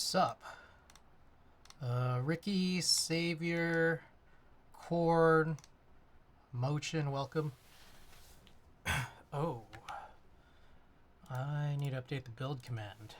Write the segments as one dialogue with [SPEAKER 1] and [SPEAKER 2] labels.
[SPEAKER 1] Sup? Ricky, Savior, Corn, Mochin, welcome. Oh. I need to update the build command.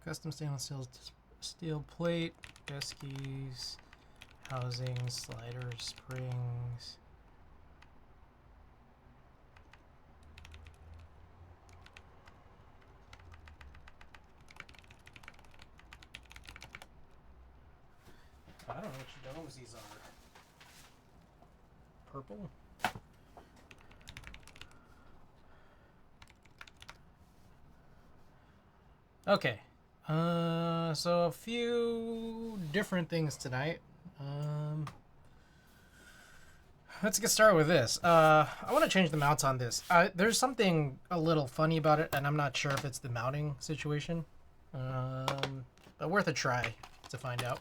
[SPEAKER 1] Custom stainless steel plate, deskies, housing, sliders, springs. I don't know which domes these are. Purple? Okay. So a few different things tonight. Let's get started with this. I want to change the mounts on this. There's something a little funny about it, and I'm not sure if it's the mounting situation. But worth a try to find out.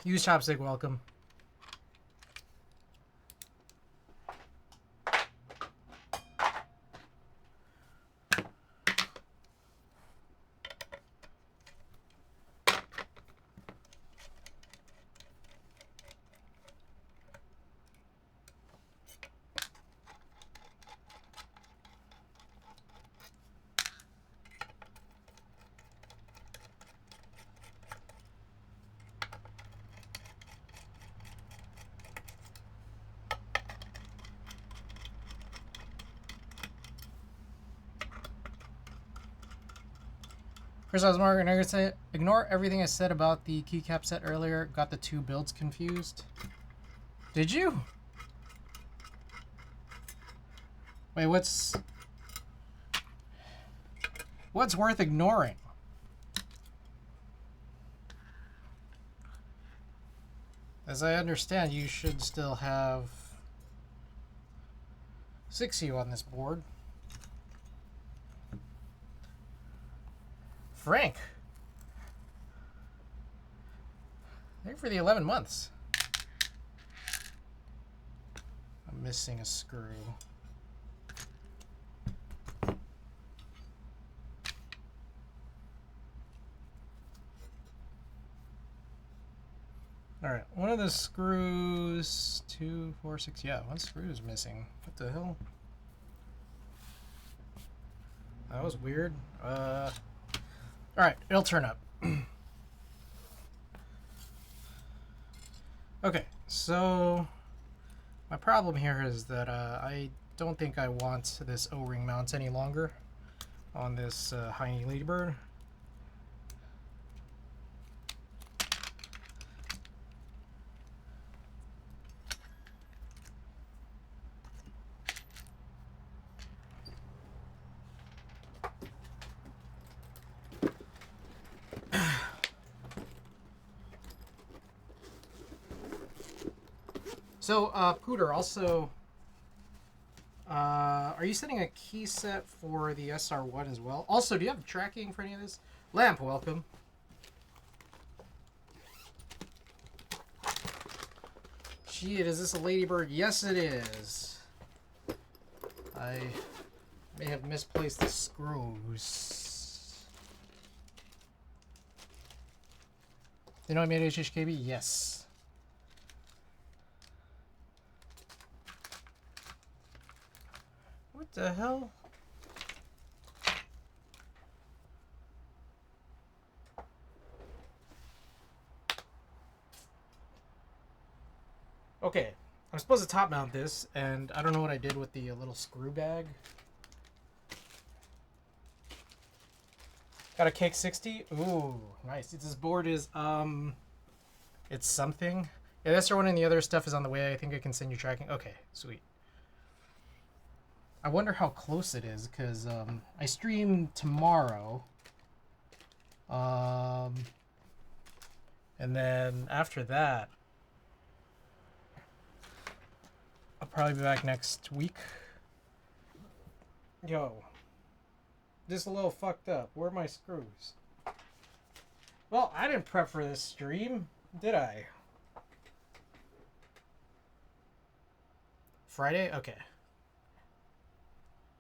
[SPEAKER 1] Use chopstick, welcome. First, I was going to say, ignore everything I said about the keycap set earlier. Got the two builds confused. Did you? Wait, what's worth ignoring? As I understand, you should still have 6U on this board. Frank. Thank you for the 11 months. I'm missing a screw. Alright, one of the screws, 2, 4, 6, yeah, one screw is missing. What the hell? That was weird. Alright, it'll turn up. Okay, so my problem here is that I don't think I want this O-ring mount any longer on this Heine Ladybird. So, Pooter, also, are you setting a key set for the SR1 as well? Also, do you have tracking for any of this? Lamp, welcome. Gee, is this a Ladybird? Yes, it is. I may have misplaced the screws. You know I made HHKB? Yes. What the hell? Okay, I'm supposed to top mount this, and I don't know what I did with the little screw bag. Got a cake 60. Ooh, nice. This board is it's something. Yeah, that's one, and the other stuff is on the way. I think I can send you tracking. Okay, sweet. I wonder how close it is, because I stream tomorrow. And then after that, I'll probably be back next week. Yo, this is a little fucked up. Where are my screws? Well, I didn't prep for this stream, did I? Friday? Okay.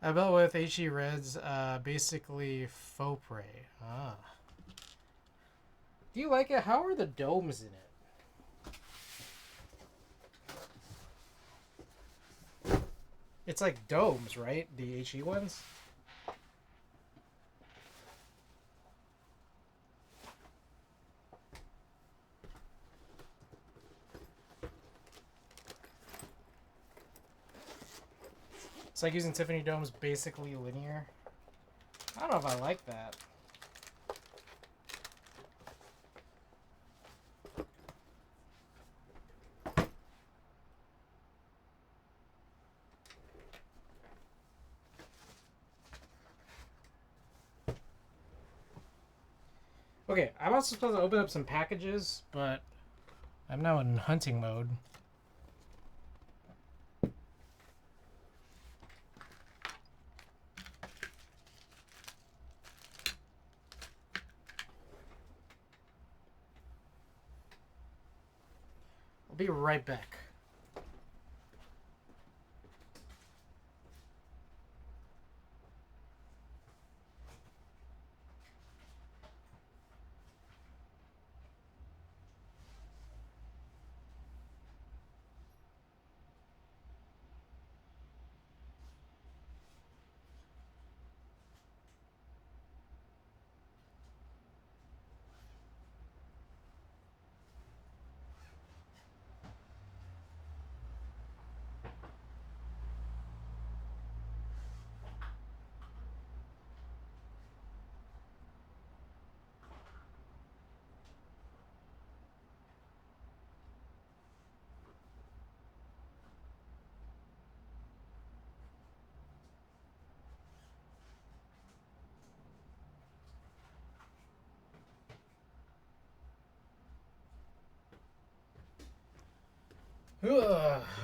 [SPEAKER 1] I built with HE Reds, basically faux prey. Ah. Do you like it? How are the domes in it? It's like domes, right? The HE ones? It's like using Tiffany domes basically linear. I don't know if I like that. Okay, I'm also supposed to open up some packages, but I'm now in hunting mode. I'll be right back.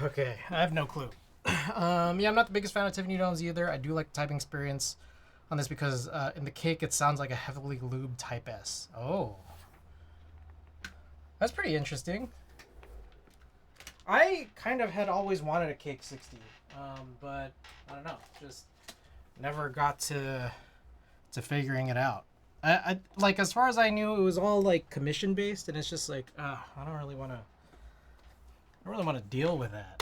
[SPEAKER 1] Okay, I have no clue. Yeah, I'm not the biggest fan of Tiffany domes either. I do like the typing experience on this because in the cake it sounds like a heavily lubed Type S. Oh. That's pretty interesting. I kind of had always wanted a Cake 60, but I don't know, just never got to figuring it out. I like, as far as I knew, it was all like commission based, and it's just like, I don't really want to deal with that.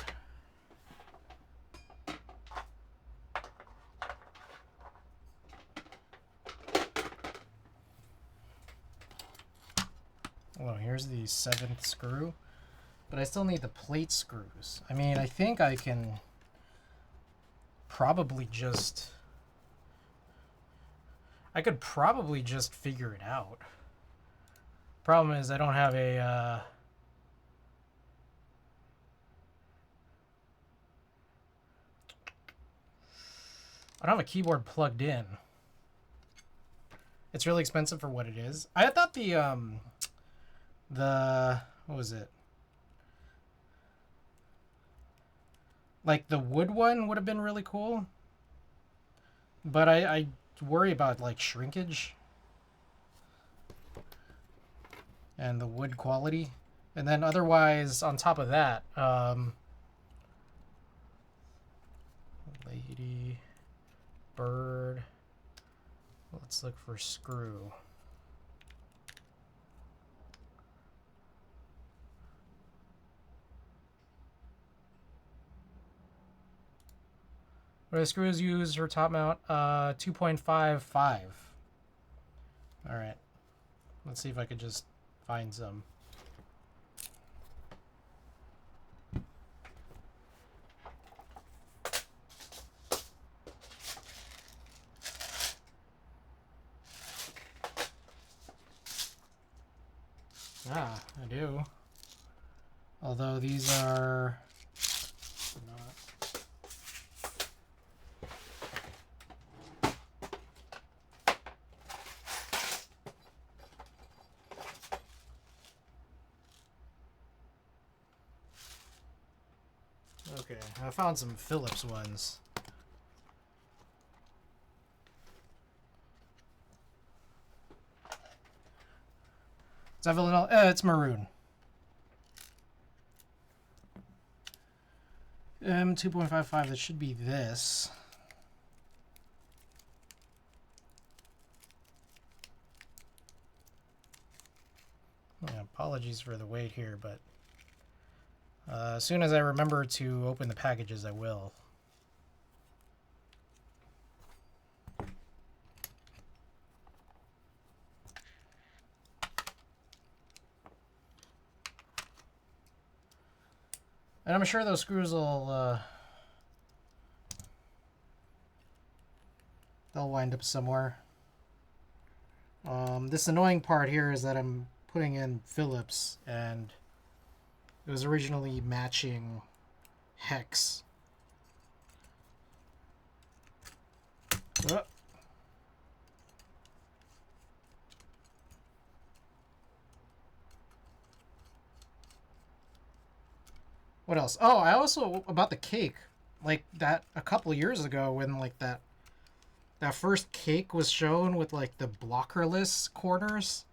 [SPEAKER 1] Oh, here's the 7th screw. But I still need the plate screws. I mean, I think I can probably just... I could probably just figure it out. Problem is, I don't have a... I don't have a keyboard plugged in. It's really expensive for what it is. I thought the what was it? Like the wood one would have been really cool. But I worry about like shrinkage and the wood quality. And then otherwise, on top of that, lady, bird. Let's look for screw. What do the screws use for top mount? 2.55. All right. Let's see if I could just find some. Ah, I do. Although these are not. Okay, I found some Phillips ones. Is that vanilla? It's maroon. M2.55, that should be this. Yeah, apologies for the wait here, but as soon as I remember to open the packages, I will. And I'm sure those screws will they'll wind up somewhere. This annoying part here is that I'm putting in Phillips, and it was originally matching hex. Oh. What else? Oh, I also, about the cake, like that a couple years ago when like that first cake was shown with like the blockerless corners.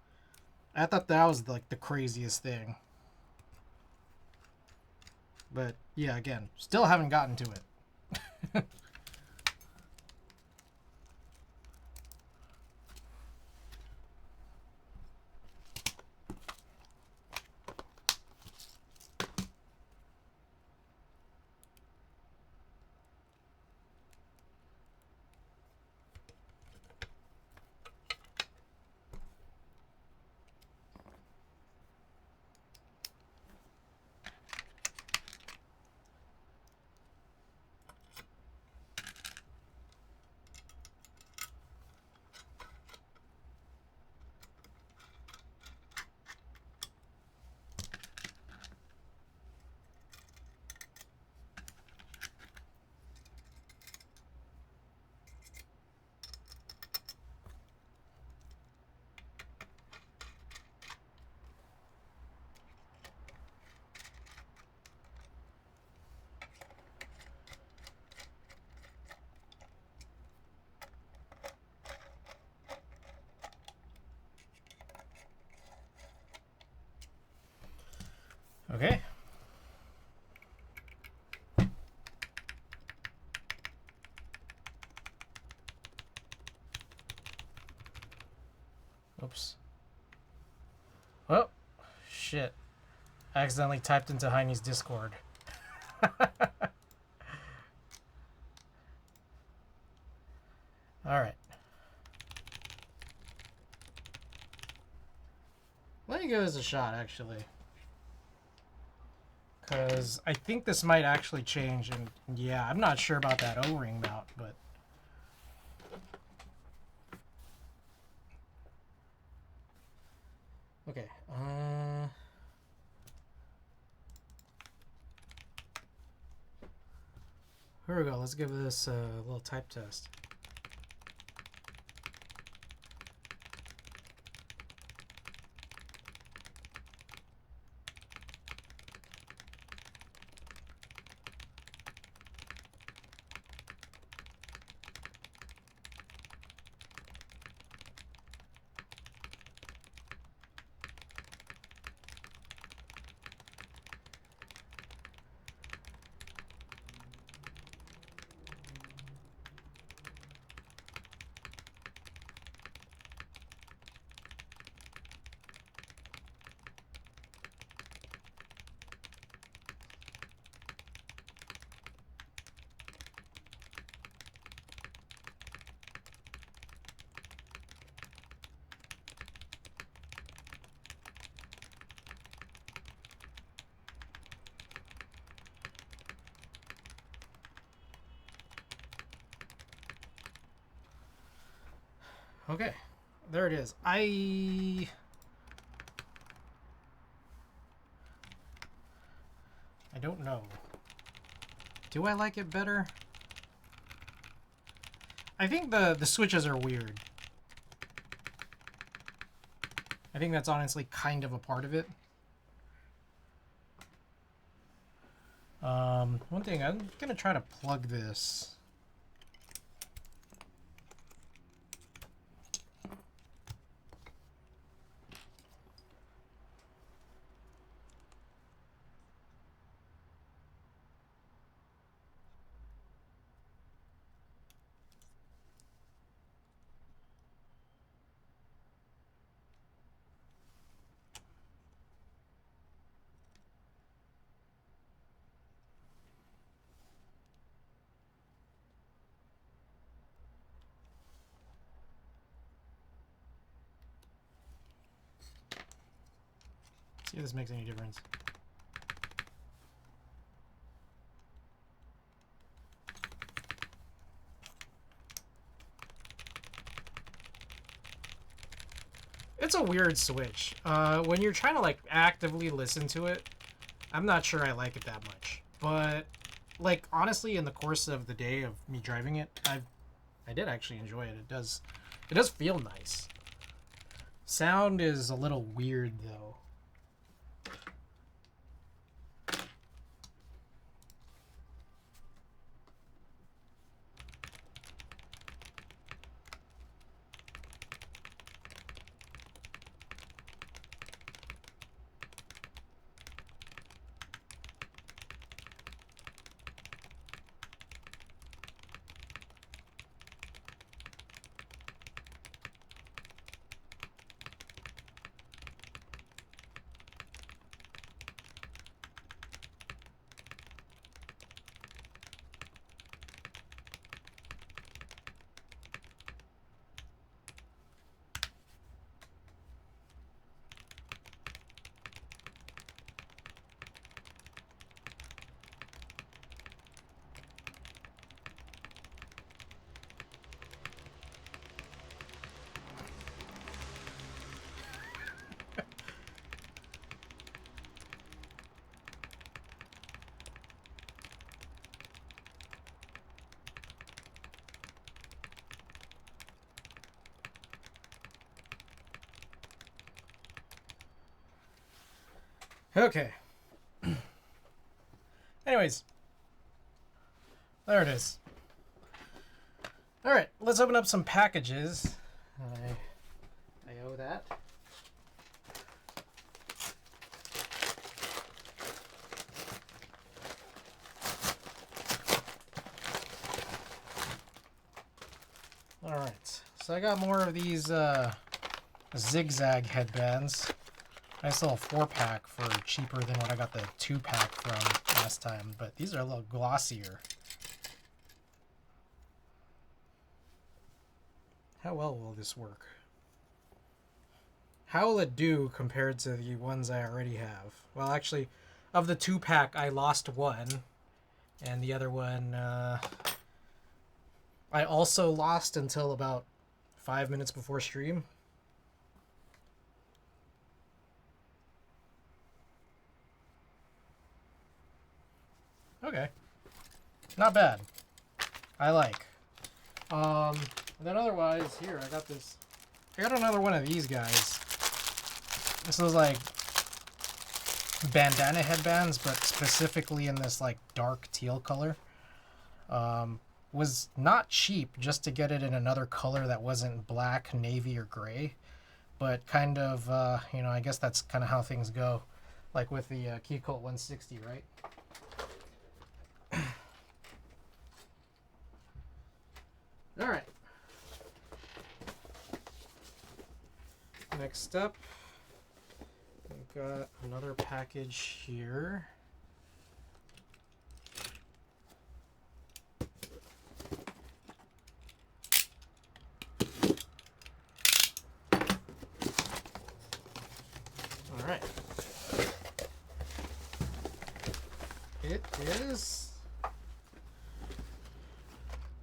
[SPEAKER 1] I thought that was like the craziest thing. But yeah, again, still haven't gotten to it. Okay. Oops. Oh, shit. I accidentally typed into Heine's Discord. Alright. Let me give this a shot, actually. Because I think this might actually change, and yeah, I'm not sure about that O-ring mount, but... Okay, here we go, let's give this a little type test. Okay, there it is. I don't know. Do I like it better? I think the switches are weird. I think that's honestly kind of a part of it. One thing, I'm gonna try to plug this. See if this makes any difference. It's a weird switch. When you're trying to like actively listen to it, I'm not sure I like it that much. But like honestly, in the course of the day of me driving it, I did actually enjoy it. It does feel nice. Sound is a little weird though. Okay. Anyways. There it is. Alright, let's open up some packages. I owe that. Alright, so I got more of these zigzag headbands. Nice little 4-pack for cheaper than what I got the 2-pack from last time, but these are a little glossier. How well will this work? How will it do compared to the ones I already have? Well, actually, of the 2-pack, I lost one, and the other one I also lost until about 5 minutes before stream. Okay. Not bad. I like. And then otherwise, here, I got another one of these guys. This is like bandana headbands, but specifically in this like dark teal color. Was not cheap just to get it in another color that wasn't black, navy, or gray. But kind of, you know, I guess that's kind of how things go. Like with the Keycolt 160, right? All right. Next up, we've got another package here. All right. It is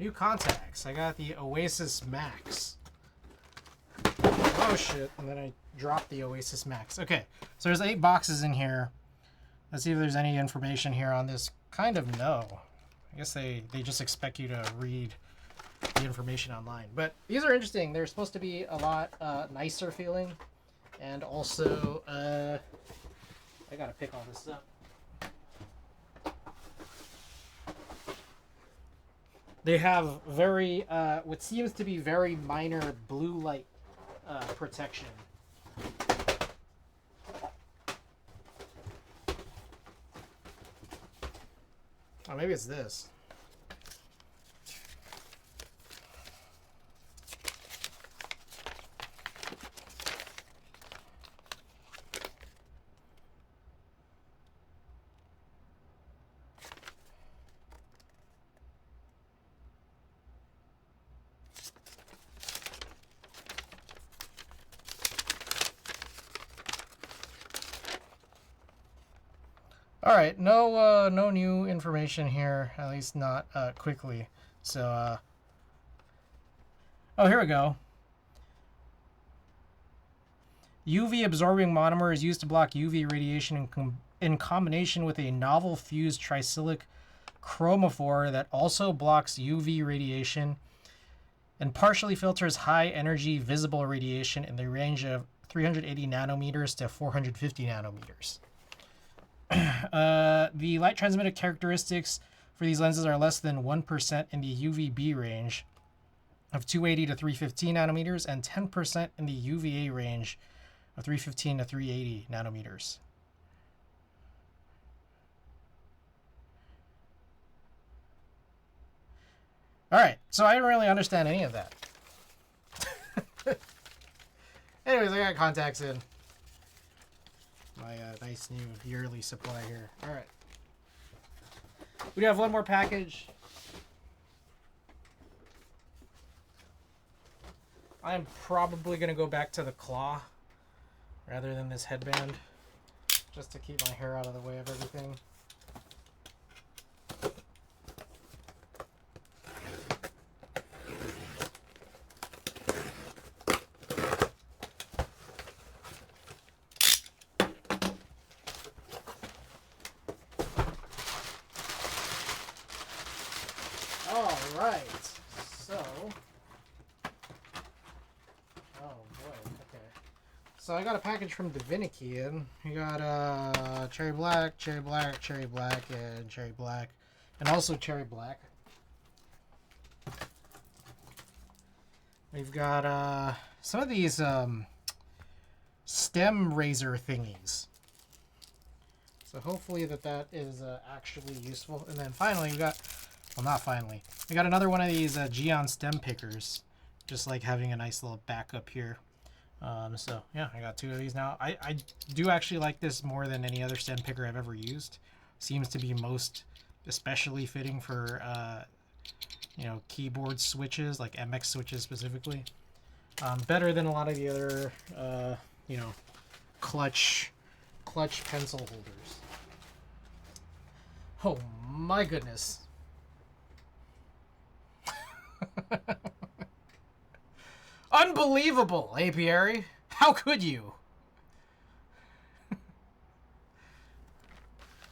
[SPEAKER 1] new contacts. I got the Oasis Max. Oh shit, and then I dropped the Oasis Max. Okay, so there's 8 boxes in here. Let's see if there's any information here on this. Kind of no. I guess they just expect you to read the information online. But these are interesting. They're supposed to be a lot nicer feeling. And also, I gotta pick all this up. They have very, what seems to be very minor blue light protection. Oh, maybe it's this. All right, no new information here, at least not quickly. So, oh, here we go. UV absorbing monomer is used to block UV radiation in combination with a novel fused tricyclic chromophore that also blocks UV radiation and partially filters high energy visible radiation in the range of 380 nanometers to 450 nanometers. The light transmitted characteristics for these lenses are less than 1% in the UVB range of 280 to 315 nanometers and 10% in the UVA range of 315 to 380 nanometers. All right, so I didn't really understand any of that. Anyways, I got contacts in. My nice new yearly supply here. All right. We do have one more package. I'm probably going to go back to the claw rather than this headband, just to keep my hair out of the way of everything. All right, so, oh boy, okay. So I got a package from Divinity in. We got cherry black, cherry black, cherry black, and cherry black, and also cherry black. We've got some of these stem razor thingies. So hopefully that is actually useful. And then finally we got, well, not finally, we got another one of these Geon stem pickers, just like having a nice little backup here. So yeah, I got two of these now. I do actually like this more than any other stem picker I've ever used. Seems to be most especially fitting for you know, keyboard switches, like MX switches specifically. Better than a lot of the other you know, clutch pencil holders. Oh my goodness. Unbelievable, Apiary. How could you?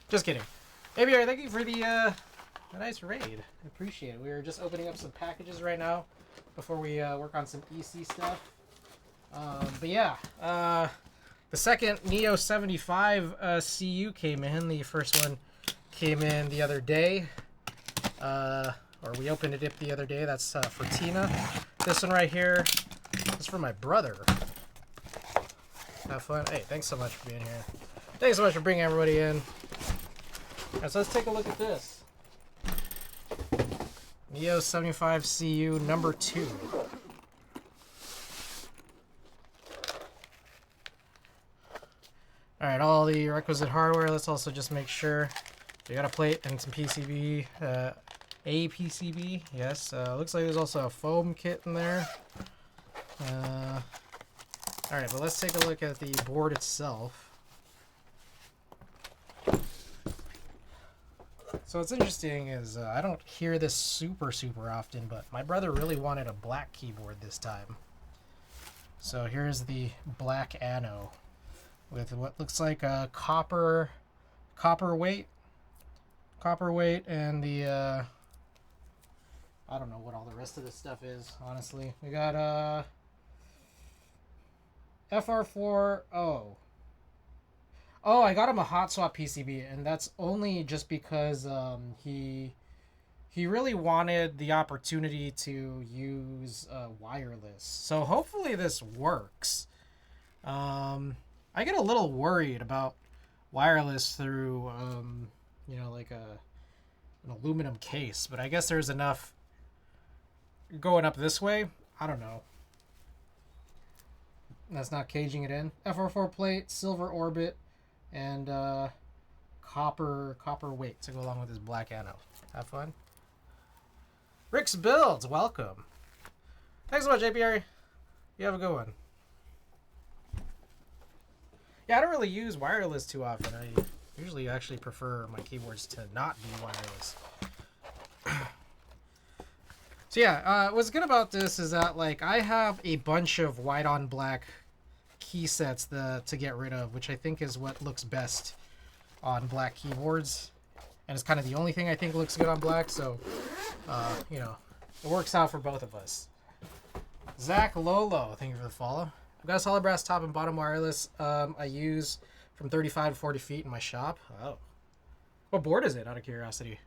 [SPEAKER 1] Just kidding. Apiary, thank you for the nice raid. I appreciate it. We are just opening up some packages right now before we work on some EC stuff. But yeah, the second Neo 75 CU came in. The first one came in the other day. Or we opened it up the other day. That's for Tina. This one right here is for my brother. Have fun. Hey, thanks so much for being here. Thanks so much for bringing everybody in. Alright, so let's take a look at this. Neo 75 CU number 2. Alright, all the requisite hardware. Let's also just make sure. We got a plate and some PCB. A PCB, yes. Looks like there's also a foam kit in there. Alright, but let's take a look at the board itself. So what's interesting is I don't hear this super often, but my brother really wanted a black keyboard this time. So here's the black Anno with what looks like a copper weight and the I don't know what all the rest of this stuff is, honestly. We got FR4. Oh, I got him a hot swap PCB, and that's only just because he he really wanted the opportunity to use wireless. So hopefully this works. I get a little worried about wireless through, you know, like an aluminum case, but I guess there's enough going up this way. I don't know. That's not caging it in. FR4 plate, silver orbit, and copper weight to go along with this black anode. Have fun. Rick's Builds, welcome. Thanks so much, APR. You have a good one. Yeah, I don't really use wireless too often. I usually actually prefer my keyboards to not be wireless. So yeah, what's good about this is that like I have a bunch of white on black key sets to get rid of, which I think is what looks best on black keyboards, and it's kind of the only thing I think looks good on black. So, you know, it works out for both of us. Zach Lolo, thank you for the follow. I've got a solid brass top and bottom wireless. I use from 35 to 40 feet in my shop. Oh, what board is it? Out of curiosity.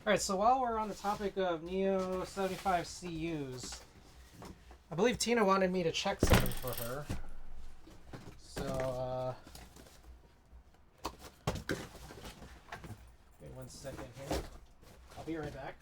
[SPEAKER 1] Alright, so while we're on the topic of Neo 75 CUs, I believe Tina wanted me to check something for her. So, wait 1 second here. I'll be right back.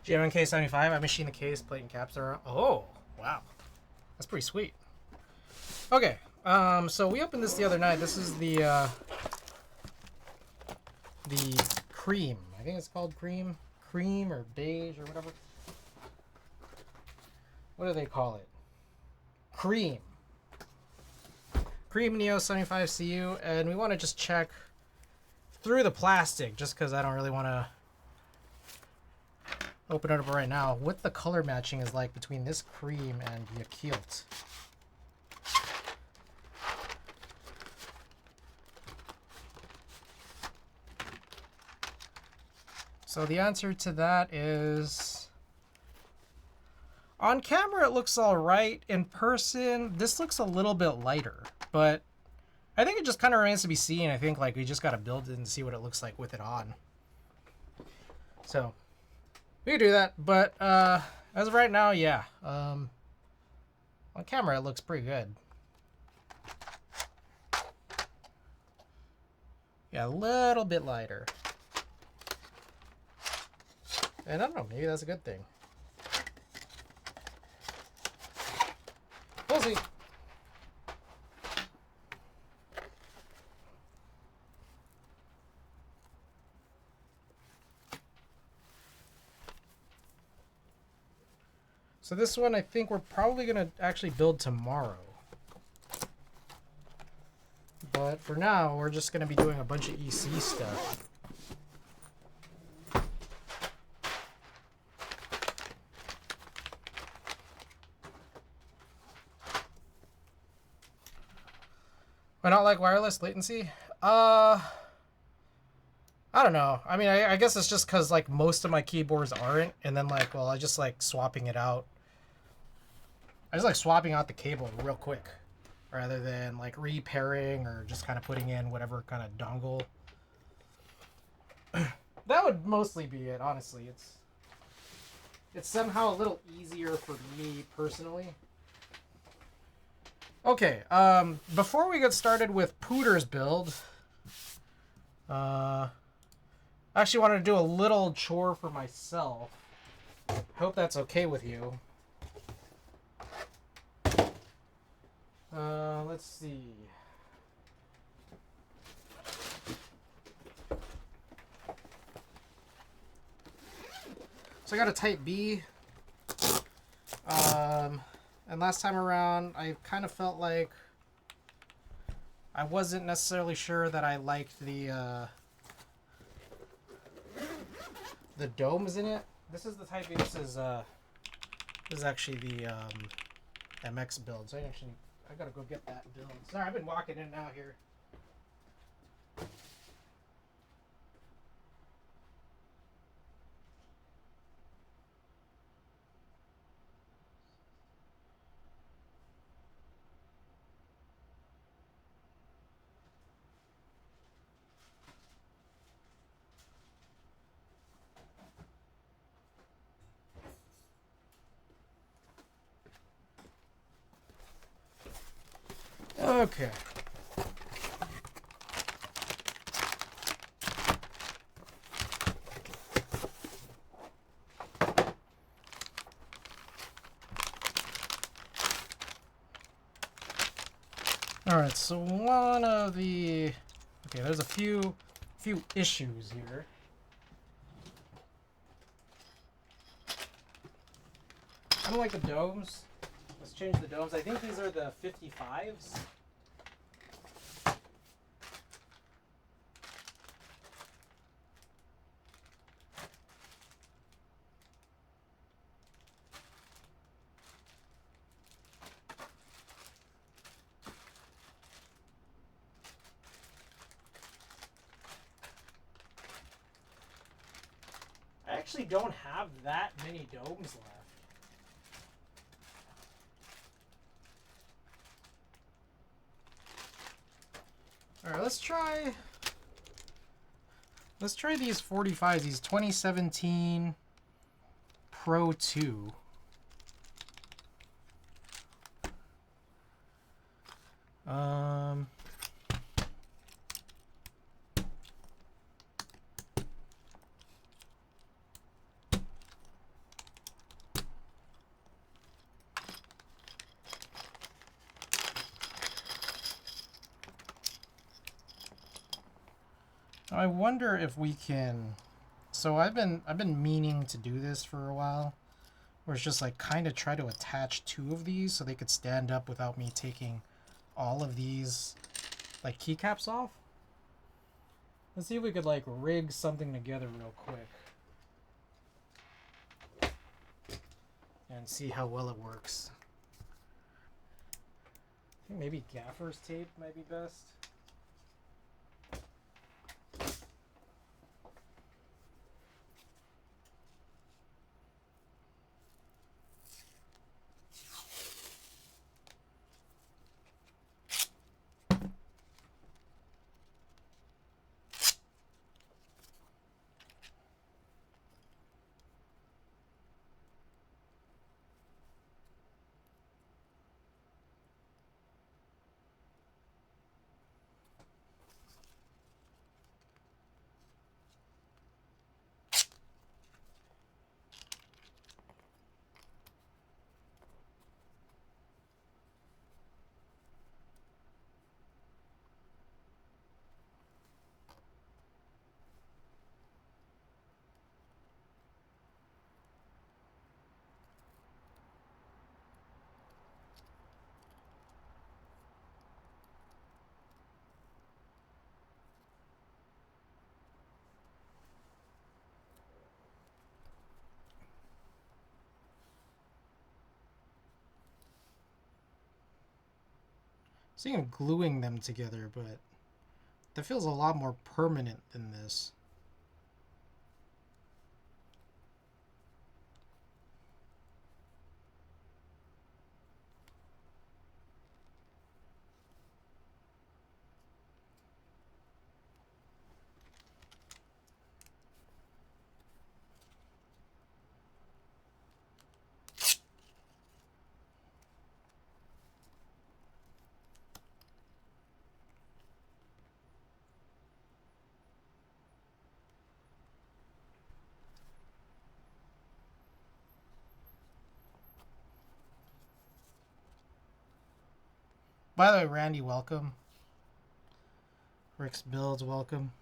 [SPEAKER 1] GMNK75, I machined the case, plate and caps are on. Oh, wow. That's pretty sweet. Okay, so we opened this the other night. This is the cream. I think it's called cream or beige or whatever. What do they call it? Cream Neo 75 CU, and we want to just check through the plastic, just because I don't really want to open it up right now, what the color matching is like between this cream and the Yakult. So the answer to that is, on camera it looks all right. In person, this looks a little bit lighter, but I think it just kind of remains to be seen. I think like we just got to build it and see what it looks like with it on. So we can do that, but as of right now, yeah. On camera, it looks pretty good. Yeah, a little bit lighter. And I don't know, maybe that's a good thing. We'll see. So this one, I think we're probably going to actually build tomorrow. But for now, we're just going to be doing a bunch of EC stuff. Why not like wireless latency? I don't know. I mean, I guess it's just because like most of my keyboards aren't, and then like, well, I just like swapping it out. I just like swapping out the cable real quick, rather than like repairing or just kind of putting in whatever kind of dongle. That would mostly be it, honestly. It's somehow a little easier for me personally. Okay, before we get started with Pooter's build, I actually wanted to do a little chore for myself. Hope that's okay with you. Let's see. So I got a Type B. And last time around, I kind of felt like I wasn't necessarily sure that I liked the domes in it. This is the Type B. This is actually the MX build. So I gotta go get that build. Sorry, I've been walking in and out here. Okay. Alright, so one of the... Okay, there's a few issues here. I don't like the domes. Let's change the domes. I think these are the 55s. I actually don't have that many domes left. Alright, let's try these 45s, these 2017 Pro 2. I wonder if we can. So I've been meaning to do this for a while, where it's just like kind of try to attach two of these so they could stand up without me taking all of these like keycaps off. Let's see if we could like rig something together real quick and see how well it works. I think maybe gaffer's tape might be best. Seeing of gluing them together, but that feels a lot more permanent than this. By the way, Randy, welcome. Rick's Builds, welcome.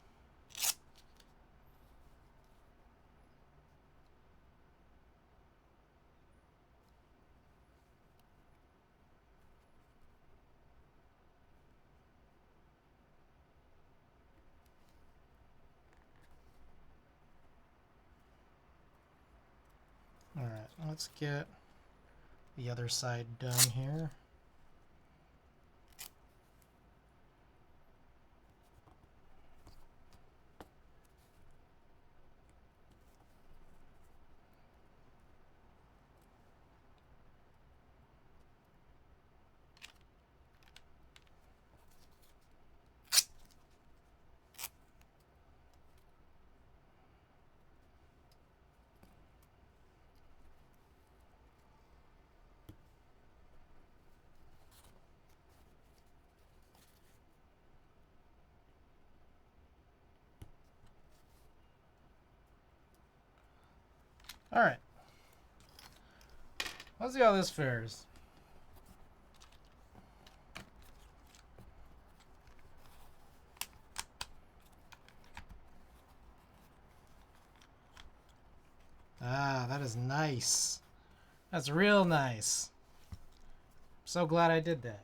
[SPEAKER 1] Alright, let's get the other side done here. All right. Let's see how this fares. Ah, that is nice. That's real nice. I'm so glad I did that.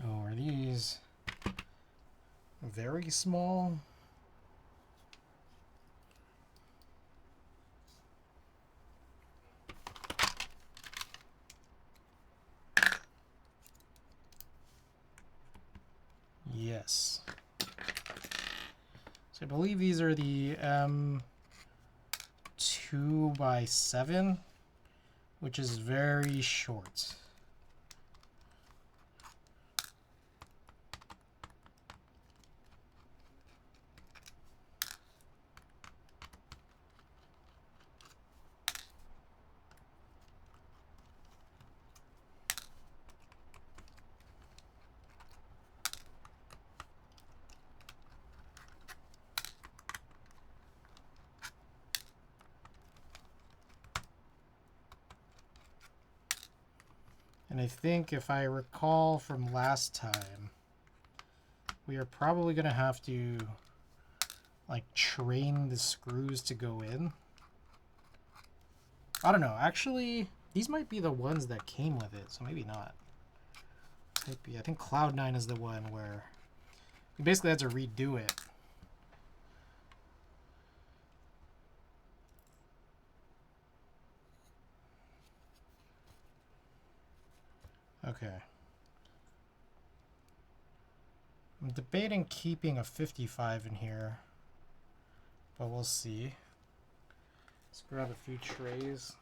[SPEAKER 1] Oh, are these very small? Yes. So I believe these are the 2x7, which is very short. And I think if I recall from last time, we are probably going to have to like train the screws to go in. I don't know. Actually, these might be the ones that came with it, so maybe not. Might be. I think Cloud9 is the one where we basically had to redo it. Okay. I'm debating keeping a 55 in here, but we'll see. Let's grab a few trays.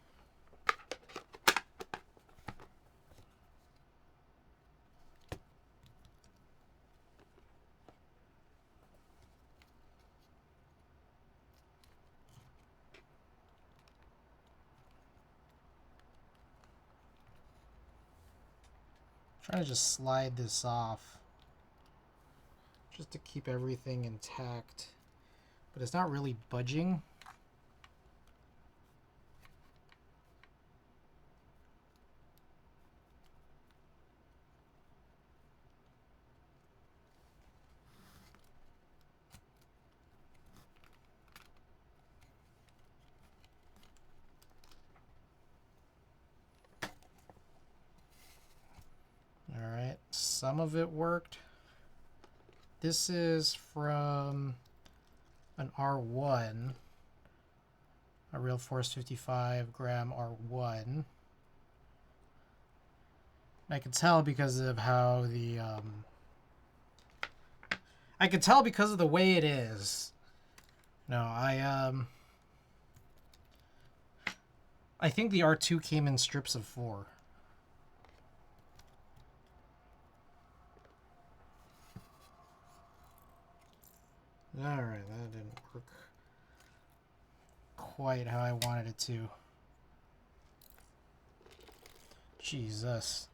[SPEAKER 1] Trying to just slide this off just to keep everything intact, but it's not really budging. All right, some of it worked. This is from an R1, a real force 55 gram R1. I could tell because of how the I could tell because of the way it is. No, I think the R2 came in strips of 4. Alright, that didn't work quite how I wanted it to. Jesus.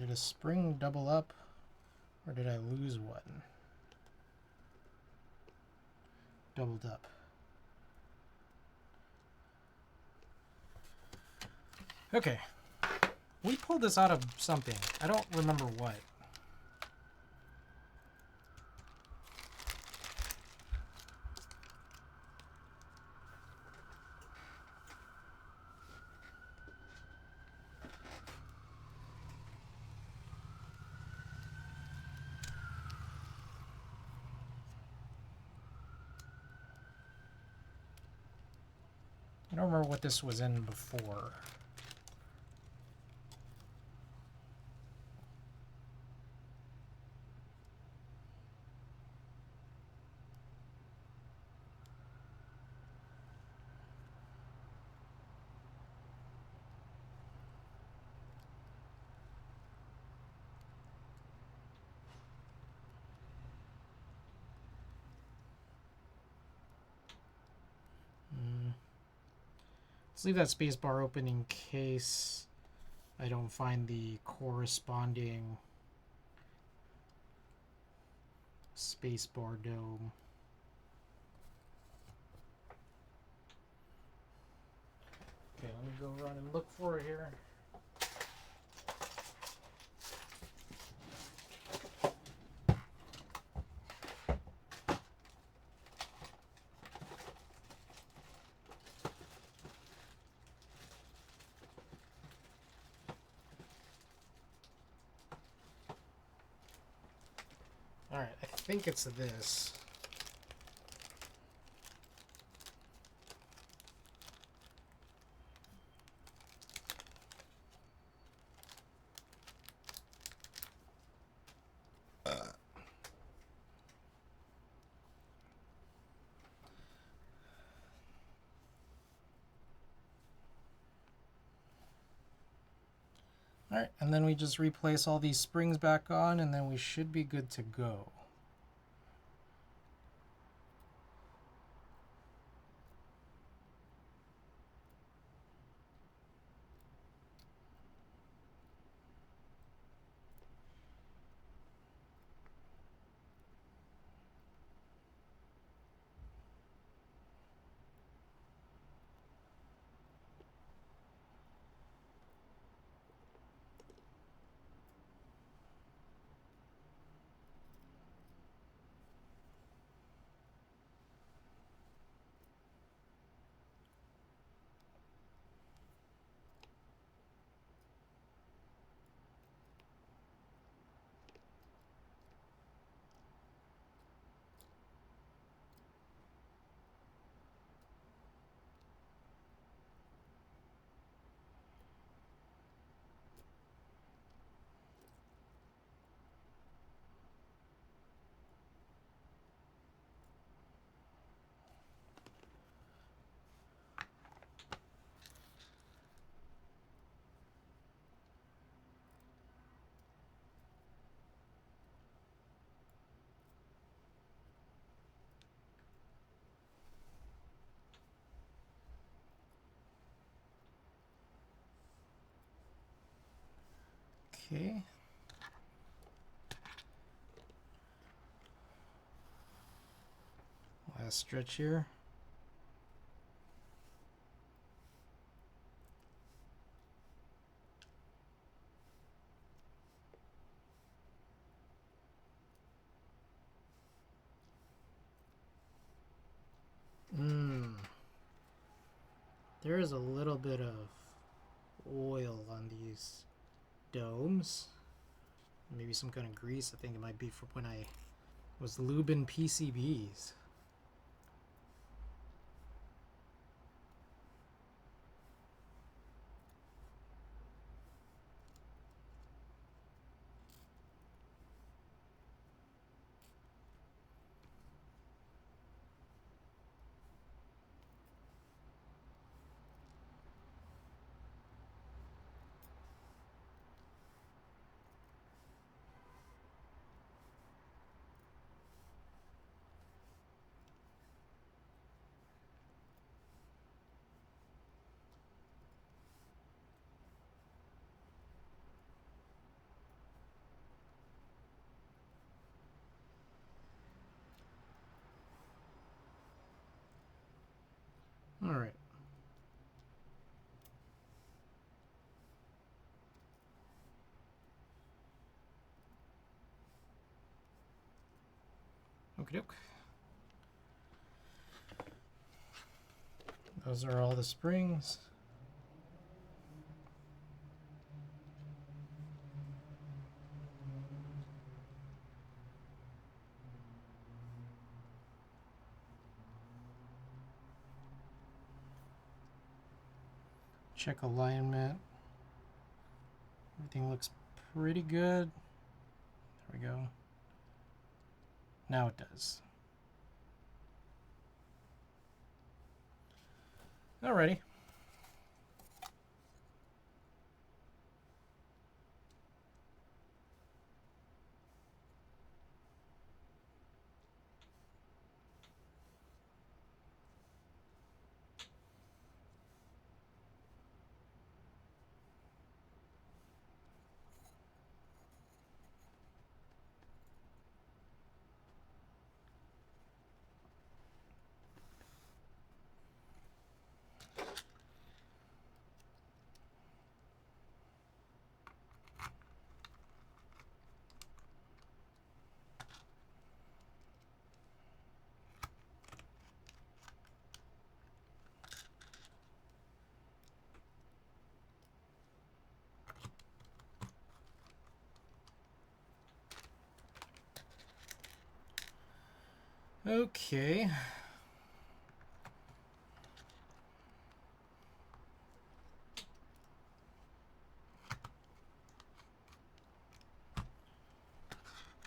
[SPEAKER 1] Did a spring double up, or did I lose one? Doubled up. Okay. We pulled this out of something. I don't remember what. I don't remember what this was in before. Let's leave that space bar open in case I don't find the corresponding space bar dome. Okay, let me go run and look for it here. Alright, I think it's this. Alright, and then we just replace all these springs back on, and then we should be good to go. Okay. Last stretch here. There is a little bit of oil on these domes. Maybe some kind of grease. I think it might be from when I was lubing PCBs. Okie doke. Those are all the springs. Check alignment. Everything looks pretty good. There we go. Now it does. Alrighty. Okay.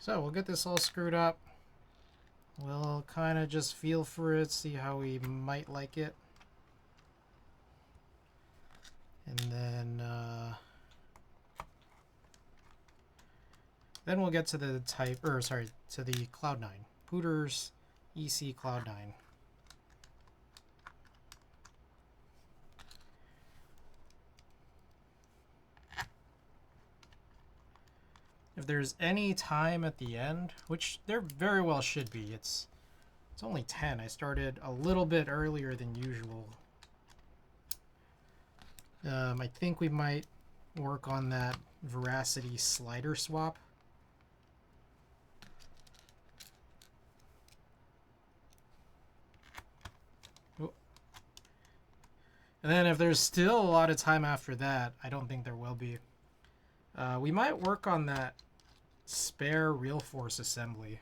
[SPEAKER 1] So we'll get this all screwed up. We'll kind of just feel for it, see how we might like it. And then we'll get to the type, or sorry, to the cloudnine. Pooters EC cloudnine. If there's any time at the end, which there very well should be, it's only 10. I started a little bit earlier than usual. I think we might work on that veracity slider swap. Oh. And then if there's still a lot of time after that, I don't think there will be. We might work on that spare real force assembly.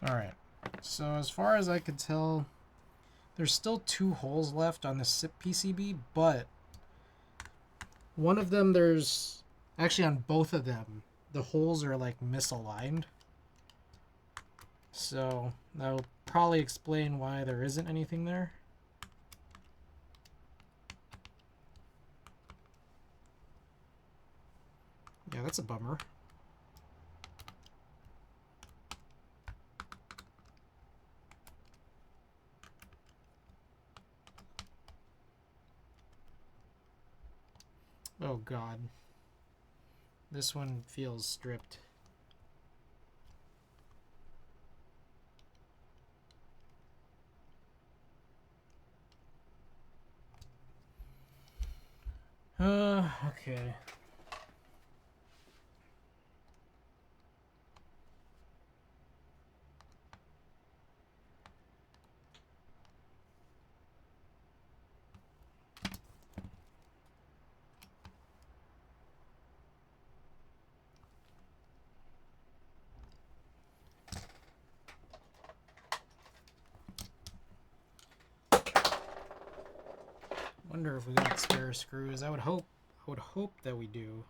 [SPEAKER 1] Alright, so as far as I could tell, there's still 2 holes left on the SIP PCB, but one of them, there's actually on both of them, the holes are like misaligned. So that'll probably explain why there isn't anything there. Yeah, that's a bummer. Oh god. This one feels stripped. Okay. Wonder if we got spare screws. I would hope that we do.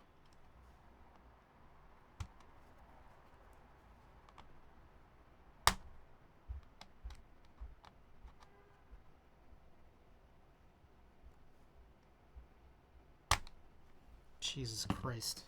[SPEAKER 1] Jesus Christ.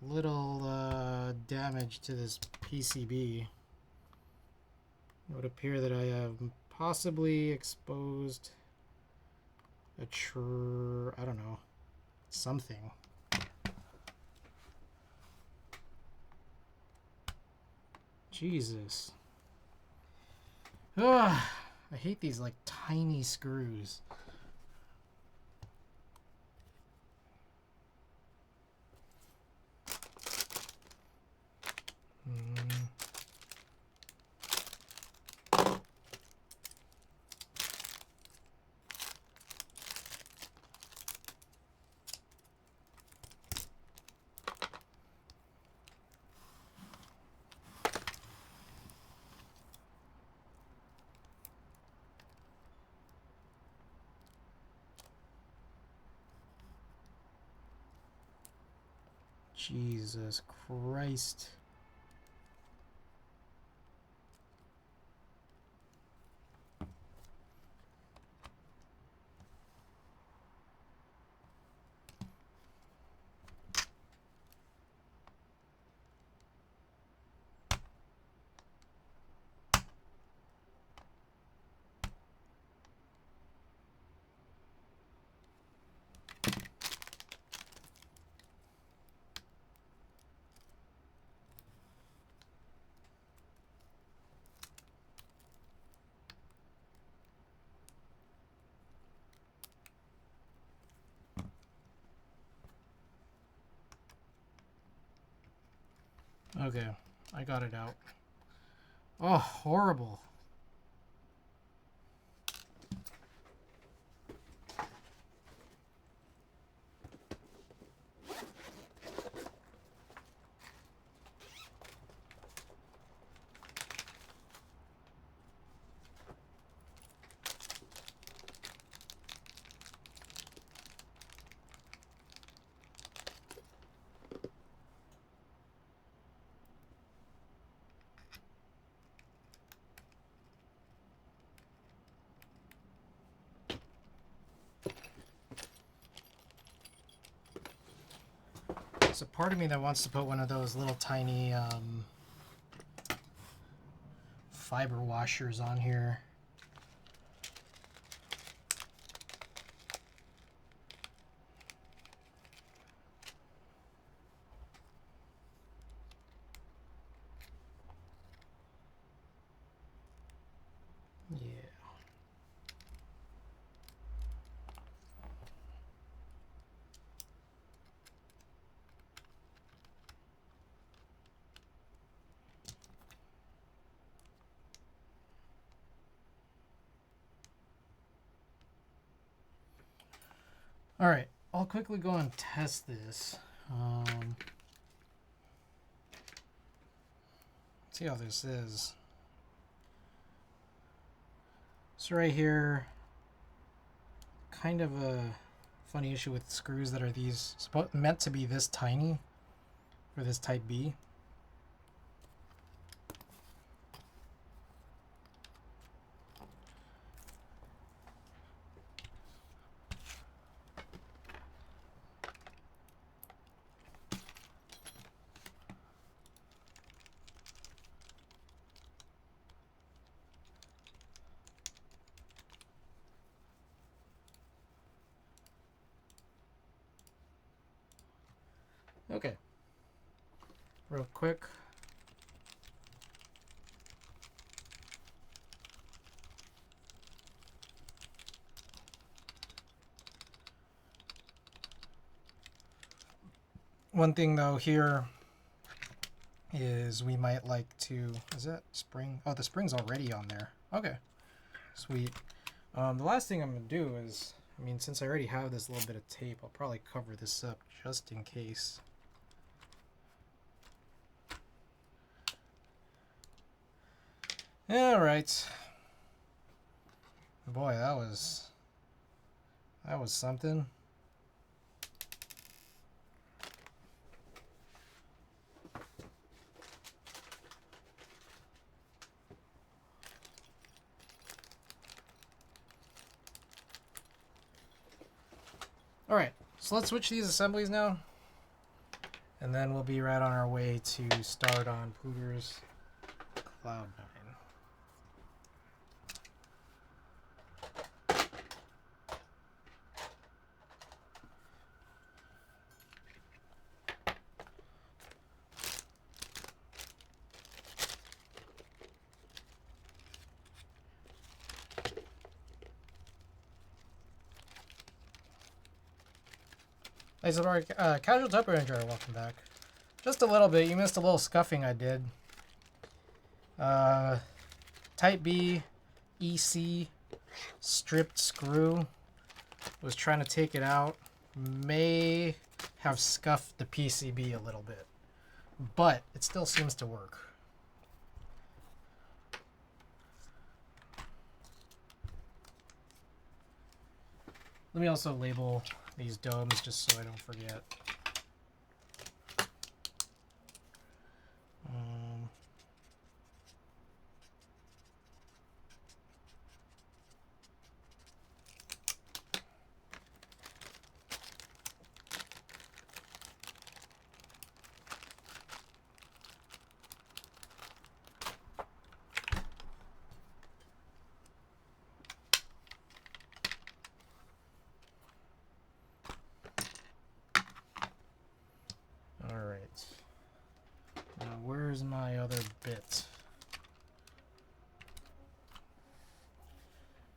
[SPEAKER 1] little damage to this PCB. It would appear that I have possibly exposed I don't know, something. Jesus. Ugh, I hate these like tiny screws. Jesus Christ. Okay, I got it out. Oh, horrible. There's a part of me that wants to put one of those little tiny fiber washers on here. Yeah. All right, I'll quickly go and test this. See how this is. So right here, kind of a funny issue with screws that are these meant to be this tiny for this type B. Okay, real quick. One thing though here is we might like to, is that spring? Oh, the spring's already on there. Okay, sweet. The last thing I'm gonna do is, I mean, since I already have this little bit of tape, I'll probably cover this up just in case. All right. Boy, that was something. All right, so let's switch these assemblies now. And then we'll be right on our way to start on Pooter's Cloud9. Hey, so casual Tupper enjoyer, welcome back. Just a little bit. You missed a little scuffing I did. Type B, EC, stripped screw. Was trying to take it out. May have scuffed the PCB a little bit, but it still seems to work. Let me also label these domes just so I don't forget. Alright. Now where's my other bit?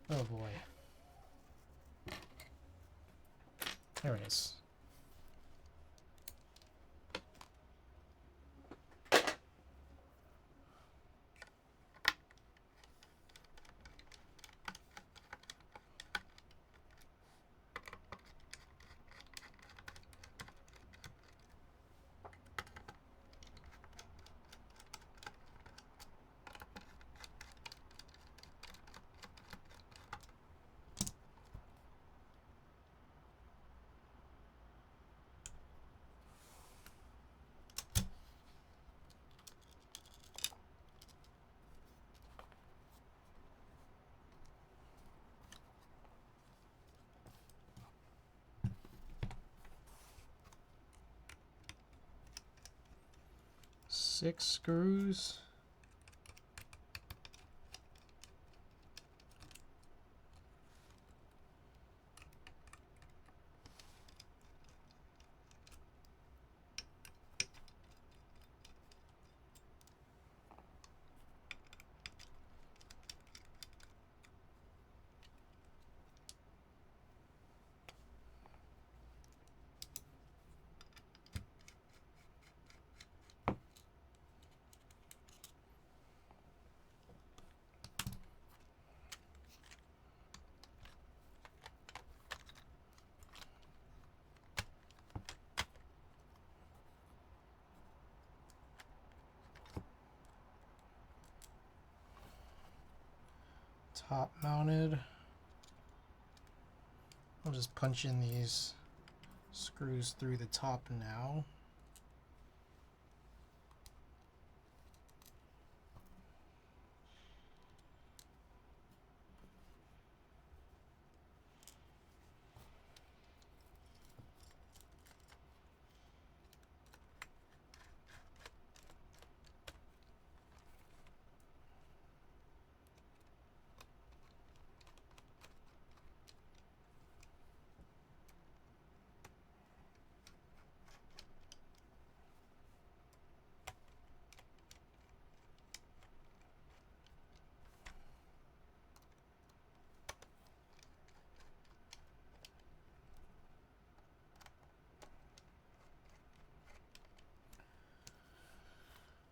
[SPEAKER 1] Oh boy. There it is. Six screws. Top mounted. I'll just punch in these screws through the top now.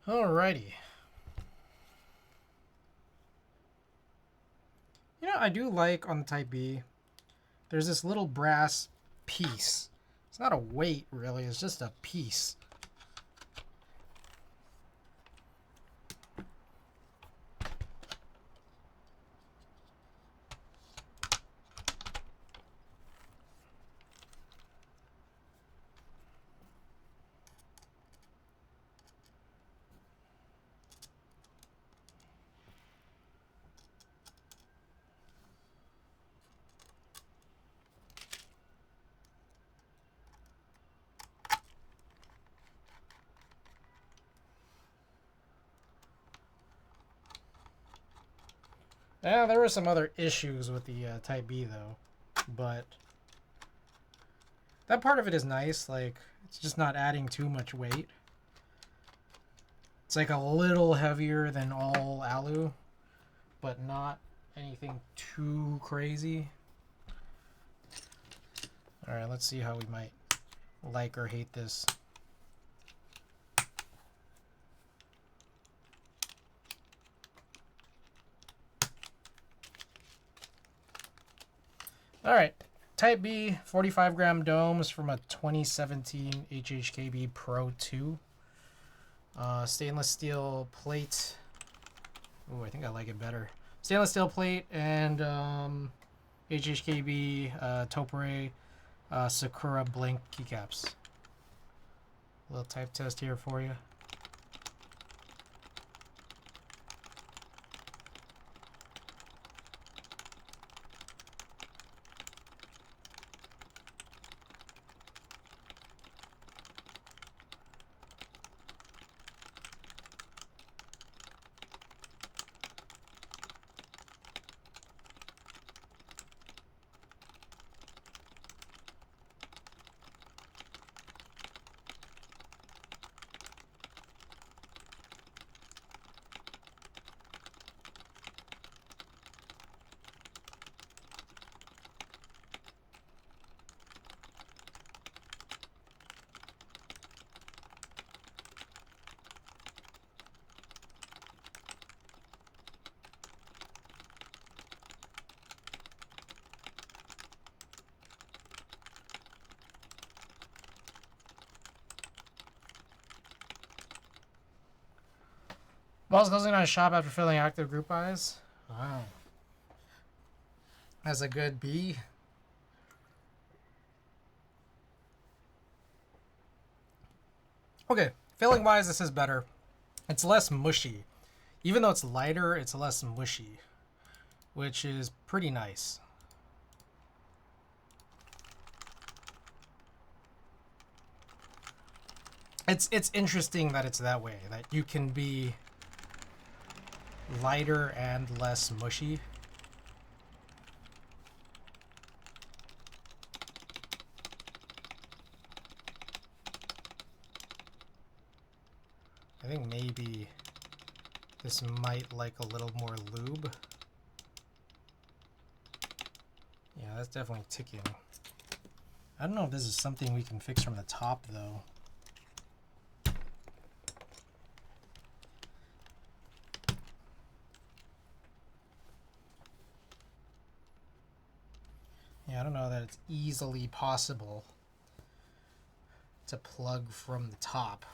[SPEAKER 1] Alrighty. You know, I do like on the Type B, there's this little brass piece. It's not a weight, really. It's just a piece. Yeah, there were some other issues with the Type B though, but that part of it is nice. Like, it's just not adding too much weight. It's like a little heavier than all alu, but not anything too crazy. All right, let's see how we might like or hate this. All right, Type B 45 gram domes from a 2017 HHKB Pro 2. Stainless steel plate. Oh, I think I like it better. Stainless steel plate and HHKB Topore Sakura blank keycaps. A little type test here for you. Balls closing on a shop after filling active group buys. Wow. That's a good B. Okay, filling wise, this is better. It's less mushy. Even though it's lighter, it's less mushy, which is pretty nice. It's interesting that it's that way, that you can be lighter and less mushy. I think maybe this might like a little more lube. Yeah, that's definitely ticking. I don't know if this is something we can fix from the top though. Yeah, I don't know that it's easily possible to plug from the top.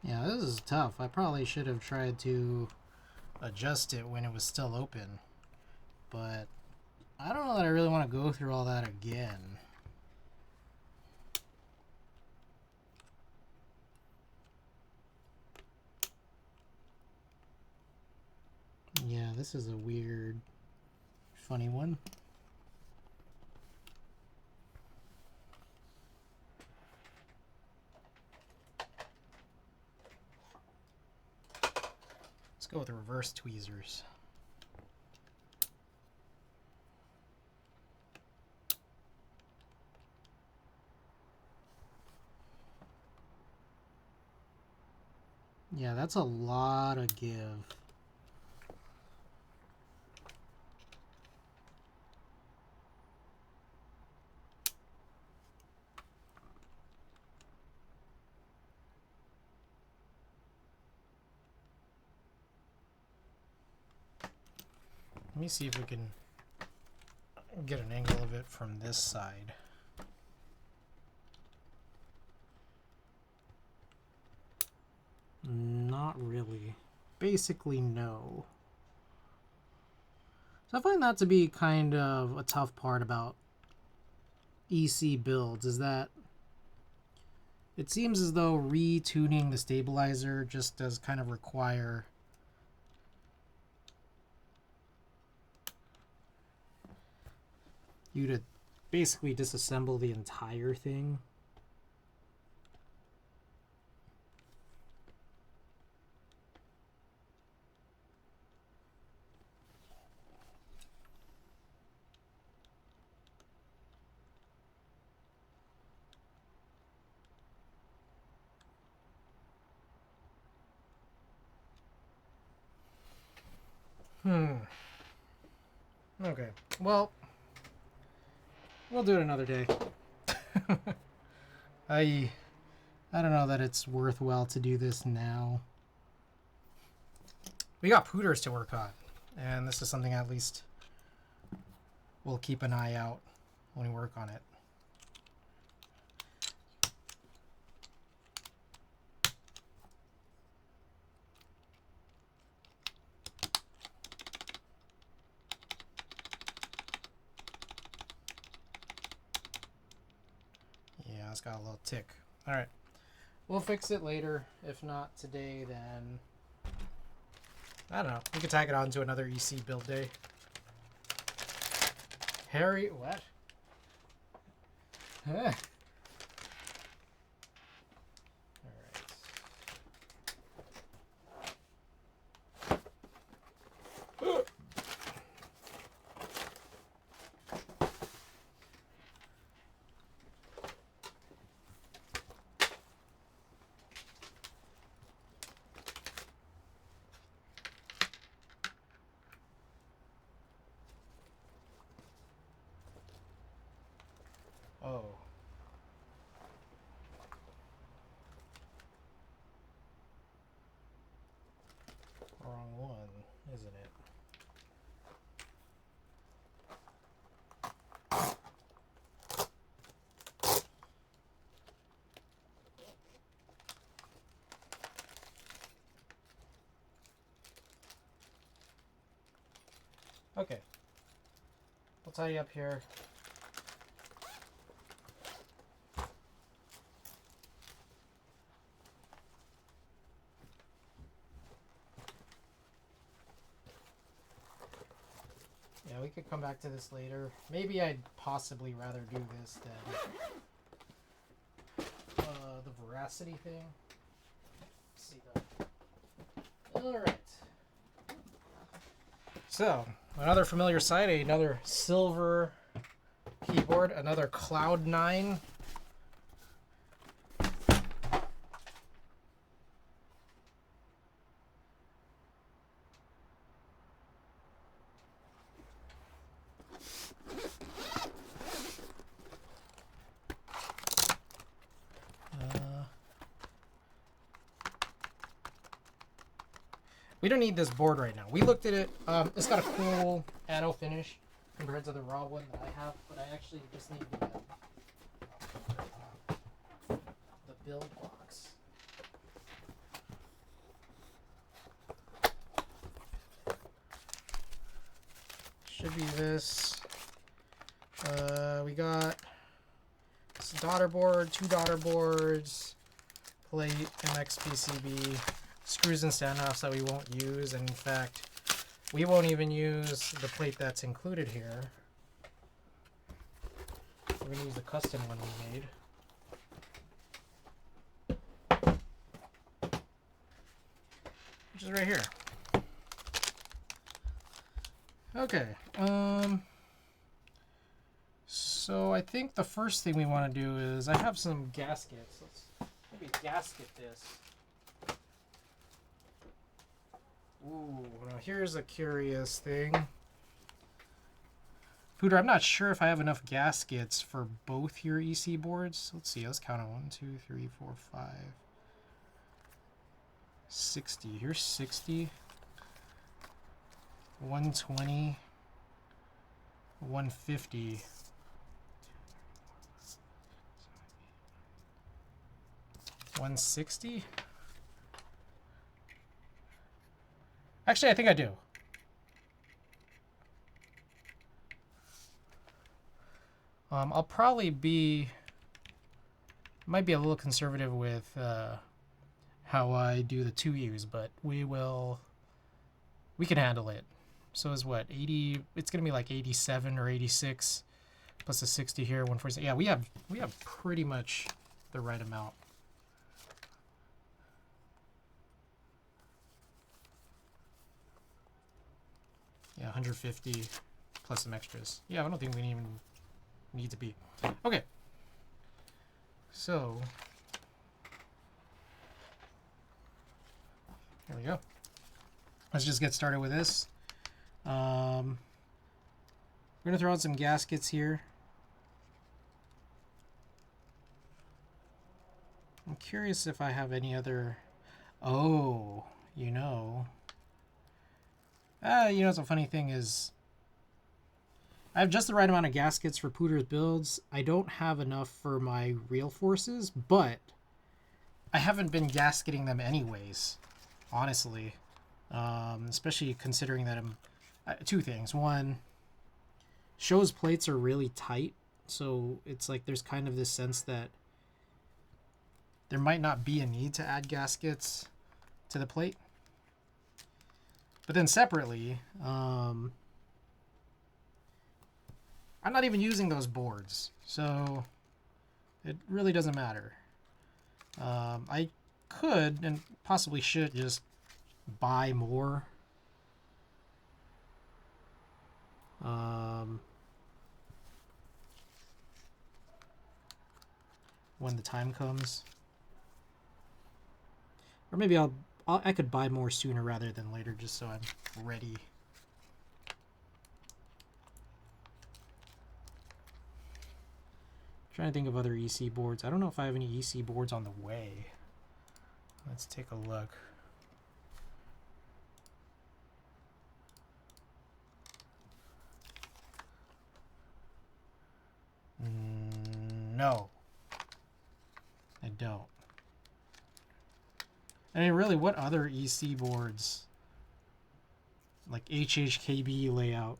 [SPEAKER 1] Yeah, this is tough. I probably should have tried to adjust it when it was still open, but I don't know that I really want to go through all that again. Yeah, this is a weird, funny one. Let's go with reverse tweezers. Yeah, that's a lot of give. Let me see if we can get an angle of it from this side. Not really. basically no. So I find that to be kind of a tough part about EC builds, is that it seems as though retuning the stabilizer just does kind of require you to basically disassemble the entire thing. Okay. Well, we'll do it another day. I don't know that it's worthwhile to do this now. We got pooters to work on, and this is something at least we'll keep an eye out when we work on it. Yeah, it's got a little tick. All right. We'll fix it later. If not today, then I don't know. We could tag it on to another EC build day. Harry, what? All right. Oh. Wrong one, isn't it? Okay. We'll tie you up here. Yeah, we could come back to this later. Maybe I'd possibly rather do this than the veracity thing. Let's see that. All right. So, another familiar sight, another silver keyboard, another cloudnine. We don't need this board right now. We looked at it. It's got a cool anno finish compared to the raw one that I have, but I actually just need the build box. Should be this. We got this daughter board, 2 daughter boards, plate, MX PCB. Screws and standoffs that we won't use, and in fact we won't even use the plate that's included here. We're going to use the custom one we made, which is right here. Okay, so I think the first thing we want to do is I have some gaskets. Let's maybe gasket this. Ooh, now here's a curious thing. Pooter, I'm not sure if I have enough gaskets for both your EC boards. Let's see, let's count it. 1, 2, 3, 4, 5. 60. Here's 60. 120. 150. 160. Actually, I think I do. I'll probably be... Might be a little conservative with how I do the 2Us, but we can handle it. So is what, 80? It's gonna be like 87 or 86 plus a 60 here, 146. Yeah, we have pretty much the right amount. Yeah, 150 plus some extras. Yeah, I don't think we even need to be. Okay. So here we go. Let's just get started with this. We're gonna throw out some gaskets here. I'm curious if I have any other. Oh, you know. You know, it's a funny thing is I have just the right amount of gaskets for Pooter's builds. I don't have enough for my real forces, but I haven't been gasketing them anyways, honestly. Especially considering that I'm... two things. One, Show's plates are really tight, so it's like there's kind of this sense that there might not be a need to add gaskets to the plate. But then separately, I'm not even using those boards, so it really doesn't matter. I could and possibly should just buy more. When the time comes. Or maybe I could buy more sooner rather than later, just so I'm ready. Trying to think of other EC boards. I don't know if I have any EC boards on the way. Let's take a look. No, I don't. I mean, really, what other EC boards, like HHKB layout,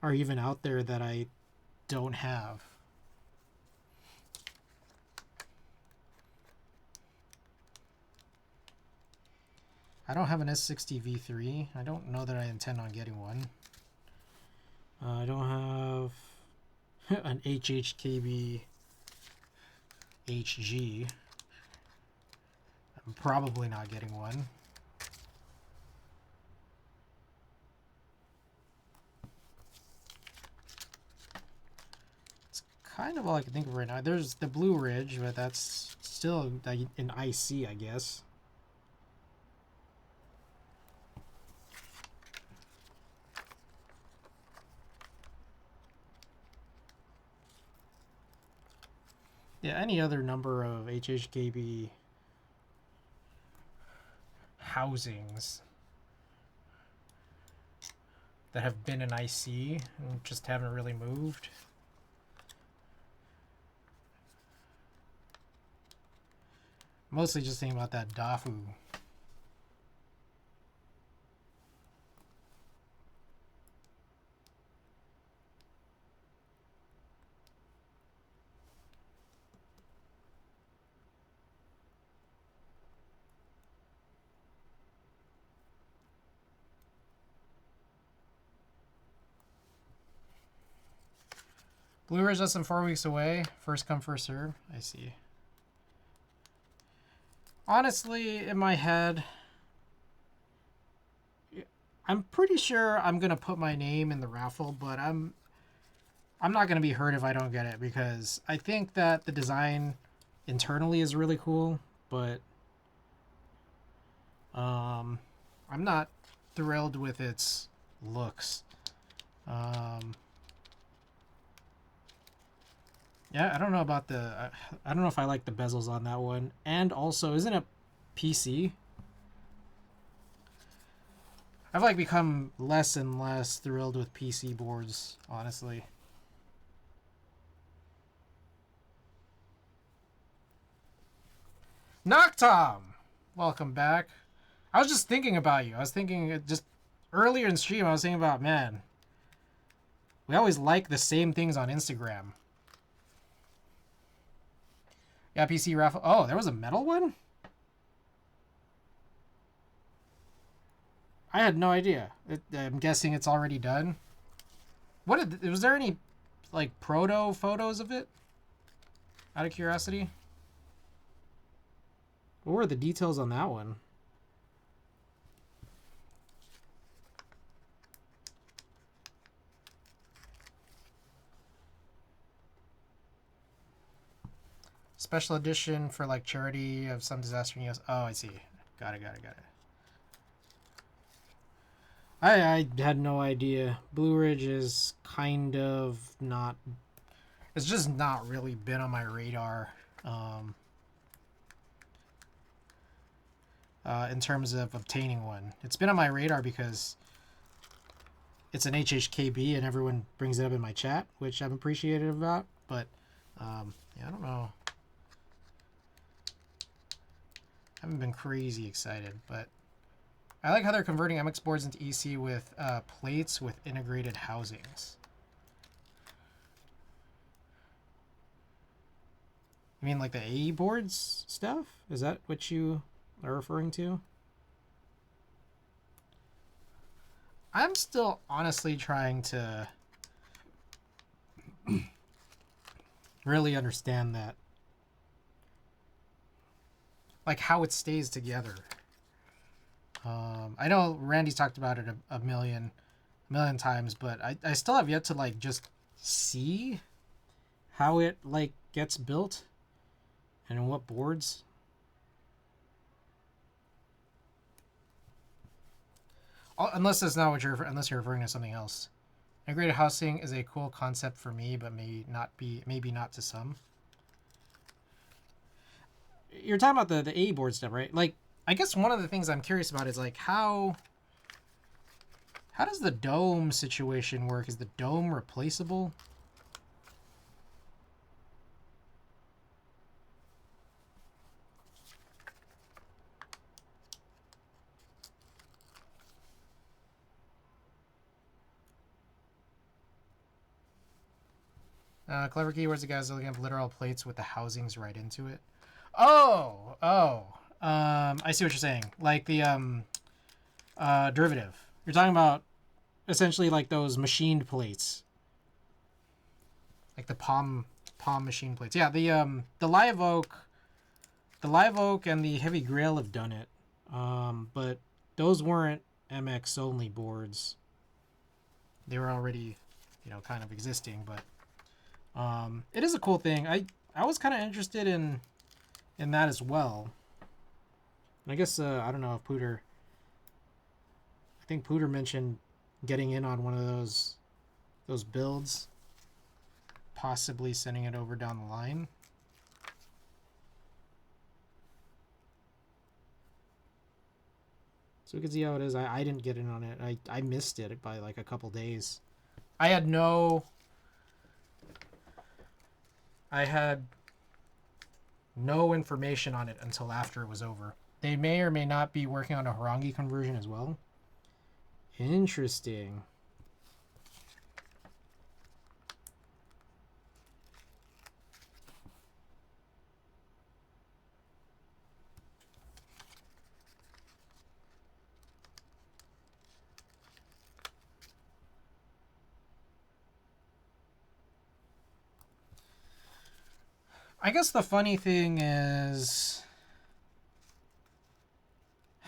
[SPEAKER 1] are even out there that I don't have? I don't have an S60 V3. I don't know that I intend on getting one. I don't have an HHKB HG. I'm probably not getting one. It's kind of all I can think of right now. There's the Blue Ridge, but that's still an IC, I guess. Yeah, any other number of HHKB housings that have been an IC and just haven't really moved. Mostly just thinking about that Dafu. Blue Ridge less than 4 weeks away. First come, first serve. I see. Honestly, in my head, I'm pretty sure I'm gonna put my name in the raffle, but I'm not gonna be hurt if I don't get it, because I think that the design internally is really cool, but I'm not thrilled with its looks. Yeah, I don't know about the... I don't know if I like the bezels on that one. And also, isn't it PC? I've like become less and less thrilled with PC boards, honestly. Noctom! Welcome back. I was just thinking about you. I was thinking just earlier in stream. I was thinking about, man, we always like the same things on Instagram. Yeah, PC raffle. Oh, there was a metal one? I had no idea. I'm guessing it's already done. Was there any like proto photos of it? Out of curiosity. What were the details on that one? Special edition for like charity of some disaster in US. Oh, I see. Got it. I had no idea. Blue Ridge is kind of not. It's just not really been on my radar in terms of obtaining one. It's been on my radar because it's an HHKB and everyone brings it up in my chat, which I'm appreciative about. But yeah, I don't know. I haven't been crazy excited, but I like how they're converting MX boards into EC with plates with integrated housings. You mean like the AE boards stuff? Is that what you are referring to? I'm still honestly trying to really understand that. Like how it stays together. I know Randy's talked about it a million times, but I still have yet to like just see how it like gets built and what boards. Unless that's not what unless you're referring to something else. Integrated housing is a cool concept for me, but maybe not to some. You're talking about the A board stuff, right? Like, I guess one of the things I'm curious about is like how does the dome situation work? Is the dome replaceable? Clever keywords. The guys looking up literal plates with the housings right into it. Oh. I see what you're saying. Like the derivative. You're talking about essentially like those machined plates, like the palm machine plates. Yeah, the live oak and the heavy grail have done it, but those weren't MX only boards. They were already, kind of existing, but it is a cool thing. I was kind of interested in that as well. And I guess I don't know if Pooter. I think Pooter mentioned getting in on one of those builds, possibly sending it over down the line. So we can see how it is. I didn't get in on it. I missed it by like a couple days. I had no information on it until after it was over. They may or may not be working on a Harangi conversion as well. Interesting. I guess the funny thing is,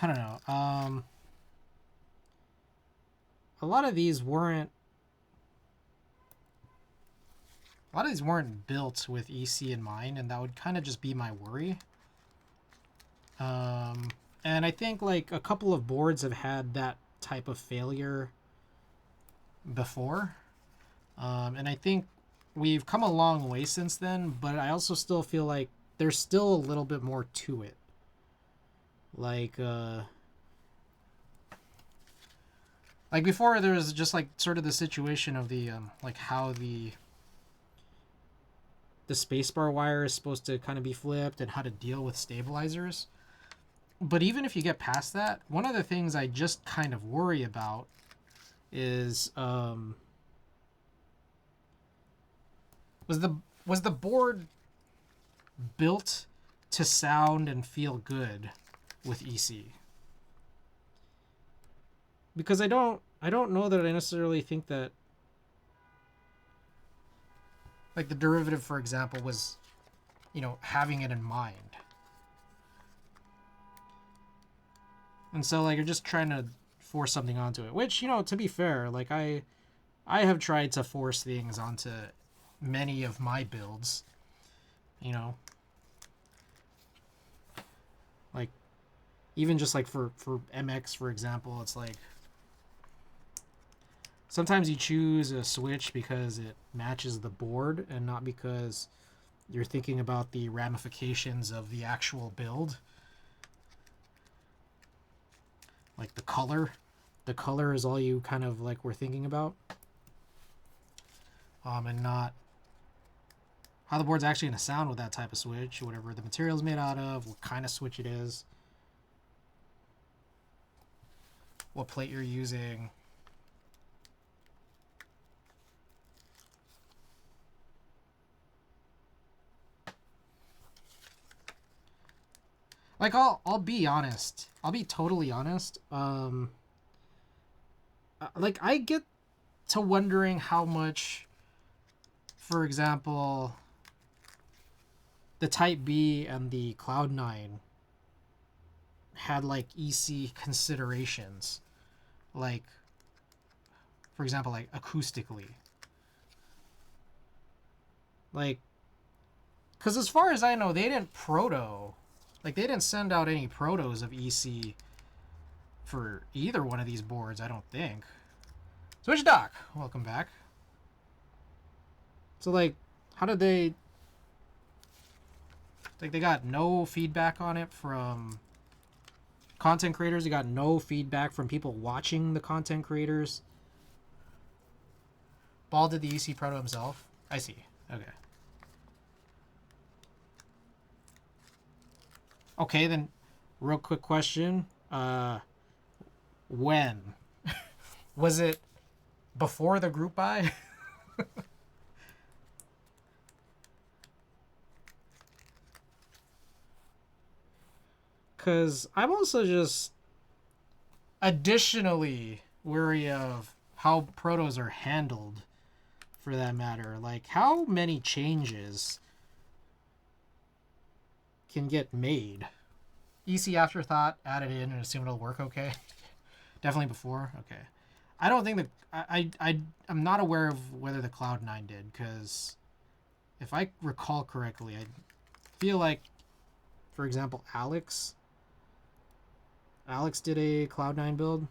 [SPEAKER 1] I don't know. A lot of these weren't built with EC in mind, and that would kind of just be my worry. And I think like a couple of boards have had that type of failure before. And I think we've come a long way since then, but I also still feel like there's still a little bit more to it. Like before, there was just like sort of the situation of the like how the spacebar wire is supposed to kind of be flipped and how to deal with stabilizers. But even if you get past that, one of the things I just kind of worry about is was the board built to sound and feel good with EC? Because I don't know that I necessarily think that, like, the derivative, for example, was, you know, having it in mind. And so, like, you're just trying to force something onto it, which, you know, to be fair, like, I have tried to force things onto many of my builds, you know, like, even just like for MX, for example, it's like sometimes you choose a switch because it matches the board and not because you're thinking about the ramifications of the actual build. Like the color is all you kind of like were thinking about, and not how the board's actually going to sound with that type of switch, whatever the material's made out of, what kind of switch it is, what plate you're using. Like, I'll be honest. I'll be totally honest. Like, I get to wondering how much, for example, the Type B and the Cloud9 had, like, EC considerations. Like, for example, like, acoustically. Like, because as far as I know, they didn't proto. Like, they didn't send out any protos of EC for either one of these boards, I don't think. Switch Doc, welcome back. So, like, how did they... Like, they got no feedback on it from content creators. They got no feedback from people watching the content creators. Ball did the EC proto himself. I see. Okay. Okay, then, real quick question. When? Was it before the group buy? Because I'm also just additionally wary of how protos are handled, for that matter. Like, how many changes can get made? EC afterthought, add it in and assume it'll work okay? Definitely before? Okay. I don't think that... I'm not aware of whether the Cloud9 did, because if I recall correctly, I feel like, for example, Alex did a Cloud9 build.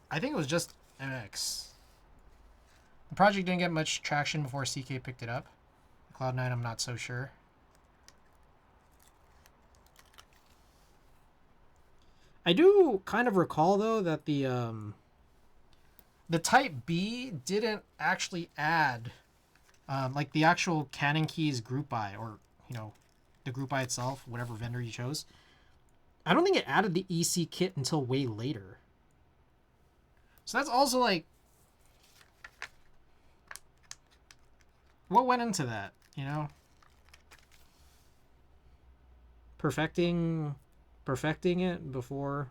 [SPEAKER 1] I think it was just MX. The project didn't get much traction before CK picked it up. Cloud9, I'm not so sure. I do kind of recall, though, that the Type B didn't actually add, like, the actual Canon Keys group buy, or, you know, the group buy itself, whatever vendor you chose. I don't think it added the EC kit until way later. So that's also, like, what went into that, you know? Perfecting it before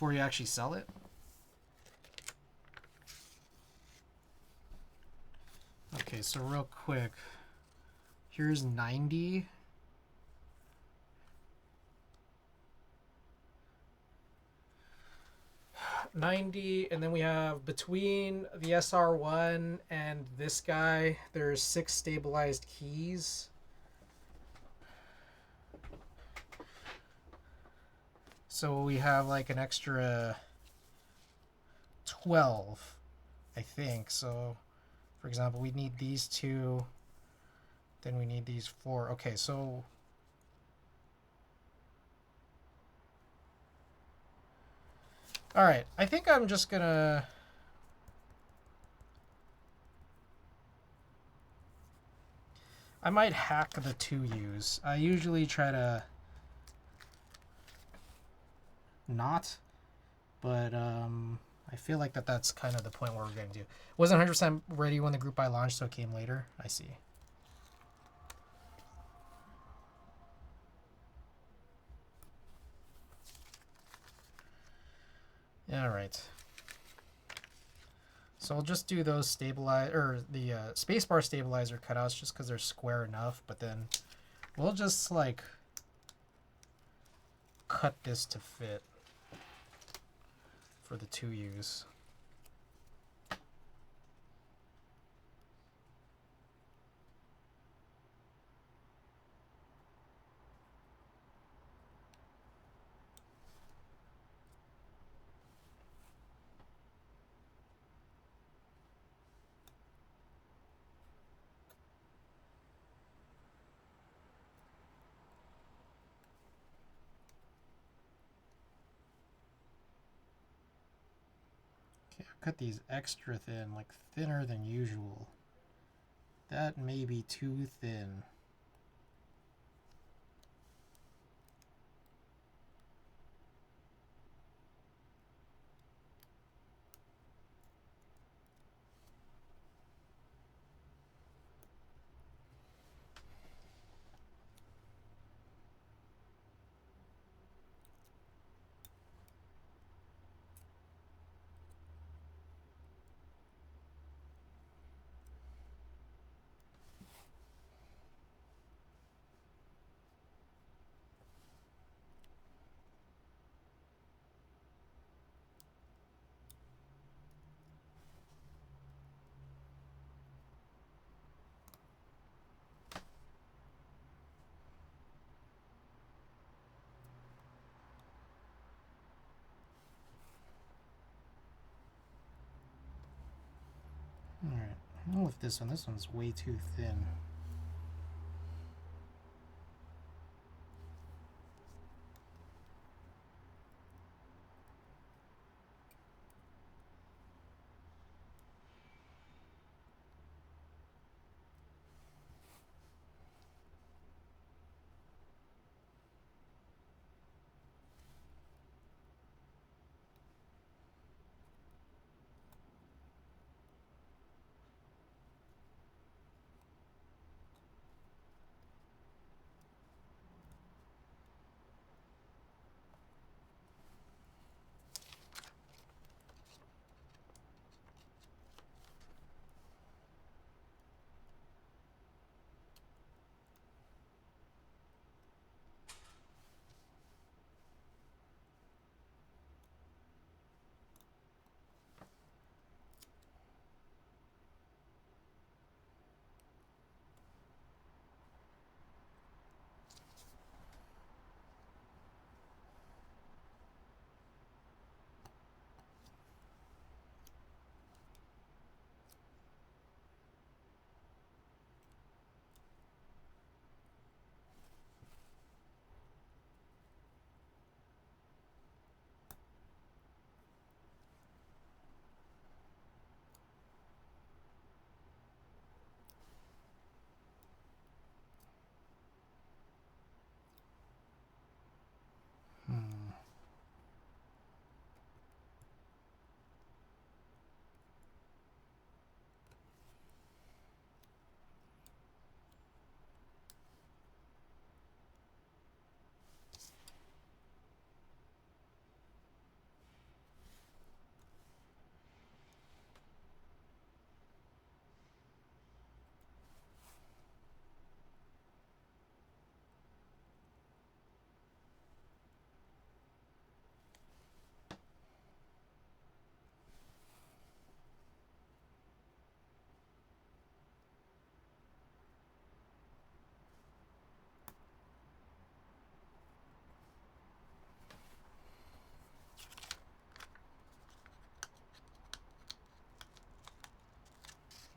[SPEAKER 1] you actually sell it. Okay, so real quick, here's 90. And then we have between the SR1 and this guy, there's 6 stabilized keys. So we have like an extra 12, I think. So, for example, we need these 2, then we need these 4. Okay, so all right, I think I'm just gonna... I might hack the 2Us. I usually try to not, but I feel like that's kind of the point where we're getting to. Wasn't 100% ready when the group buy launched, so it came later. I see. All right. So I'll just do those stabilize or the spacebar stabilizer cutouts just because they're square enough, but then we'll just like cut this to fit for the 2Us. Okay, I'll cut these extra thin, like thinner than usual. That may be too thin. Alright, I'll lift this one. This one's way too thin.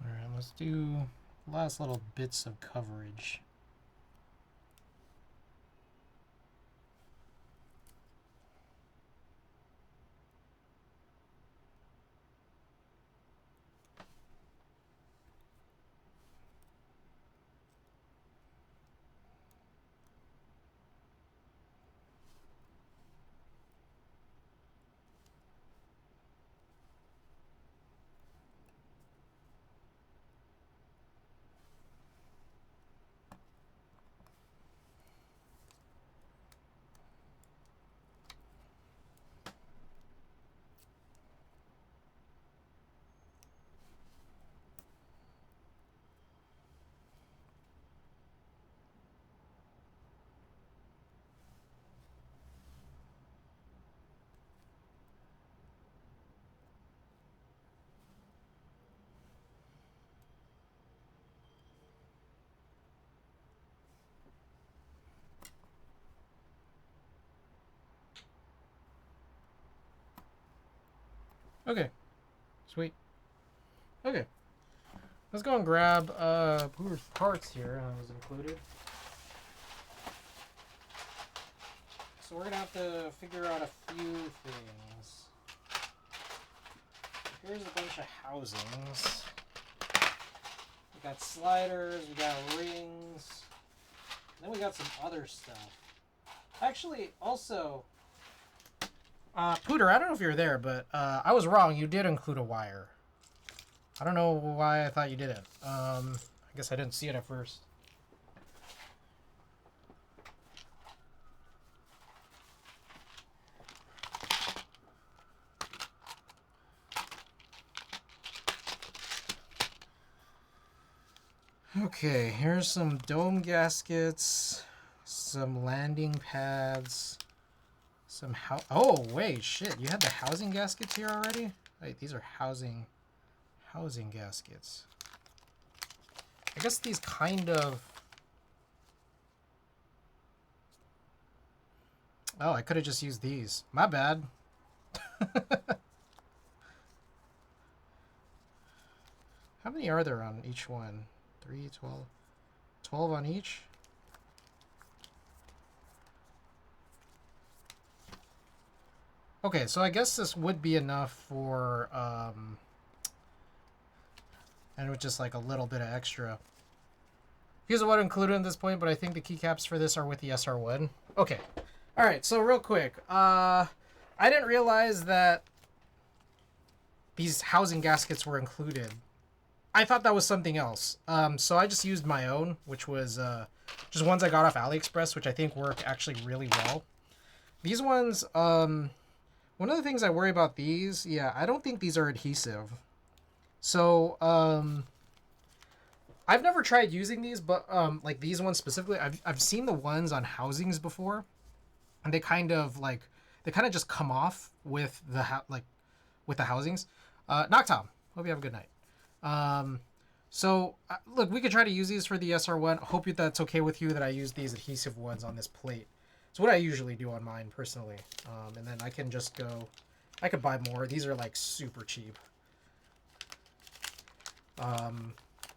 [SPEAKER 1] Alright, let's do last little bits of coverage. Okay, sweet. Okay, let's go and grab Pooter's parts here. That was included. So we're gonna have to figure out a few things. Here's a bunch of housings. We got sliders, we got rings, then we got some other stuff. Actually, also, Pooter, I don't know if you're there, but I was wrong. You did include a wire. I don't know why I thought you didn't. I guess I didn't see it at first. Okay, here's some dome gaskets, some landing pads, some oh wait, shit! You had the housing gaskets here already? Wait, these are housing gaskets. I guess these kind of. Oh, I could have just used these. My bad. How many are there on each one? 3, 12. 12 on each? Okay, so I guess this would be enough for, and with just like a little bit of extra. Here's what included at this point, but I think the keycaps for this are with the SR1. Okay. Alright, so real quick. I didn't realize that these housing gaskets were included. I thought that was something else. So I just used my own, which was just ones I got off AliExpress, which I think work actually really well. These ones, one of the things I worry about these, yeah, I don't think these are adhesive. So, I've never tried using these, but like these ones specifically, I've seen the ones on housings before, and they kind of just come off with the with the housings. Knocktown, hope you have a good night. So look, we could try to use these for the SR1. Hope that's okay with you that I use these adhesive ones on this plate. It's what I usually do on mine personally. And then I can just go, I could buy more. These are like super cheap.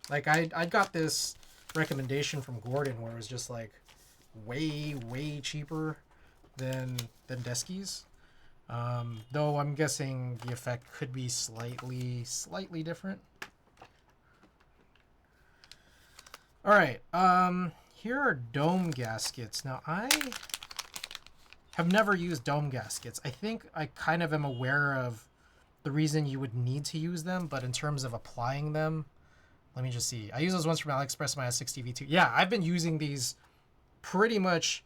[SPEAKER 1] Like I got this recommendation from Gordon where it was just like way cheaper than Deskies. Though I'm guessing the effect could be slightly different. All right. Here are dome gaskets. Now I have never used dome gaskets. I think I kind of am aware of the reason you would need to use them, but in terms of applying them, let me just see. I use those ones from AliExpress, my S60V2. Yeah, I've been using these pretty much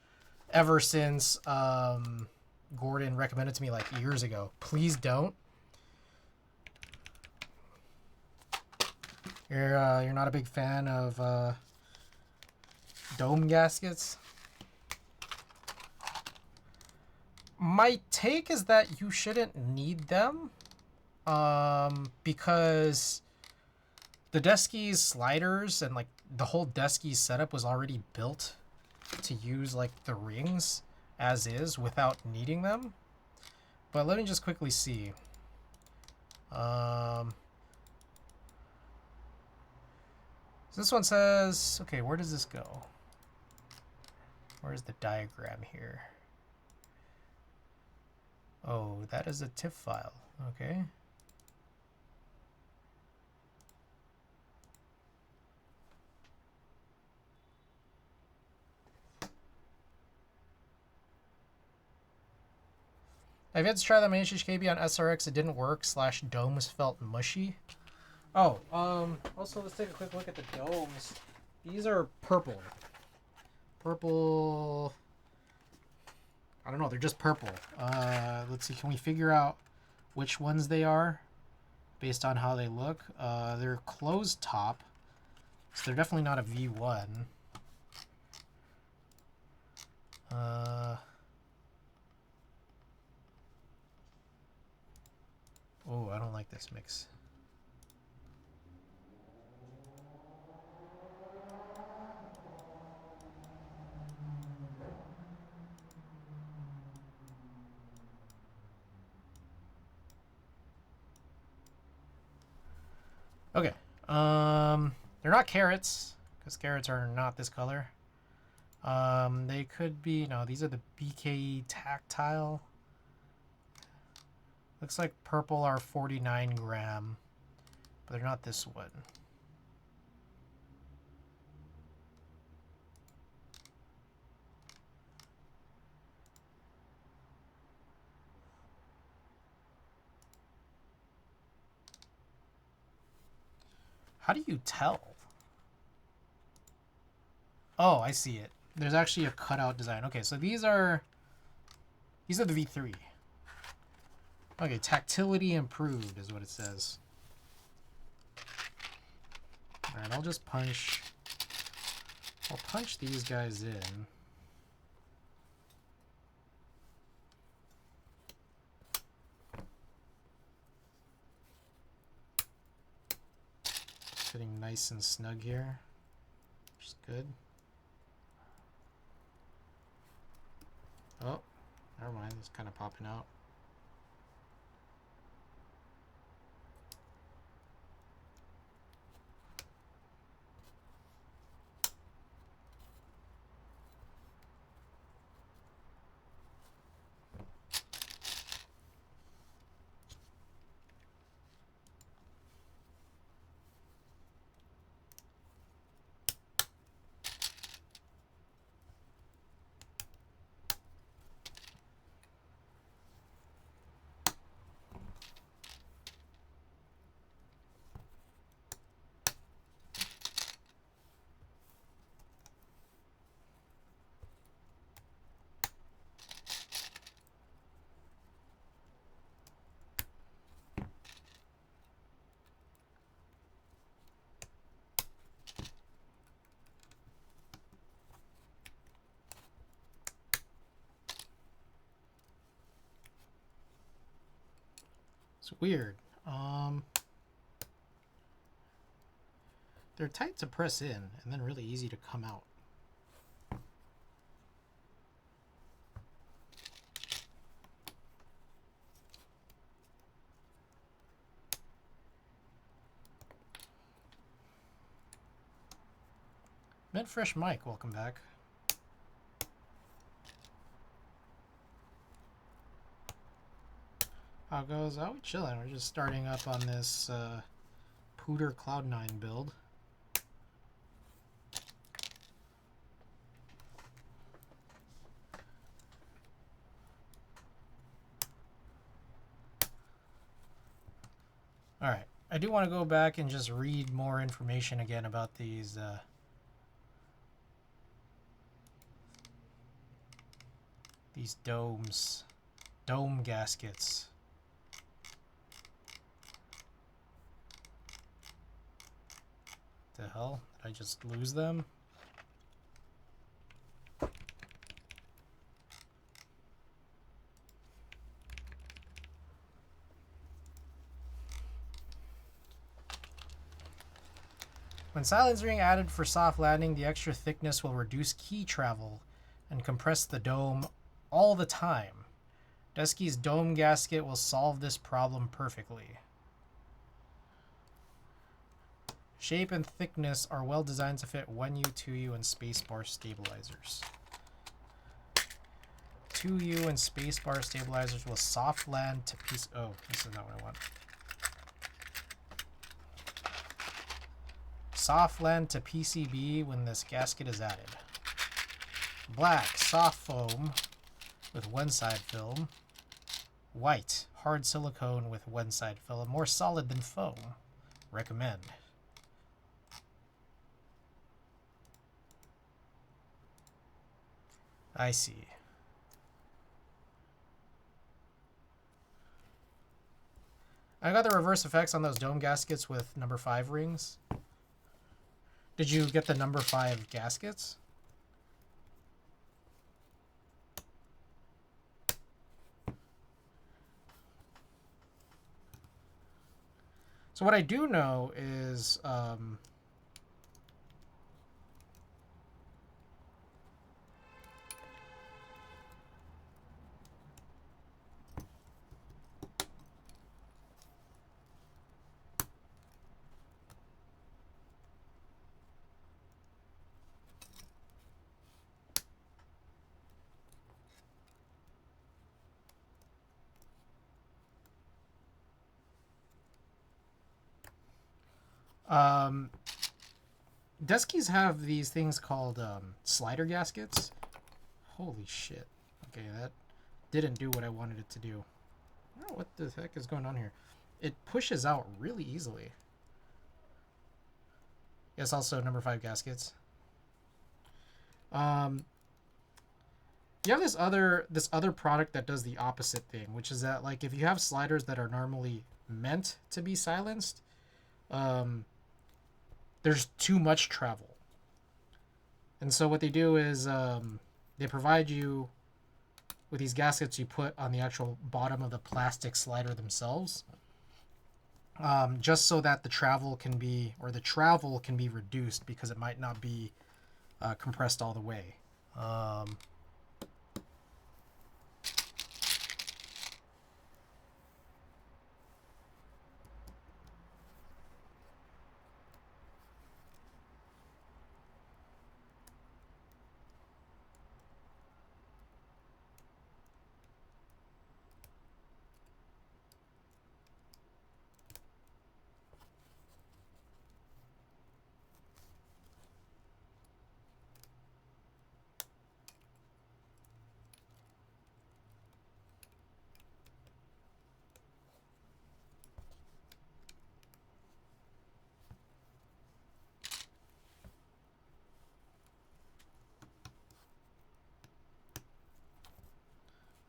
[SPEAKER 1] ever since Gordon recommended to me like years ago. Please don't. You're not a big fan of dome gaskets? My take is that you shouldn't need them because the Deskies sliders and like the whole Deskies setup was already built to use like the rings as is without needing them. But let me just quickly see. So this one says, okay, where does this go? Where's the diagram here? Oh, that is a TIFF file. Okay. I've yet to try that my HHKB on SRX. It didn't work. / domes felt mushy. Oh, also let's take a quick look at the domes. These are purple. Purple. I don't know. They're just purple. Let's see. Can we figure out which ones they are based on how they look? They're closed top, so they're definitely not a V1. Oh, I don't like this mix. Okay. They're not carrots, because carrots are not this color. They could be, no, these are the BKE tactile. Looks like purple are 49 gram, but they're not this one. How do you tell? Oh, I see it. There's actually a cutout design. Okay, so these are the V3. Okay, tactility improved is what it says. Alright, I'll just punch. I'll punch these guys in. Sitting nice and snug here, which is good. Oh, never mind. It's kind of popping out. It's weird. They're tight to press in and then really easy to come out. Mint Fresh Mike, welcome back. How goes? Oh, we chilling. We're just starting up on this pooter cloudnine build. All right, I do want to go back and just read more information again about these dome gaskets. The hell? Did I just lose them? When silence ring added for soft landing, the extra thickness will reduce key travel and compress the dome all the time. Dusky's dome gasket will solve this problem perfectly. Shape and thickness are well designed to fit 1U, 2U, and spacebar stabilizers. 2U and spacebar stabilizers will soft land to piece. Oh, this is not what I want. Soft land to PCB when this gasket is added. Black, soft foam with one side film. White, hard silicone with one side film. More solid than foam. Recommend. I see. I got the reverse effects on those dome gaskets with number 5 rings. Did you get the number 5 gaskets? So what I do know is Deskies have these things called slider gaskets. Holy shit. Okay, that didn't do what I wanted it to do. I don't know what the heck is going on here. It pushes out really easily. Yes, also number 5 gaskets. You have this other product that does the opposite thing, which is that like if you have sliders that are normally meant to be silenced, there's too much travel. And so what they do is they provide you with these gaskets you put on the actual bottom of the plastic slider themselves, just so that the travel can be reduced because it might not be compressed all the way.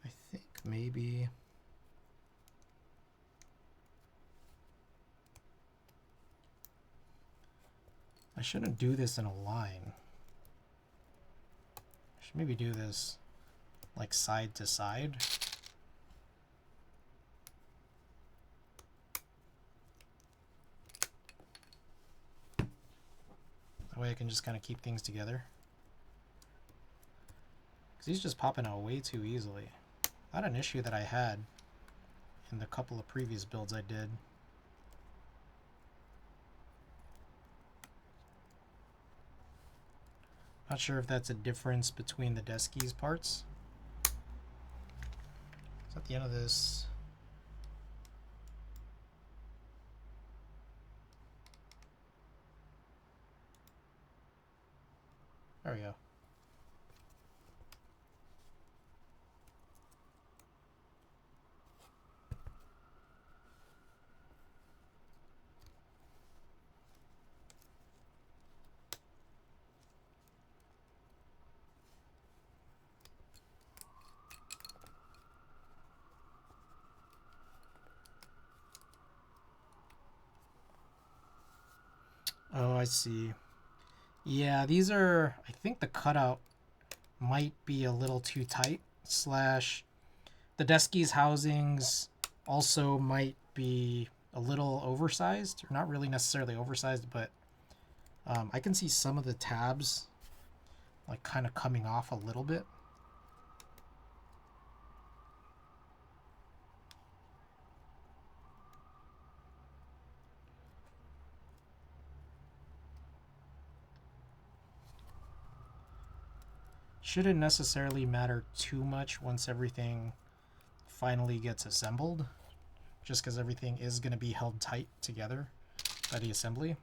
[SPEAKER 1] I think maybe I shouldn't do this in a line. I should maybe do this like side to side. That way I can just kind of keep things together. Because he's just popping out way too easily. Not an issue that I had in the couple of previous builds I did. Not sure if that's a difference between the Deskies parts. It's at the end of this. There we go. Oh, I see. Yeah, these are, I think the cutout might be a little too tight, slash the Deskies housings also might be a little oversized, or not really necessarily oversized, but I can see some of the tabs like kind of coming off a little bit. Shouldn't necessarily matter too much once everything finally gets assembled, just because everything is going to be held tight together by the assembly.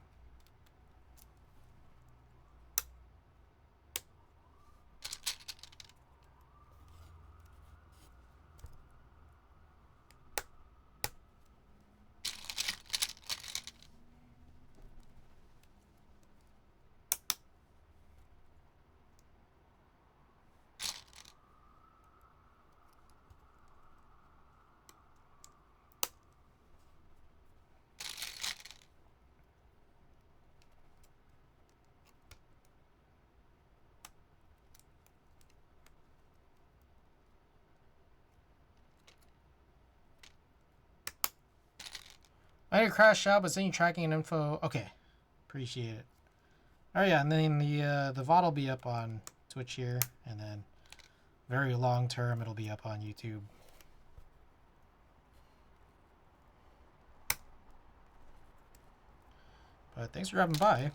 [SPEAKER 1] I did crash out, but sending tracking and info. Okay, appreciate it. Oh yeah, and then the VOD will be up on Twitch here, and then very long term it'll be up on YouTube. But thanks for dropping by.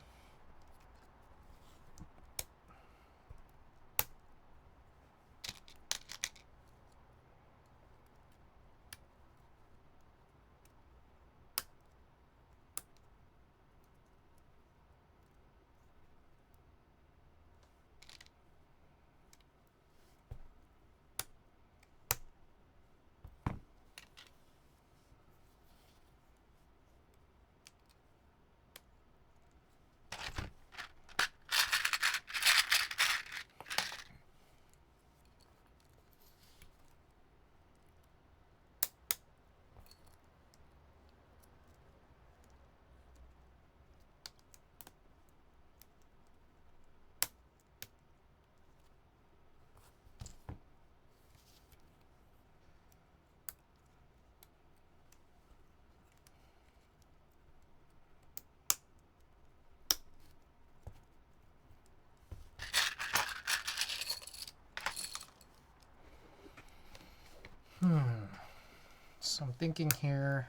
[SPEAKER 1] So I'm thinking here,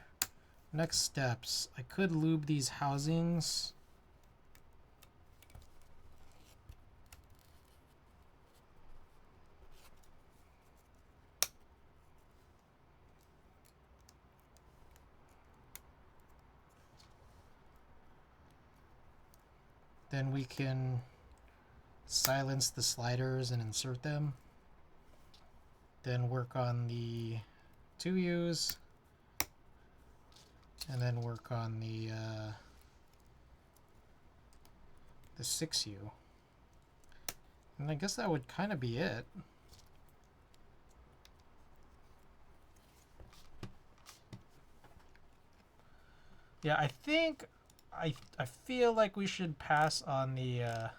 [SPEAKER 1] next steps, I could lube these housings. Then we can silence the sliders and insert them. Then work on the 2Us. And then work on the 6U. And I guess that would kind of be it. Yeah, I think I feel like we should pass on the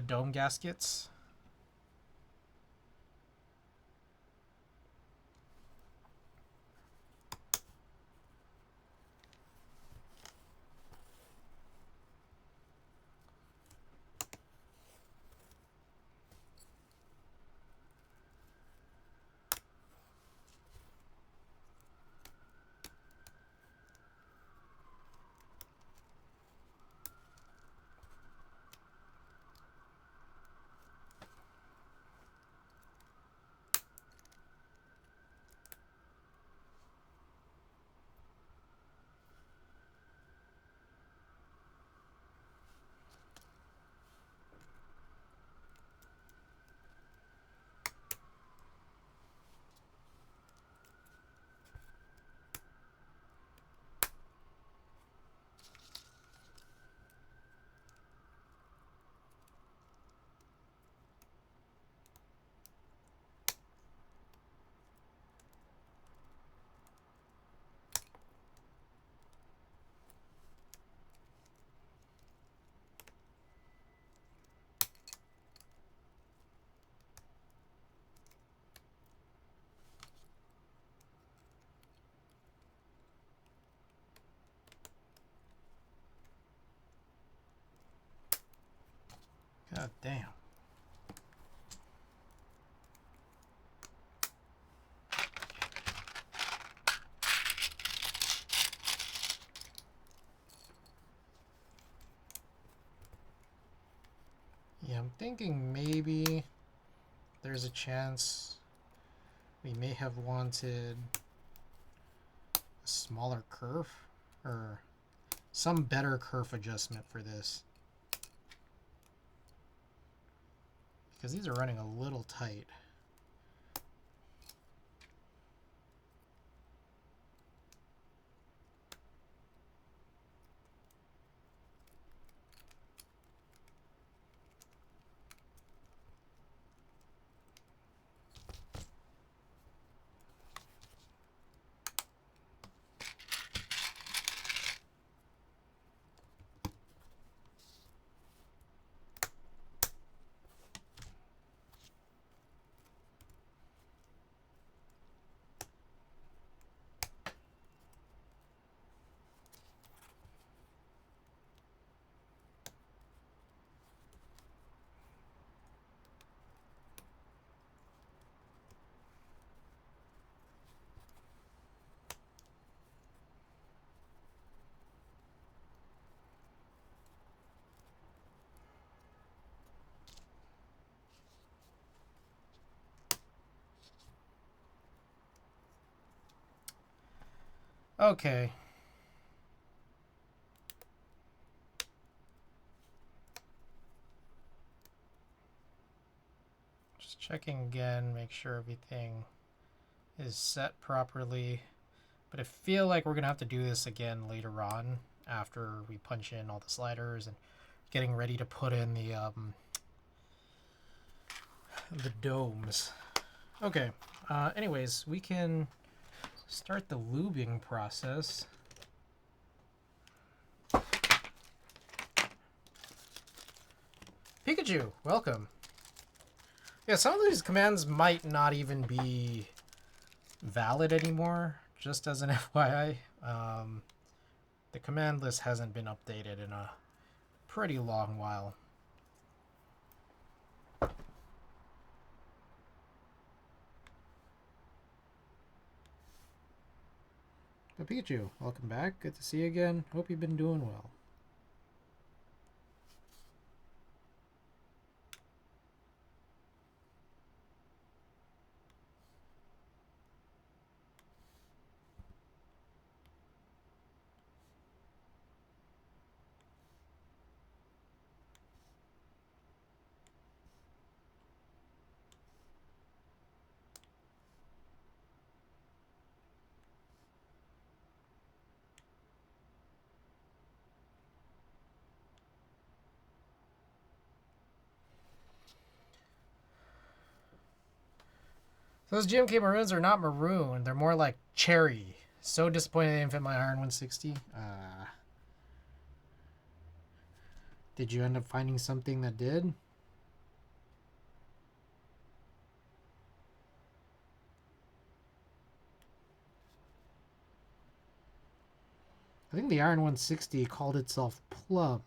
[SPEAKER 1] dome gaskets. God damn. Yeah, I'm thinking maybe there's a chance we may have wanted a smaller kerf or some better kerf adjustment for this. Because these are running a little tight. Okay. Just checking again, make sure everything is set properly. But I feel like we're going to have to do this again later on after we punch in all the sliders and getting ready to put in the domes. Okay. Anyways, we can start the lubing process. Pikachu, welcome. Yeah, some of these commands might not even be valid anymore, just as an FYI. The command list hasn't been updated in a pretty long while. But Pikachu, welcome back. Good to see you again. Hope you've been doing well. Those GMK maroons are not maroon. They're more like cherry. So disappointed they didn't fit my Iron 160. Did you end up finding something that did? I think the Iron 160 called itself Plum.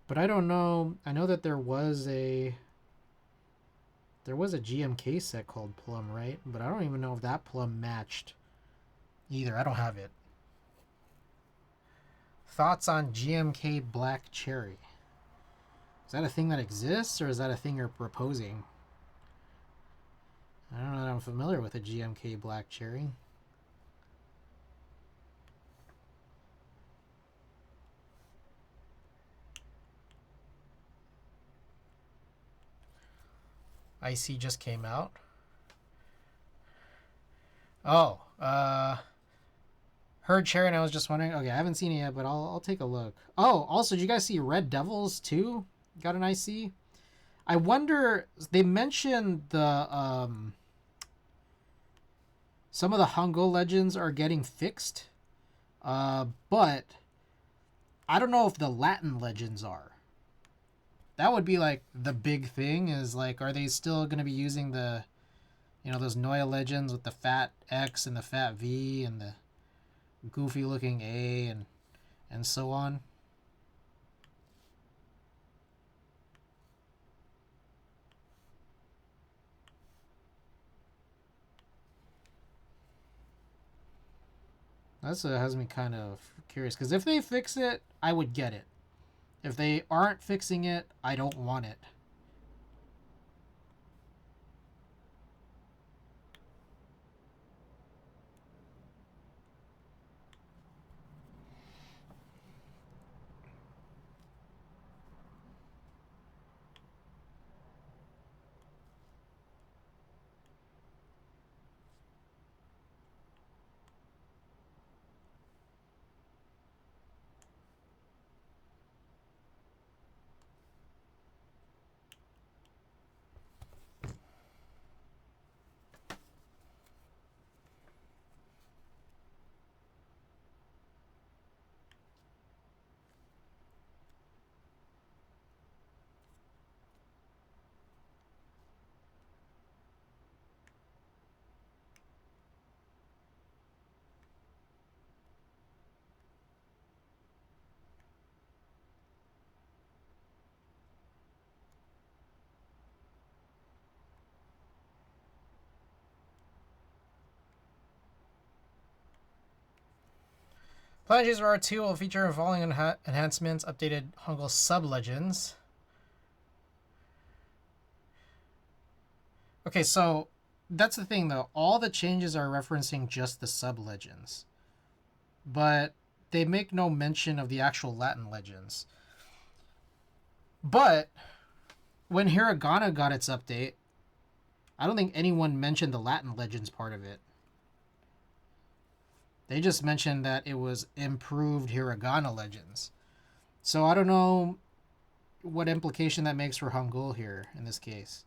[SPEAKER 1] But I don't know. I know that there was a GMK set called Plum, right? But I don't even know if that Plum matched either. I don't have it. Thoughts on GMK Black Cherry? Is that a thing that exists, or is that a thing you're proposing? I don't know that I'm familiar with a GMK Black Cherry. Icy just came out. Oh, heard Cherry, and I was just wondering. Okay, I haven't seen it yet, but I'll take a look. Oh, also, did you guys see Red Devils too? Got an IC. I wonder. They mentioned the some of the Hangul legends are getting fixed, but I don't know if the Latin legends are. That would be like the big thing. Is like, are they still going to be using the, those Noya legends with the fat X and the fat V and the goofy looking A and so on? That's what has me kind of curious, because if they fix it, I would get it. If they aren't fixing it, I don't want it. Planet's R2 will feature evolving enhancements, updated Hangul sub-legends. Okay, so that's the thing, though. All the changes are referencing just the sub-legends. But they make no mention of the actual Latin legends. But when Hiragana got its update, I don't think anyone mentioned the Latin legends part of it. They just mentioned that it was improved Hiragana legends. So I don't know what implication that makes for Hangul here in this case.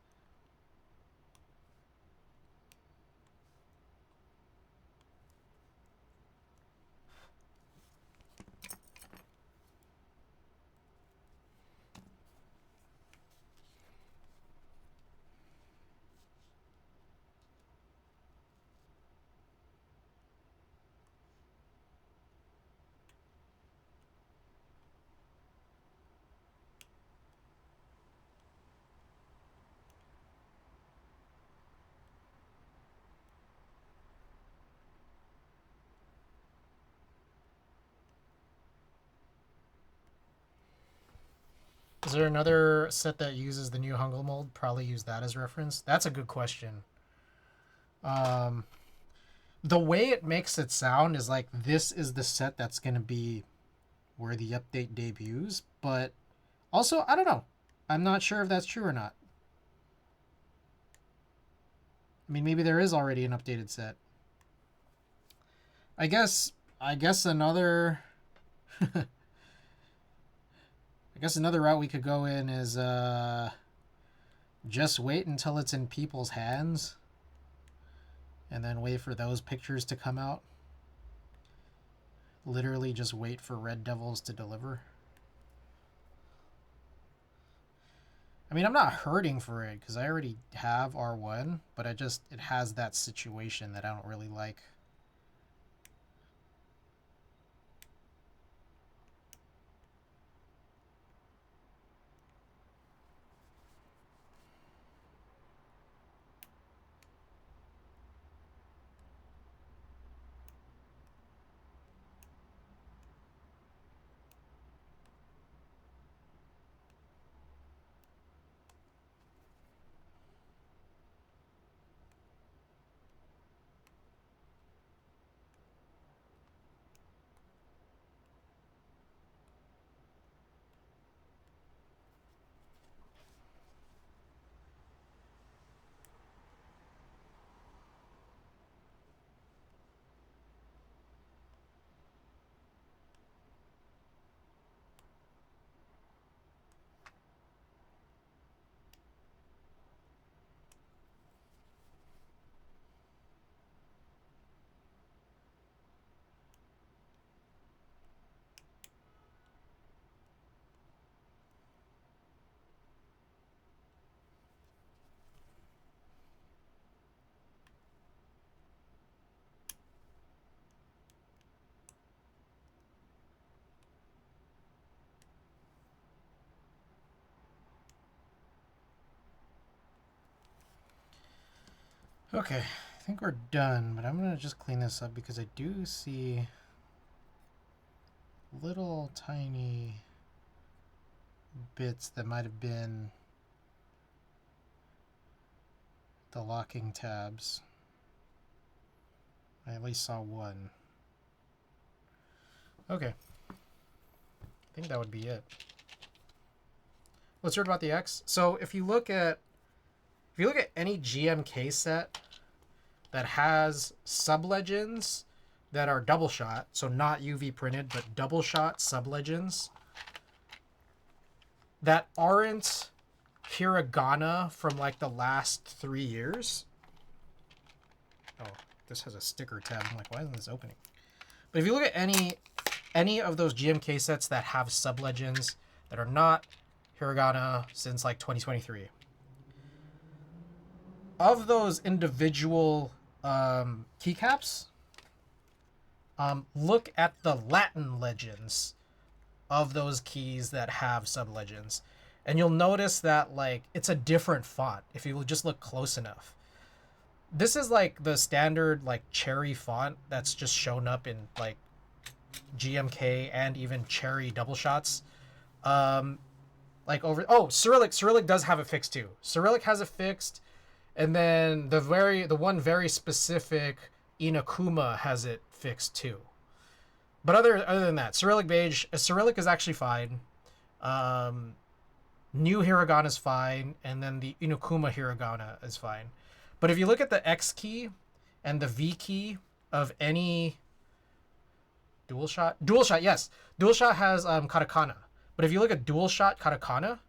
[SPEAKER 1] Is there another set that uses the new Hangul mold? Probably use that as reference. That's a good question. The way it makes it sound is like this is the set that's going to be where the update debuts, but also, I don't know. I'm not sure if that's true or not. I mean, maybe there is already an updated set. I guess another I guess another route we could go in is just wait until it's in people's hands and then wait for those pictures to come out. Literally just wait for Red Devils to deliver. I mean, I'm not hurting for it because I already have R1, but it has that situation that I don't really like. Okay, I think we're done, but I'm going to just clean this up because I do see little tiny bits that might have been the locking tabs. I at least saw one. Okay. I think that would be it. Let's hear about the X. So if you look at any GMK set that has sublegends that are double shot, so not UV printed, but double shot sublegends that aren't hiragana from like the last 3 years. Oh, this has a sticker tab. I'm like, why isn't this opening? But if you look at any of those GMK sets that have sublegends that are not hiragana since like 2023, of those individual keycaps, look at the Latin legends of those keys that have sublegends, and you'll notice that like it's a different font if you just look close enough. This is like the standard like cherry font that's just shown up in like GMK and even cherry double shots. Like over Cyrillic does have it fixed too. Cyrillic has it fixed, and then the one very specific Inakuma has it fixed too. But other than that, Cyrillic beige, Cyrillic is actually fine. New hiragana is fine, and then the Inakuma hiragana is fine. But if you look at the X key and the V key of any dual shot, yes, dual shot has katakana. But if you look at dual shot katakana,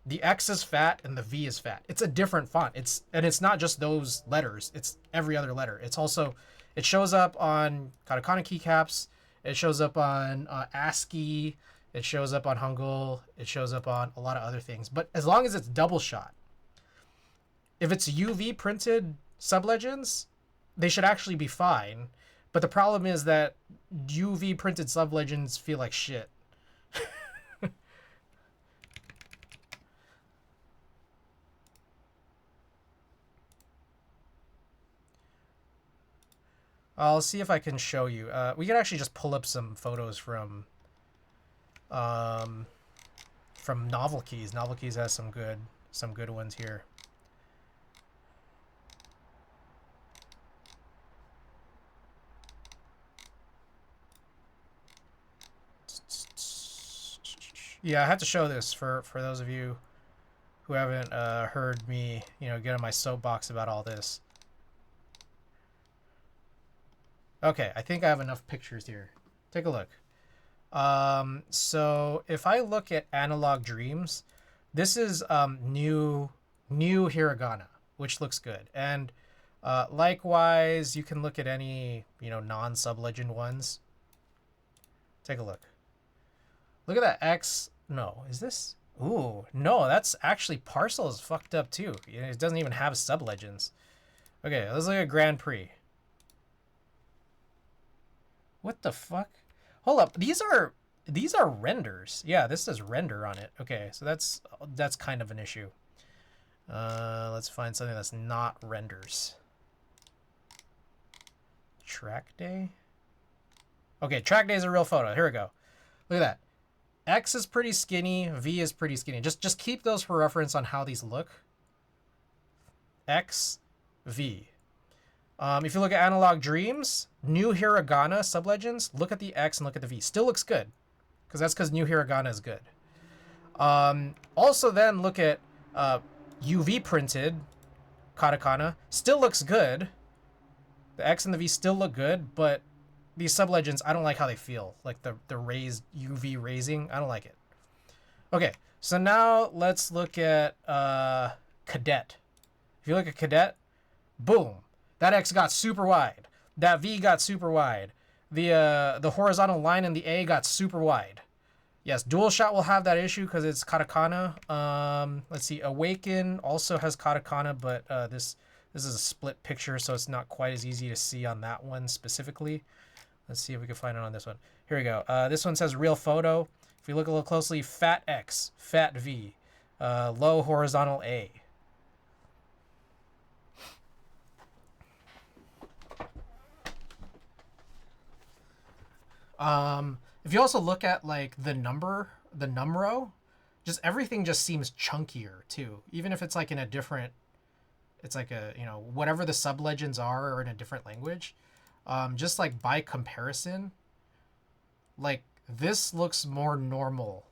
[SPEAKER 1] the X is fat and the V is fat. It's a different font. It's not just those letters. It's every other letter. It shows up on katakana keycaps. It shows up on ASCII. It shows up on Hangul. It shows up on a lot of other things. But as long as it's double shot, if it's UV printed sublegends, they should actually be fine. But the problem is that UV printed sublegends feel like shit. I'll see if I can show you. We can actually just pull up some photos from from Novel Keys. Novel Keys has some good ones here. Yeah, I had to show this for those of you who haven't heard me, get on my soapbox about all this. Okay, I think I have enough pictures here. Take a look. So if I look at Analog Dreams, this is new hiragana, which looks good. And likewise, you can look at any non-sub-legend ones. Take a look. Look at that X. No, is this? Ooh, no, that's actually Parcel is fucked up too. It doesn't even have sub-legends. Okay, let's look at Grand Prix. What the fuck? Hold up, these are renders. Yeah, this says render on it. Okay, so that's kind of an issue. Let's find something that's not renders. Track day. Okay, track day is a real photo. Here we go. Look at that. X is pretty skinny. V is pretty skinny. Just keep those for reference on how these look. X, V. If you look at Analog Dreams, New Hiragana Sublegends, look at the X and look at the V. Still looks good, because New Hiragana is good. Also then look at UV printed katakana. Still looks good. The X and the V still look good, but these sublegends, I don't like how they feel. Like the raised UV raising, I don't like it. Okay, so now let's look at Cadet. If you look at Cadet, boom. That X got super wide. That V got super wide. The horizontal line in the A got super wide. Yes, Dual Shot will have that issue because it's katakana. Let's see, Awaken also has katakana, but this is a split picture, so it's not quite as easy to see on that one specifically. Let's see if we can find it on this one. Here we go. This one says Real Photo. If you look a little closely, Fat X, Fat V, Low Horizontal A. If you also look at like the numero, just everything just seems chunkier too. Even if it's like in a different, it's like a, whatever the sub-legends are in a different language. Just like by comparison, like this looks more normal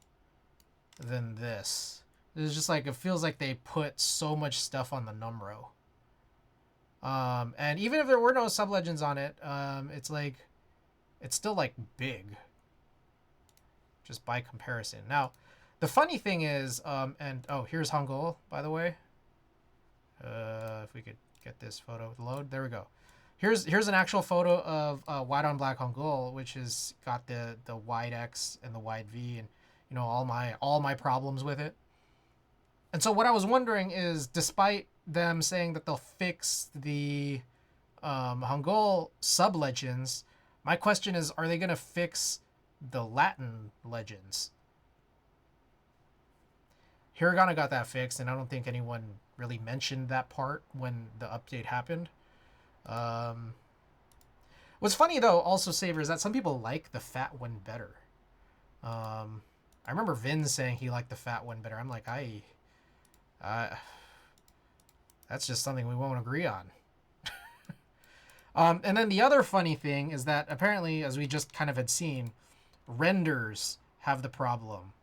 [SPEAKER 1] than this. It's just like, it feels like they put so much stuff on the numero. And even if there were no sub-legends on it, it's like, it's still like big, just by comparison. Now, the funny thing is, here's Hangul, by the way. If we could get this photo to load, there we go. Here's an actual photo of white on black Hangul, which has got the wide X and the wide V, and all my problems with it. And so what I was wondering is, despite them saying that they'll fix the Hangul sub legends, my question is, are they going to fix the Latin legends? Hiragana got that fixed, and I don't think anyone really mentioned that part when the update happened. What's funny, though, also, Saver, is that some people like the fat one better. I remember Vin saying he liked the fat one better. I'm like, that's just something we won't agree on. And then the other funny thing is that apparently, as we just kind of had seen, renders have the problem.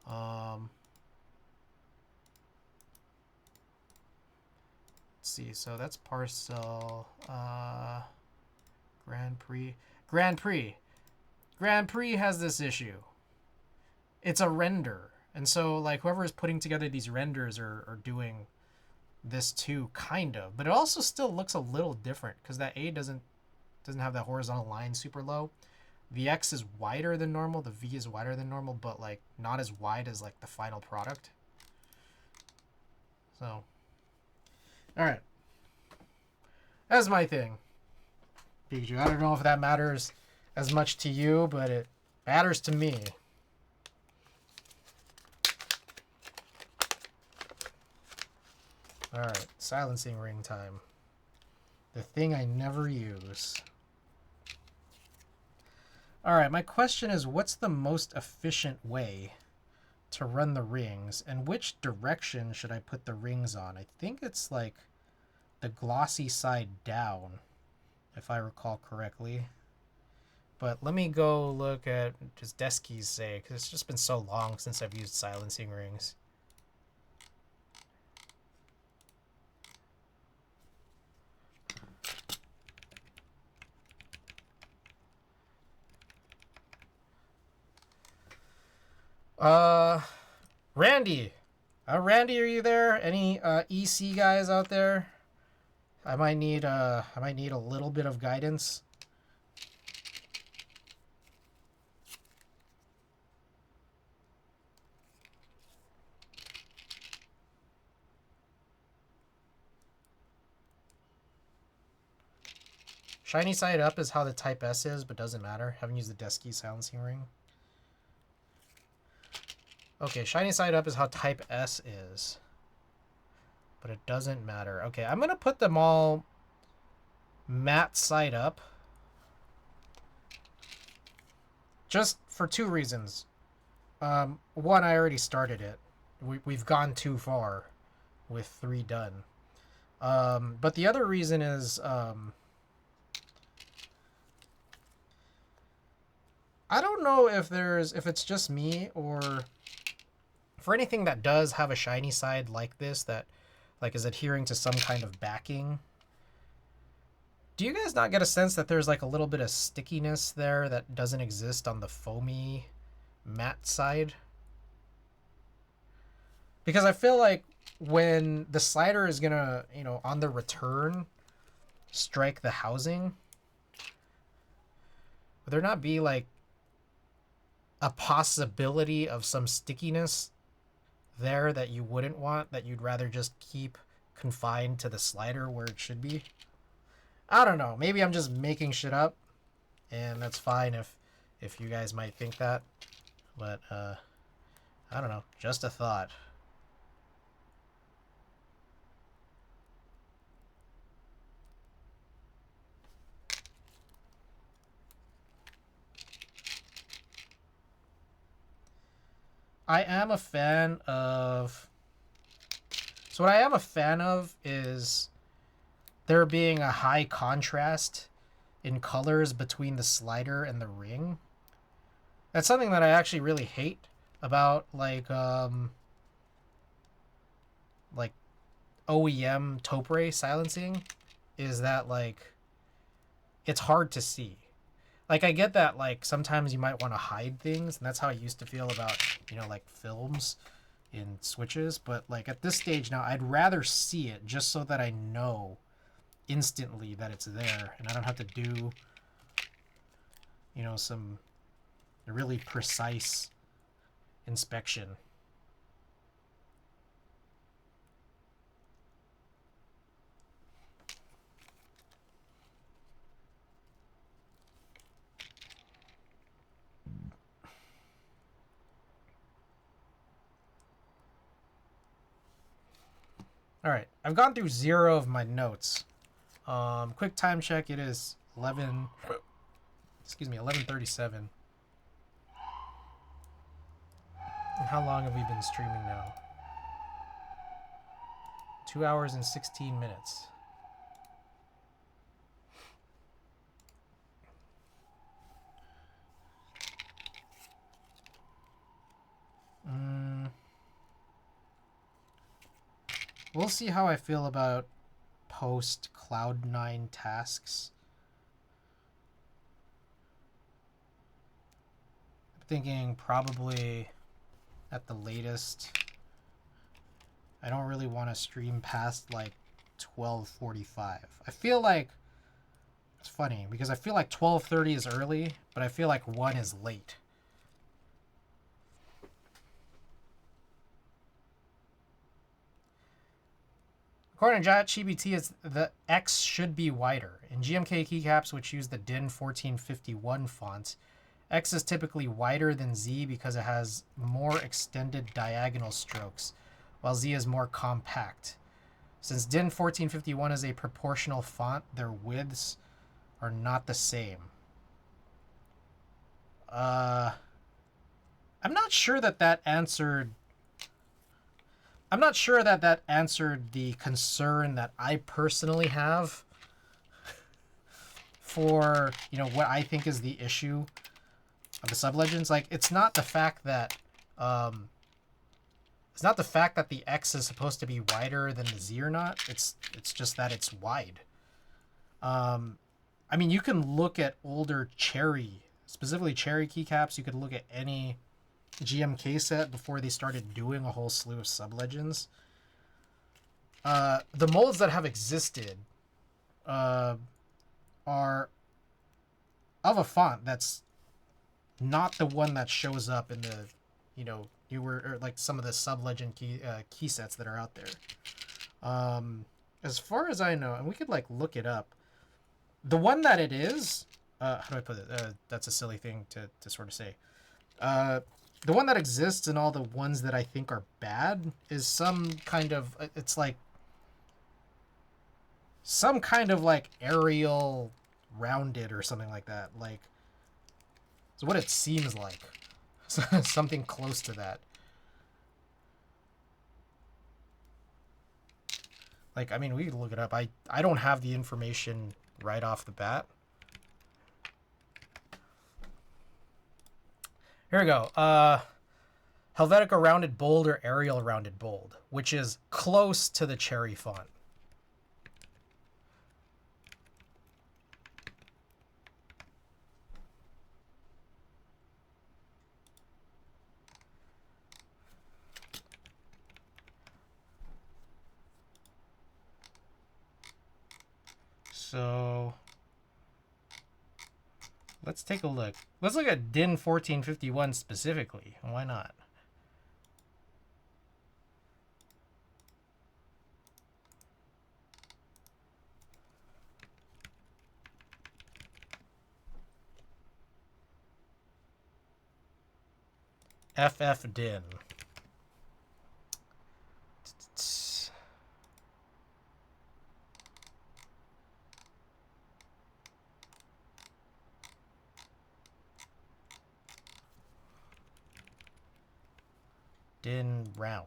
[SPEAKER 1] Let's see, so that's Parcel. Grand Prix. Grand Prix has this issue. It's a render. And so, like, whoever is putting together these renders are doing this too, kind of, but it also still looks a little different because that A doesn't have that horizontal line super low. The X is wider than normal, the V is wider than normal, but like not as wide as like the final product. So, all right, that's my thing, Pikachu. I don't know if that matters as much to you, but it matters to me. Alright, silencing ring time. The thing I never use. Alright, my question is, what's the most efficient way to run the rings, and which direction should I put the rings on? I think it's like the glossy side down, if I recall correctly. But let me go look at just Desky's say, because it's just been so long since I've used silencing rings. Randy. Randy, are you there? Any EC guys out there? I might need a little bit of guidance. Shiny side up is how the Type S is, but doesn't matter. Haven't used the Desky silencing ring. Okay, shiny side up is how Type S is. But it doesn't matter. Okay, I'm going to put them all matte side up. Just for two reasons. One, I already started it. We've gone too far with 3 done. But the other reason is... I don't know if it's just me, or for anything that does have a shiny side like this that like is adhering to some kind of backing. Do you guys not get a sense that there's like a little bit of stickiness there that doesn't exist on the foamy matte side? Because I feel like when the slider is gonna, you know, on the return strike the housing, would there not be like a possibility of some stickiness there that you wouldn't want, that you'd rather just keep confined to the slider where it should be? I don't know. Maybe I'm just making shit up, and that's fine if you guys might think that. But I don't know. Just a thought. I am a fan of... So what I am a fan of is there being a high contrast in colors between the slider and the ring. That's something that I actually really hate about like OEM Topre silencing, is that like it's hard to see. Like, I get that, like, sometimes you might want to hide things, and that's how I used to feel about, you know, like, films in Switches. But, like, at this stage now, I'd rather see it just so that I know instantly that it's there, and I don't have to do, you know, some really precise inspection. All right, I've gone through 0 of my notes. Quick time check. It is 11:37. And how long have we been streaming now? 2 hours and 16 minutes. We'll see how I feel about post cloudnine tasks. I'm thinking probably at the latest. I don't really want to stream past like 12:45. I feel like it's funny because I feel like 12:30 is early, but I feel like 1 is late. According to ChatGPT, the X should be wider. In GMK keycaps, which use the DIN 1451 font, X is typically wider than Z because it has more extended diagonal strokes, while Z is more compact. Since DIN 1451 is a proportional font, their widths are not the same. I I'm not sure that that answered. I'm not sure that that answered the concern that I personally have for, you know, what I think is the issue of the sublegends. Like, it's not the fact that the X is supposed to be wider than the Z or not. It's just that it's wide. I mean, you can look at older Cherry, specifically Cherry keycaps. You could look at any GMK set before they started doing a whole slew of sublegends. The molds that have existed are of a font that's not the one that shows up in the, you know, newer, or like some of the sublegend key sets that are out there. As far as I know, and we could like look it up, the one that it is, how do I put it? That's a silly thing to sort of say. The one that exists and all the ones that I think are bad is some kind of, it's like some kind of like aerial rounded or something like that. Like, it's what it seems like. Something close to that. Like, I mean, we could look it up. I don't have the information right off the bat. Here we go. Helvetica rounded bold or Arial rounded bold, which is close to the Cherry font. So let's take a look. Let's look at DIN 1451 specifically. Why not? FF DIN. DIN round.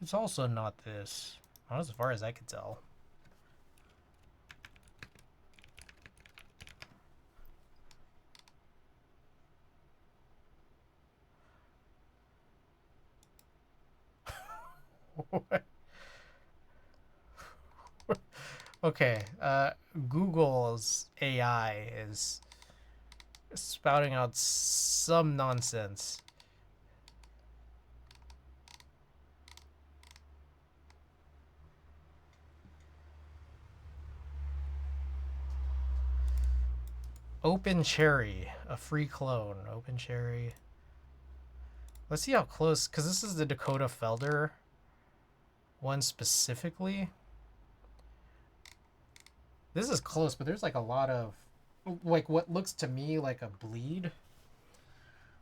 [SPEAKER 1] It's also not this, not as far as I could tell. Okay, Google's AI is spouting out some nonsense. Open Cherry, a free clone. Open Cherry. Let's see how close, because this is the Dakota Felder one specifically. This is close, but there's like a lot of, like, what looks to me like a bleed.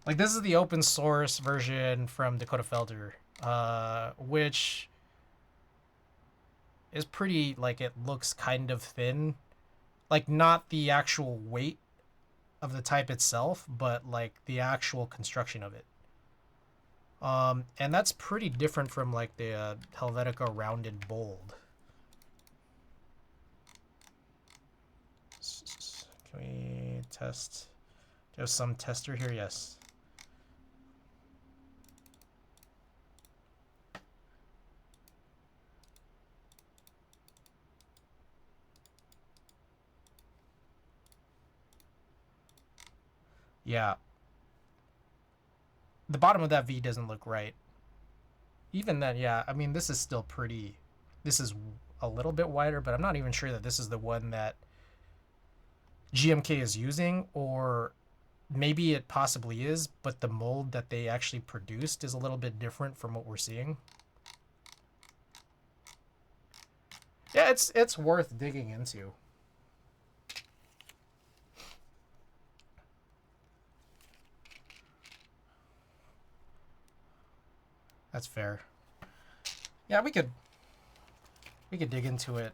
[SPEAKER 1] Like, this is the open source version from Dakota Felder, which is pretty, like, it looks kind of thin. Like, not the actual weight of the type itself, but like the actual construction of it. And that's pretty different from like the Helvetica rounded bold. Can we test? Do you have some tester here? Yes. Yeah. The bottom of that V doesn't look right. Even then, yeah, I mean, this is still pretty... This is a little bit wider, but I'm not even sure that this is the one that GMK is using, or maybe it possibly is, but the mold that they actually produced is a little bit different from what we're seeing. Yeah, it's worth digging into. That's fair. Yeah, we could dig into it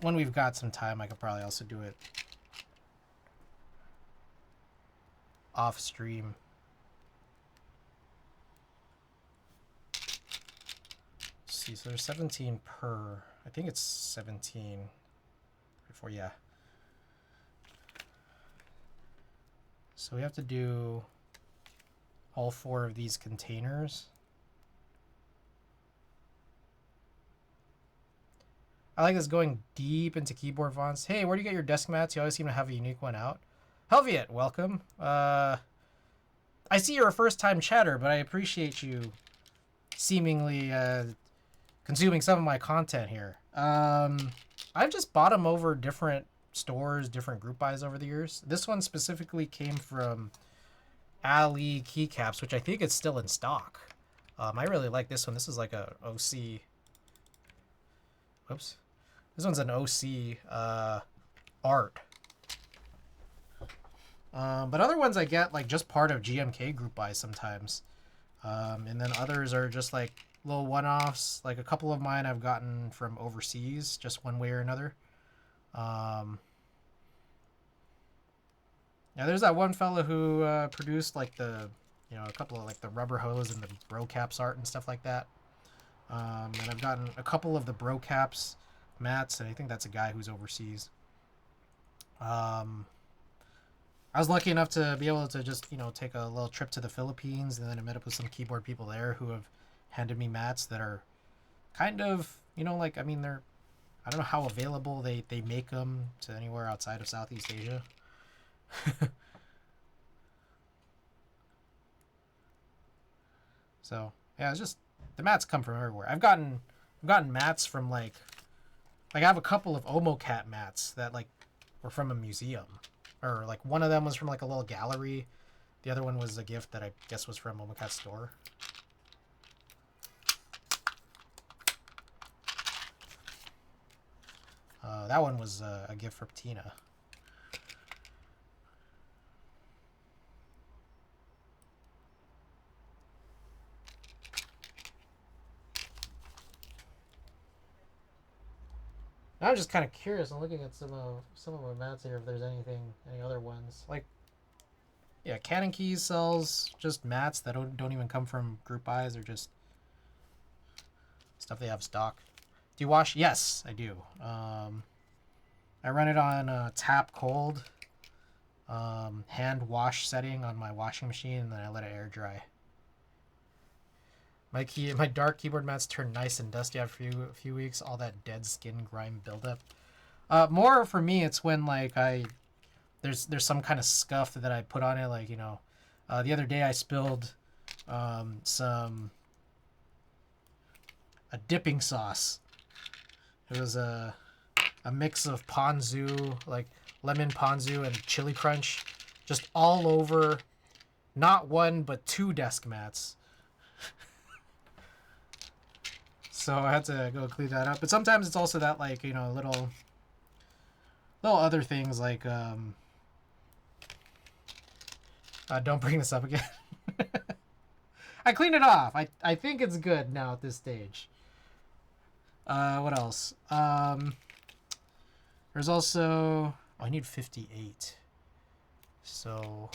[SPEAKER 1] when we've got some time. I could probably also do it off stream. Let's see, so there's 17 per. I think it's 17 before, yeah. So we have to do all 4 of these containers. I like this, going deep into keyboard fonts. Hey, where do you get your desk mats? You always seem to have a unique one out. Helviet, welcome. I see you're a first-time chatter, but I appreciate you seemingly consuming some of my content here. I've just bought them over different stores, different group buys over the years. This one specifically came from Ali Keycaps, which I think is still in stock. I really like this one. This is like a OC. Whoops. This one's an OC art. But other ones I get like just part of GMK group buys sometimes. And then others are just like little one-offs. Like a couple of mine I've gotten from overseas, just one way or another. Yeah, there's that one fella who produced like the, a couple of like the rubber hose and the bro caps art and stuff like that. And I've gotten a couple of the bro caps mats, and I think that's a guy who's overseas. I was lucky enough to be able to just, take a little trip to the Philippines, and then I met up with some keyboard people there who have handed me mats that are kind of, like, I mean, they're, I don't know how available they make them to anywhere outside of Southeast Asia. So, yeah, it's just, the mats come from everywhere. I've gotten mats from, like I have a couple of OmoCat mats that, like, were from a museum. Or, like, one of them was from, like, a little gallery. The other one was a gift that I guess was from OmoCat's store. That one was a gift from Tina. I'm just kind of curious. I'm looking at some of my mats here. If there's any other ones, like, yeah, Canon Keys sells just mats that don't even come from group buys. Or just stuff they have stock. Do you wash? Yes, I do. I run it on tap cold, hand wash setting on my washing machine, and then I let it air dry. My dark keyboard mats turn nice and dusty after a few weeks. All that dead skin grime buildup. More for me, it's when like there's some kind of scuff that I put on it. Like, the other day I spilled a dipping sauce. It was a mix of ponzu, like lemon ponzu and chili crunch, just all over, not one but 2 desk mats. So I had to go clean that up. But sometimes it's also that, like, little other things like don't bring this up again. I cleaned it off. I think it's good now at this stage. What else? There's also, I need 58. So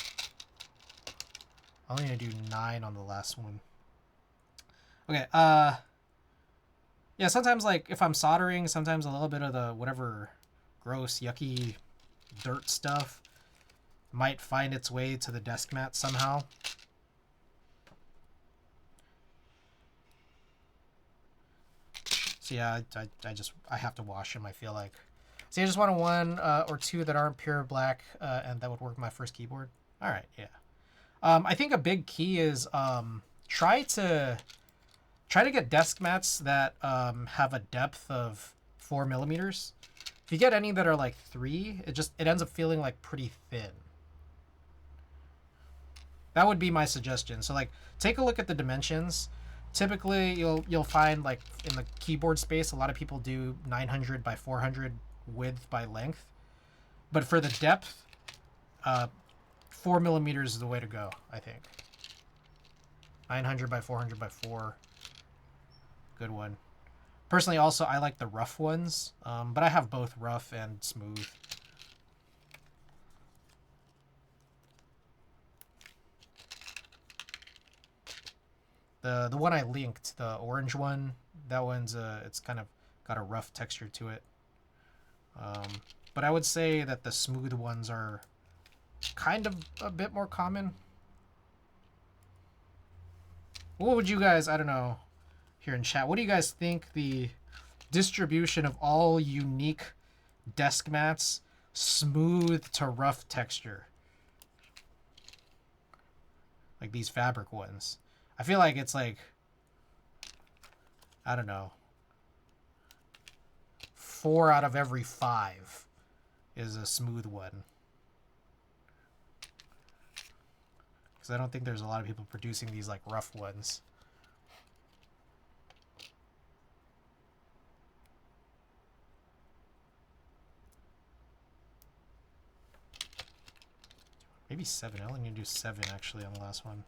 [SPEAKER 1] I'm only gonna do 9 on the last one. Okay, yeah, sometimes, like, if I'm soldering, sometimes a little bit of the whatever gross, yucky dirt stuff might find its way to the desk mat somehow. So yeah, I have to wash them, I feel like. See, I just wanted 1 or 2 that aren't pure black, and that would work with my first keyboard. All right, yeah. I think a big key is try to get desk mats that have a depth of 4 millimeters. If you get any that are like 3, it ends up feeling like pretty thin. That would be my suggestion. So, like, take a look at the dimensions. Typically, you'll find, like, in the keyboard space, a lot of people do 900 by 400 width by length. But for the depth, 4 millimeters is the way to go, I think. 900 by 400 by 4. good one. Personally, also, I like the rough ones, but I have both rough and smooth. The one I linked, the orange one, that one's it's kind of got a rough texture to it. But I would say that the smooth ones are kind of a bit more common. What would you guys, I don't know, here in chat, what do you guys think the distribution of all unique desk mats, smooth to rough texture? Like these fabric ones. I feel like it's like, I don't know, 4 out of every 5 is a smooth one. Because I don't think there's a lot of people producing these like rough ones. Maybe 7. I only need to do 7 actually on the last one.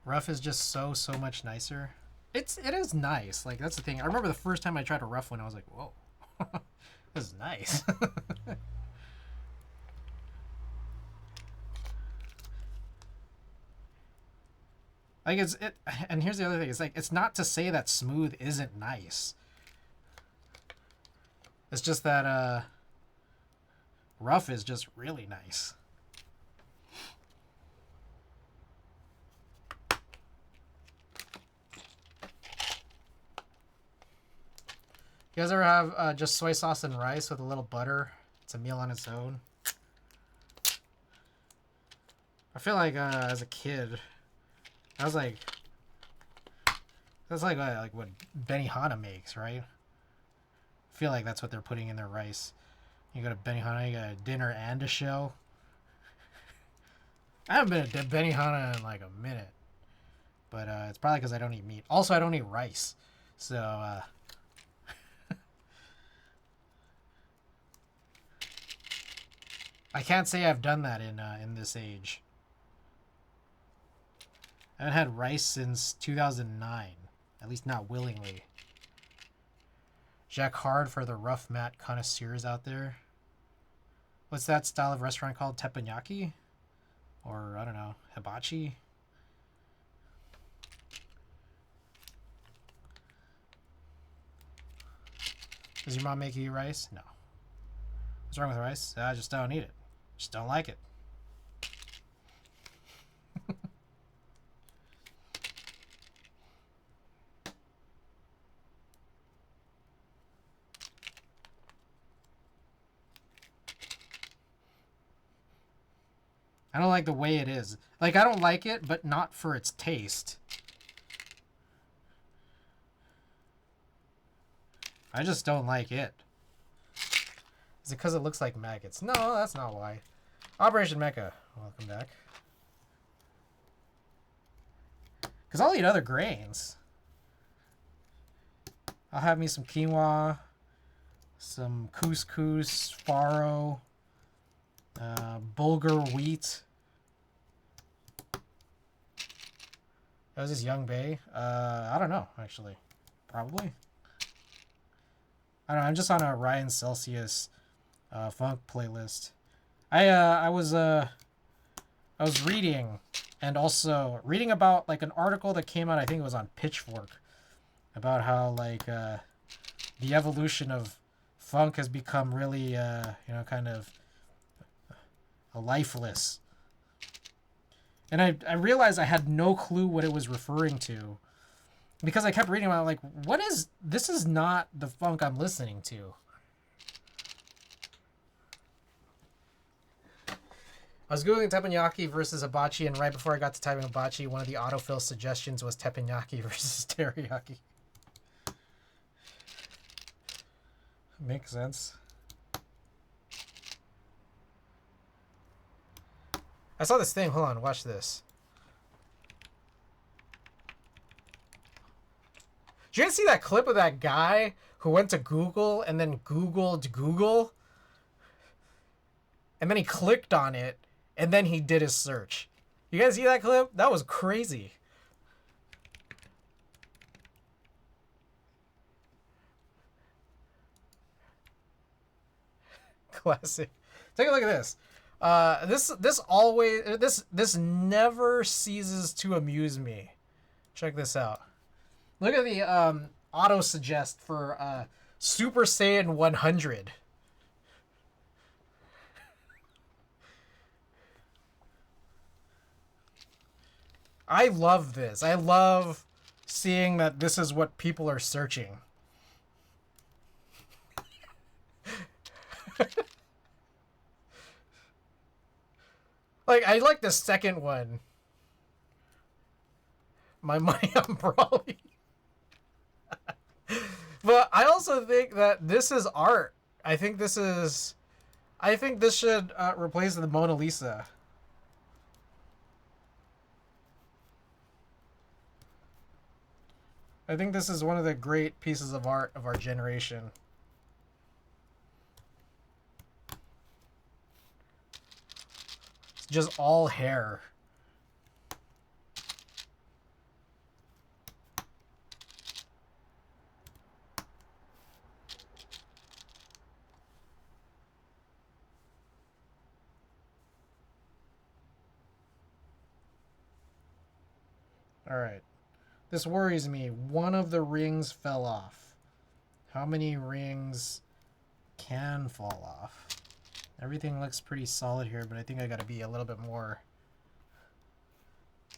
[SPEAKER 1] Rough is just so much nicer. It is nice. Like, that's the thing. I remember the first time I tried a rough one, I was like, whoa. This is nice. Like, and here's the other thing. It's like, it's not to say that smooth isn't nice. It's just that rough is just really nice. You guys ever have just soy sauce and rice with a little butter? It's a meal on its own. I feel like as a kid, that's like what Benihana makes, right? I feel like that's what they're putting in their rice. You go to Benihana, you got a dinner and a show. I haven't been to Benihana in like a minute, but it's probably because I don't eat meat. Also, I don't eat rice, so. I can't say I've done that in this age. I haven't had rice since 2009, at least not willingly. Jack Hard for the rough mat connoisseurs out there. What's that style of restaurant called? Teppanyaki? Or, I don't know, hibachi? Does your mom make you eat rice? No. What's wrong with rice? I just don't eat it. Just don't like it. I don't like the way it is. Like, I don't like it, but not for its taste. I just don't like it. Is it because it looks like maggots? No, that's not why. Operation Mecha, welcome back. Because I'll eat other grains. I'll have me some quinoa, some couscous, farro, bulgur wheat. That was this Young Bay. I don't know, actually. Probably. I don't know, I'm just on a Ryan Celsius funk playlist. I was reading, and also reading about like an article that came out, I think it was on Pitchfork, about how like the evolution of funk has become really you know, kind of lifeless. And I realized I had no clue what it was referring to, because I kept reading about it, like, what is this? Is not the funk I'm listening to. I was Googling teppanyaki versus hibachi, and right before I got to typing hibachi, one of the autofill suggestions was teppanyaki versus teriyaki. Makes sense. I saw this thing. Hold on, watch this. Did you guys see that clip of that guy who went to Google and then Googled Google? And then he clicked on it, And then he did his search. You guys see that clip? That was crazy. Classic. Take a look at this. This never ceases to amuse me. Check this out. Look at the auto suggest for Super Saiyan 100. I love this. I love seeing that this is what people are searching. Like, I like the second one. My money on Brawly. But I also think that this is art. I think this should replace the Mona Lisa. I think this is one of the great pieces of art of our generation. It's just all hair. All right. This worries me. One of the rings fell off. How many rings can fall off? Everything looks pretty solid here, but I think I gotta be a little bit more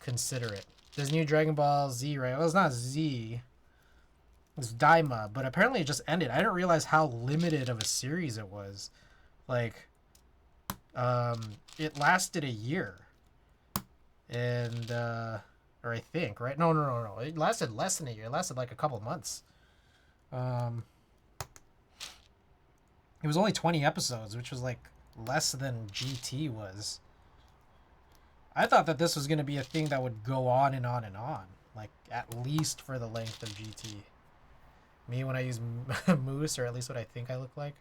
[SPEAKER 1] considerate. There's new Dragon Ball Z, right? Well, it's not Z. It's Daima, but apparently it just ended. I didn't realize how limited of a series it was. Like, it lasted a year. And, or I think, right? No. It lasted less than a year. It lasted like a couple months. It was only 20 episodes, which was like less than GT was. I thought that this was going to be a thing that would go on and on and on. Like, at least for the length of GT. Me when I use Moose, or at least what I think I look like.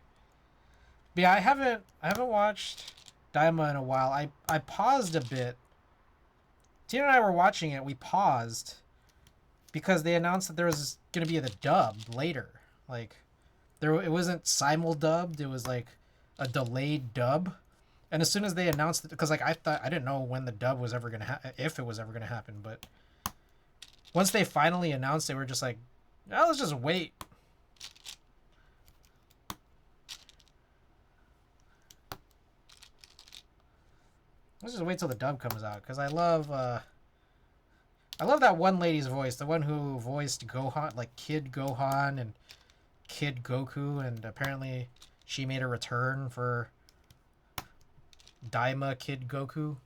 [SPEAKER 1] But yeah, I haven't watched Daima in a while. I paused a bit. Tina and I were watching it. We paused because they announced that there was going to be the dub later. Like, it wasn't simul-dubbed. It was like a delayed dub. And as soon as they announced it, because like I didn't know when the dub was ever going to if it was ever going to happen. But once they finally announced it, we were just like, oh, let's just wait. Let's just wait till the dub comes out, because I love that one lady's voice, the one who voiced Gohan, like Kid Gohan and Kid Goku, and apparently she made a return for Daima Kid Goku.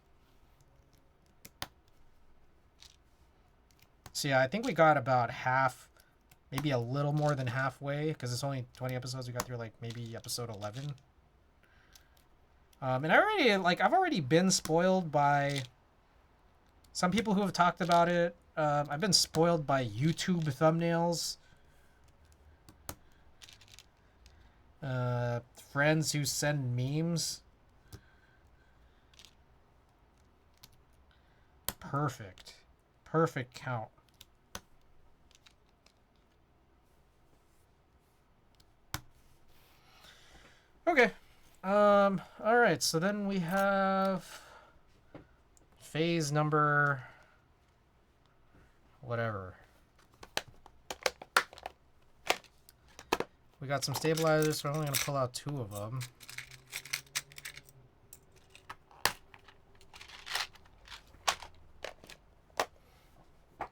[SPEAKER 1] So yeah, I think we got about half, maybe a little more than halfway, because it's only 20 episodes. We got through like maybe episode 11. And I've already been spoiled by some people who have talked about it. I've been spoiled by YouTube thumbnails. Friends who send memes. Perfect. Perfect count. Okay. All right, so then we have phase number whatever. We got some stabilizers, so I'm only going to pull out 2 of them.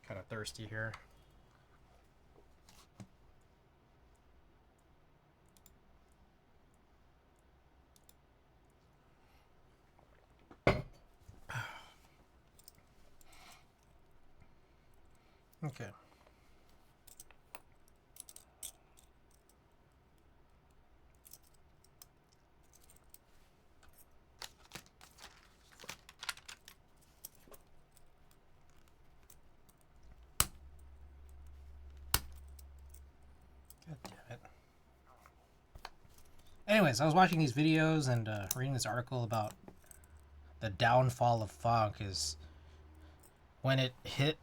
[SPEAKER 1] Kind of thirsty here. Okay. God damn it. Anyways, I was watching these videos and reading this article about the downfall of funk is when it hit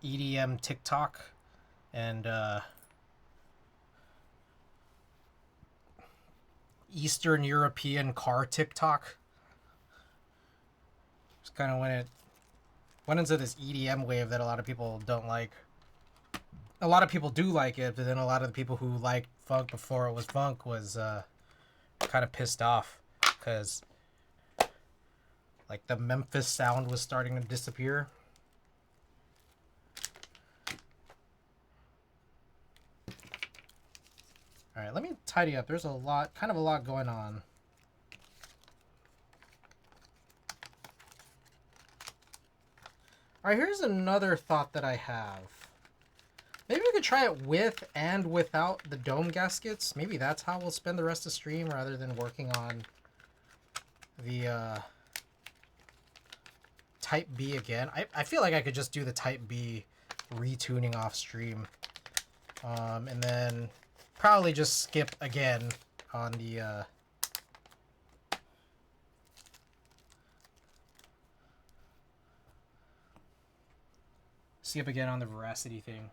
[SPEAKER 1] EDM TikTok and Eastern European car TikTok. It's kind of when it went into this EDM wave that a lot of people don't like. A lot of people do like it, but then a lot of the people who liked funk before it was funk was kind of pissed off because like the Memphis sound was starting to disappear. All right, let me tidy up. There's a lot going on. All right, here's another thought that I have. Maybe we could try it with and without the dome gaskets. Maybe that's how we'll spend the rest of the stream rather than working on the Type B again. I feel like I could just do the Type B retuning off stream. And then probably just skip again on the veracity thing.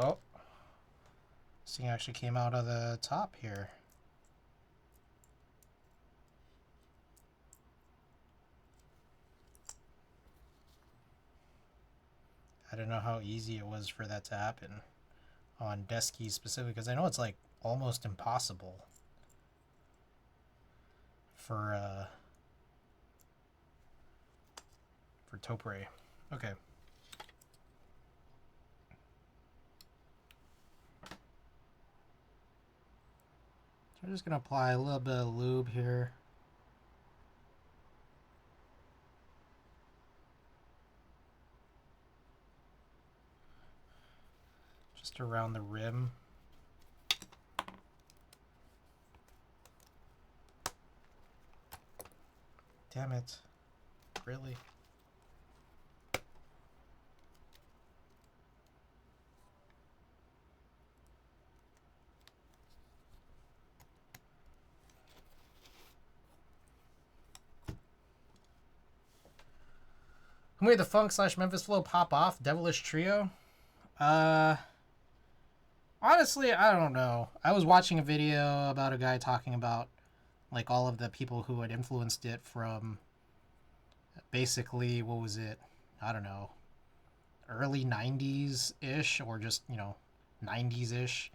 [SPEAKER 1] Oh, this thing actually came out of the top here. I don't know how easy it was for that to happen on Desky specifically, because I know it's like almost impossible for Topre. Okay. So I'm just gonna apply a little bit of lube here. Just around the rim. Damn it. Really? Who made the funk / Memphis flow pop off? Devilish Trio? Honestly, I don't know. I was watching a video about a guy talking about like all of the people who had influenced it from basically, what was it? I don't know. Early 90s-ish or just, 90s-ish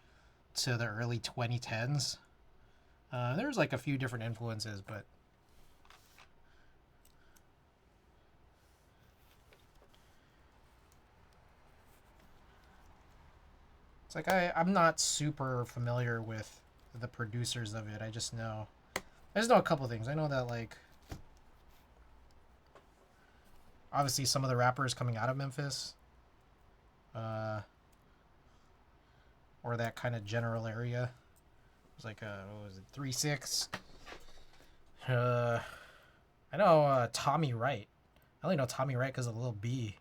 [SPEAKER 1] to the early 2010s. There's like a few different influences, but it's like I'm not super familiar with the producers of it. I just know a couple things. I know that like obviously some of the rappers coming out of Memphis, or that kind of general area. It was like what was it, 3-6? I know Tommy Wright. I only know Tommy Wright because of Lil B.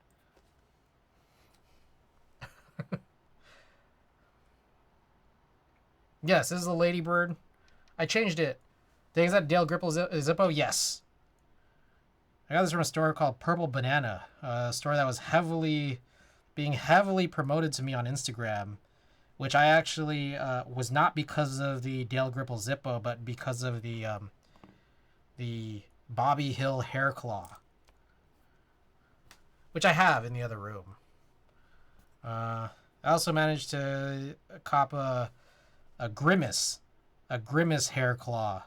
[SPEAKER 1] Yes, this is a Ladybird. I changed it. Is that Dale Gripple Zippo? Yes. I got this from a store called Purple Banana, a store that was being heavily promoted to me on Instagram, which I actually was not because of the Dale Gripple Zippo, but because of the Bobby Hill hair claw, which I have in the other room. I also managed to cop a Grimace hair claw.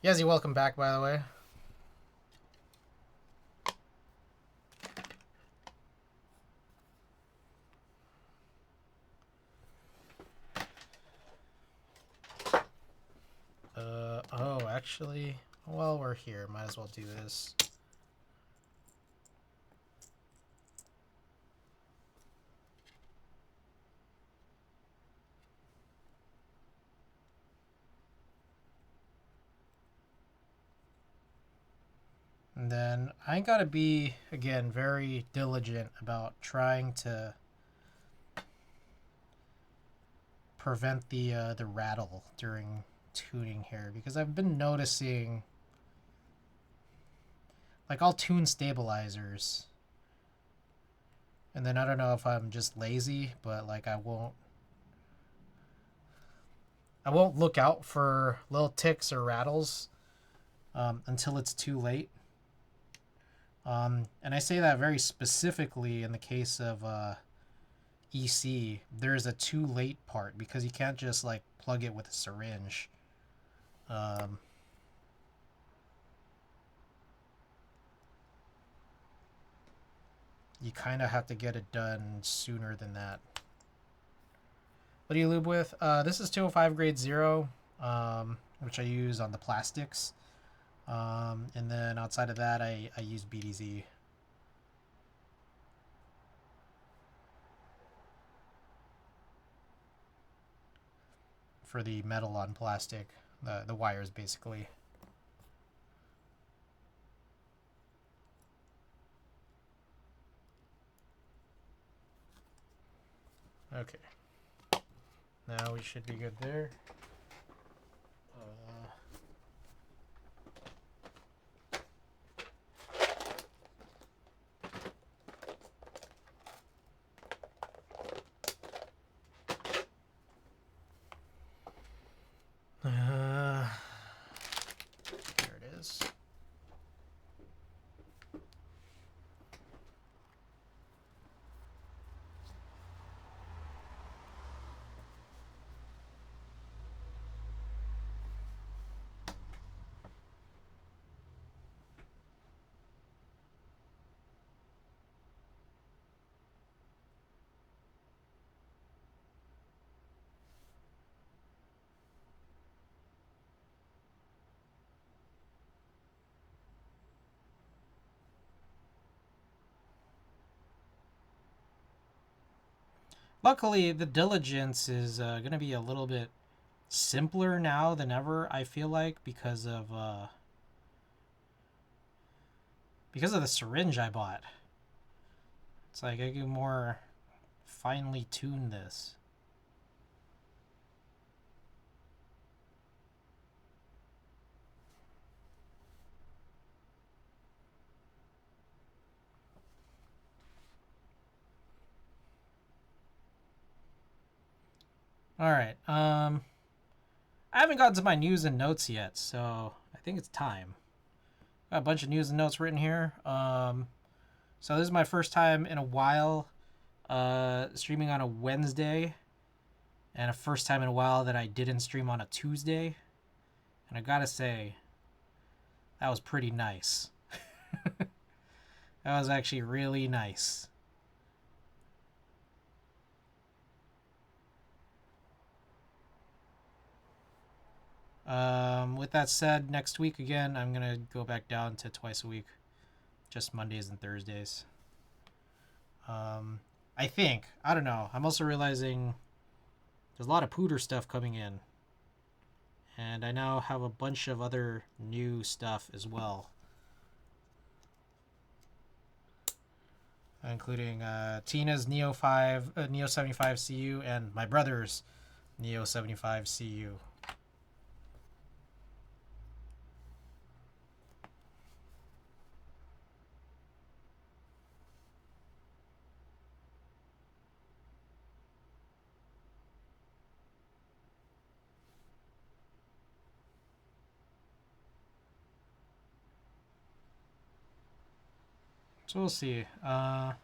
[SPEAKER 1] Yazzie, welcome back, by the way. Actually, while we're here, might as well do this. And then I gotta be, again, very diligent about trying to prevent the rattle during tuning here, because I've been noticing, like, I'll tune stabilizers, and then I don't know if I'm just lazy, but like I won't look out for little ticks or rattles until it's too late. And I say that very specifically in the case of EC. There's a too late part because you can't just like plug it with a syringe. You kind of have to get it done sooner than that. What do you lube with? This is 205 grade 0, which I use on the plastics. And then outside of that, I use BDZ. For the metal on plastic, the wires basically. Okay. Now we should be good there. There it is. Luckily, the diligence is going to be a little bit simpler now than ever, I feel like, because of the syringe I bought. It's like I can more finely tune this. All right. I haven't gotten to my news and notes yet, so I think it's time. Got a bunch of news and notes written here. So this is my first time in a while streaming on a Wednesday, and a first time in a while that I didn't stream on a Tuesday. And I gotta say, that was pretty nice. That was actually really nice. With that said, next week again, I'm gonna go back down to twice a week, just Mondays and Thursdays. I think, I don't know. I'm also realizing there's a lot of pooter stuff coming in, and I now have a bunch of other new stuff as well, including Tina's Neo 75 CU and my brother's Neo 75 CU. So we'll see. I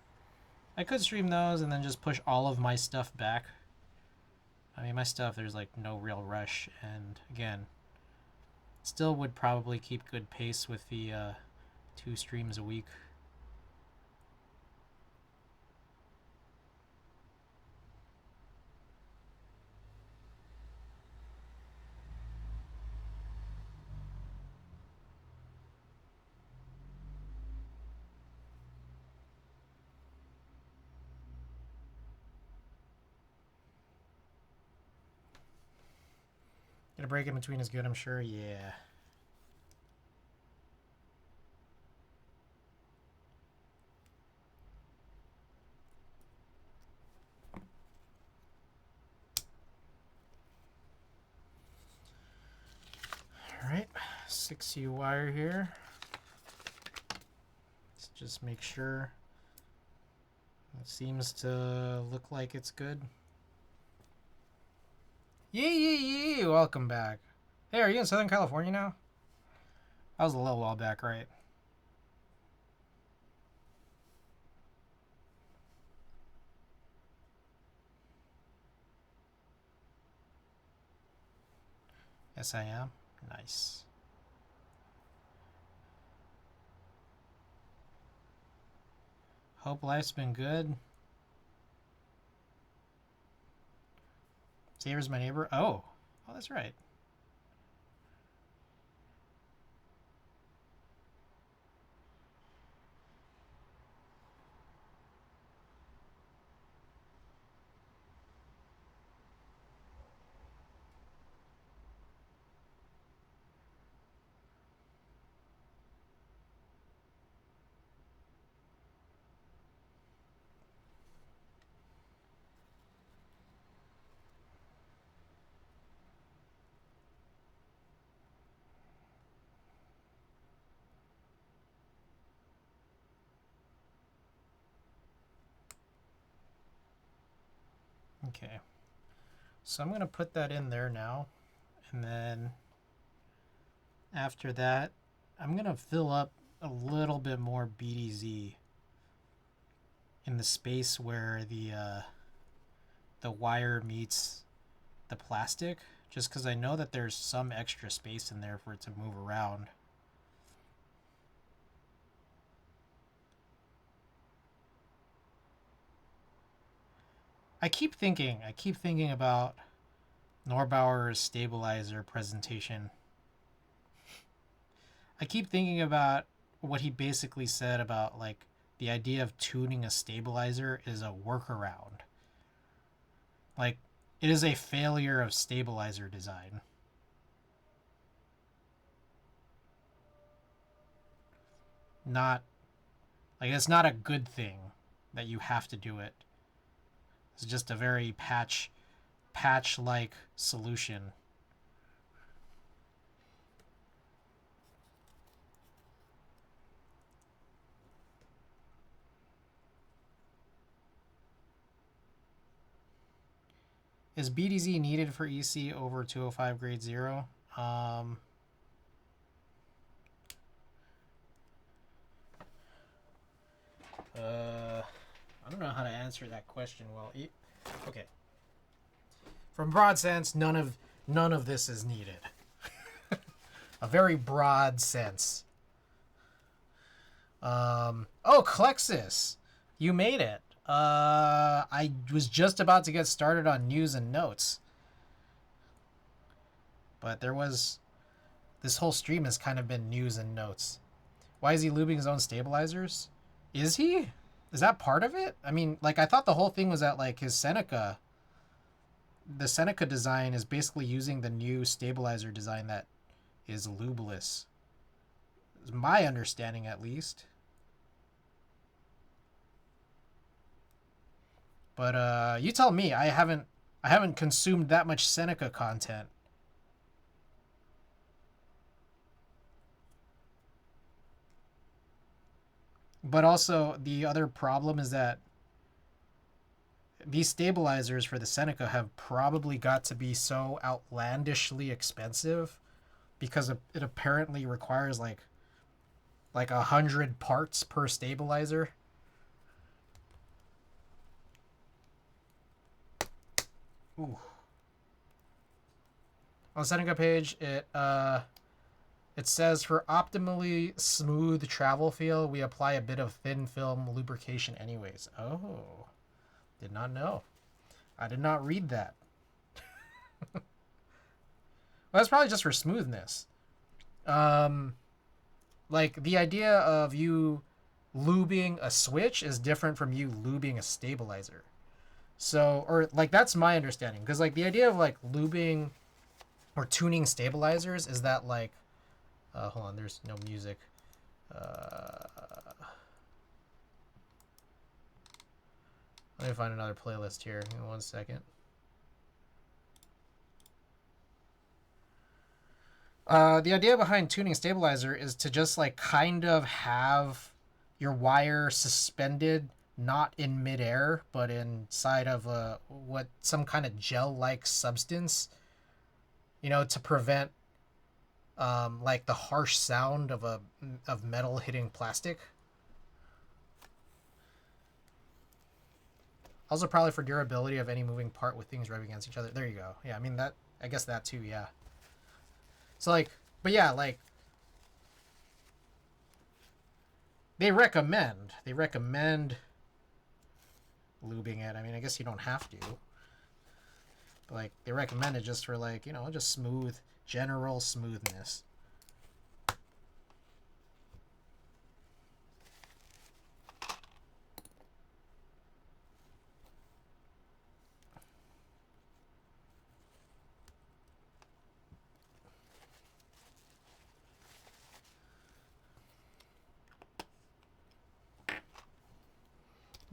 [SPEAKER 1] could stream those and then just push all of my stuff back. I mean, my stuff, there's like no real rush, and again, still would probably keep good pace with the 2 streams a week. Get a break in between is good, I'm sure. Yeah. Alright, 6U wire here. Let's just make sure. It seems to look like it's good. Yee! Welcome back. Hey, are you in Southern California now? That was a little while back, right? Yes, I am. Nice. Hope life's been good. Saber's my neighbor. Oh, that's right. Okay. So I'm going to put that in there now. And then after that, I'm going to fill up a little bit more BDZ in the space where the wire meets the plastic, just because I know that there's some extra space in there for it to move around. I keep thinking about Neubauer's stabilizer presentation. I keep thinking about what he basically said about, like, the idea of tuning a stabilizer is a workaround. Like, it is a failure of stabilizer design. Not, like, it's not a good thing that you have to do it. It's just a very patch-like solution. Is BDZ needed for EC over 205 grade 0? I don't know how to answer that question well. Okay. From broad sense, none of this is needed. A very broad sense. Oh, Klexis, you made it. I was just about to get started on news and notes, but this whole stream has kind of been news and notes. Why is he lubing his own stabilizers? Is he? Is that part of it? I mean, like, I thought the whole thing was that, like, the Seneca design is basically using the new stabilizer design that is lubeless. Is my understanding, at least. But you tell me. I haven't consumed that much Seneca content. But also, the other problem is that these stabilizers for the Seneca have probably got to be so outlandishly expensive because it apparently requires like 100 parts per stabilizer. Ooh. On the Seneca page, it says for optimally smooth travel feel, we apply a bit of thin film lubrication anyways. Oh, did not know. I did not read that. Well, that's probably just for smoothness. Like, the idea of you lubing a switch is different from you lubing a stabilizer. So, or, like, that's my understanding. Because, like, the idea of, like, lubing or tuning stabilizers is that like, hold on, there's no music. Let me find another playlist here in 1 second. The idea behind tuning stabilizer is to just like kind of have your wire suspended, not in midair, but inside of some kind of gel-like substance, you know, to prevent like the harsh sound of metal hitting plastic. Also, probably for durability of any moving part with things rubbing against each other. There you go. Yeah, I mean that. I guess that too. Yeah. So like, but yeah, like they recommend lubing it. I mean, I guess you don't have to. But like they recommend it just for like, you know, just general smoothness.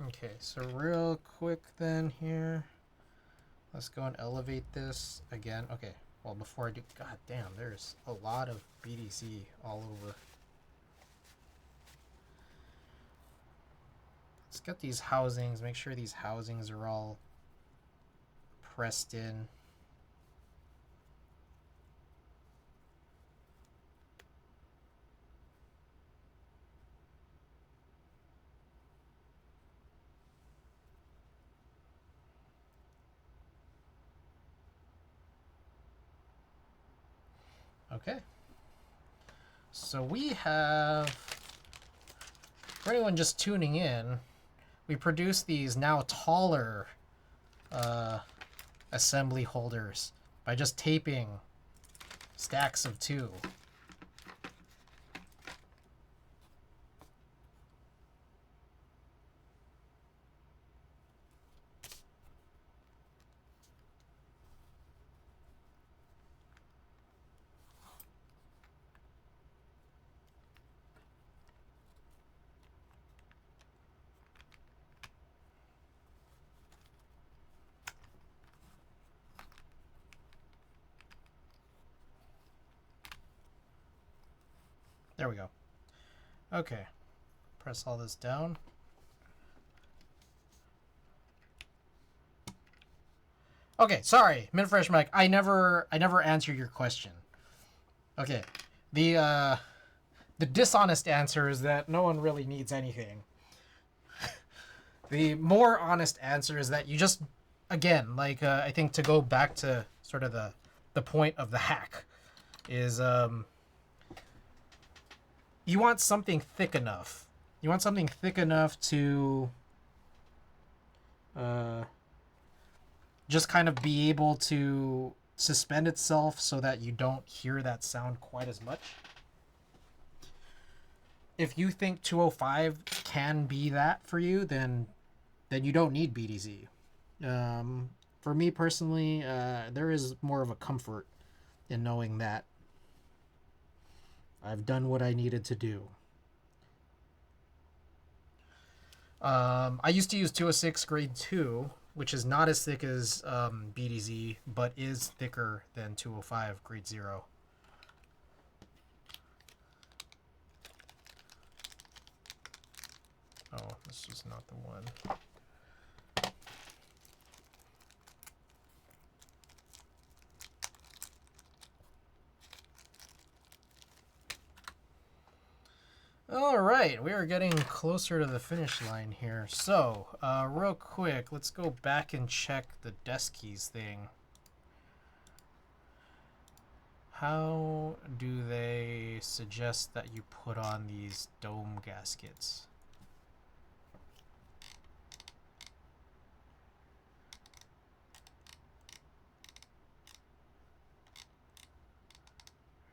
[SPEAKER 1] Okay, so real quick then here, let's go and elevate this again. Okay, well before I do, god damn, there's a lot of BDC all over. Let's get these housings, make sure these housings are all pressed in. Okay. So we have, for anyone just tuning in, we produce these now taller assembly holders by just taping stacks of 2. There we go. Okay. Press all this down. Okay, sorry, Minfresh Mike. I never answered your question. Okay. The dishonest answer is that no one really needs anything. The more honest answer is that you just, again, like I think to go back to sort of the point of the hack is you want something thick enough. You want something thick enough to just kind of be able to suspend itself so that you don't hear that sound quite as much. If you think 205 can be that for you, then you don't need BDZ. For me personally, there is more of a comfort in knowing that I've done what I needed to do. I used to use 206 grade 2, which is not as thick as BDZ, but is thicker than 205 grade 0. Oh, this is not the one. All right, we are getting closer to the finish line here. So, real quick, let's go back and check the desk keys thing. How do they suggest that you put on these dome gaskets?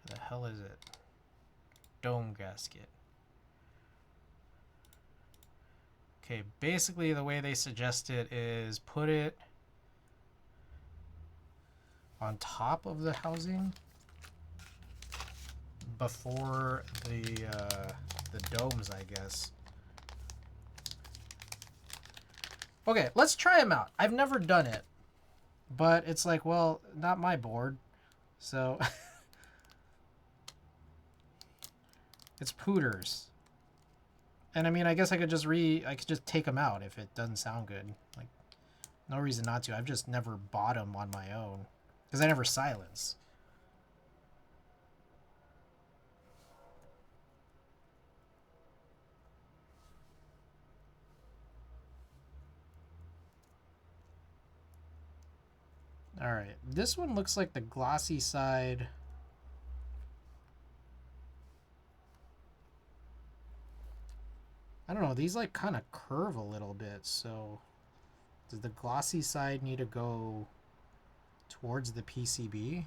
[SPEAKER 1] Where the hell is it? Dome gasket. Okay, basically the way they suggest it is put it... on top of the housing before the domes, I guess. Okay, let's try them out. I've never done it, but it's like, well, not my board, so it's pooters. And I mean, I guess I could just take them out if it doesn't sound good. Like, no reason not to. I've just never bought them on my own because I never silence. All right, this one looks like the glossy side. I don't know, these like kind of curve a little bit, so does the glossy side need to go towards the PCB?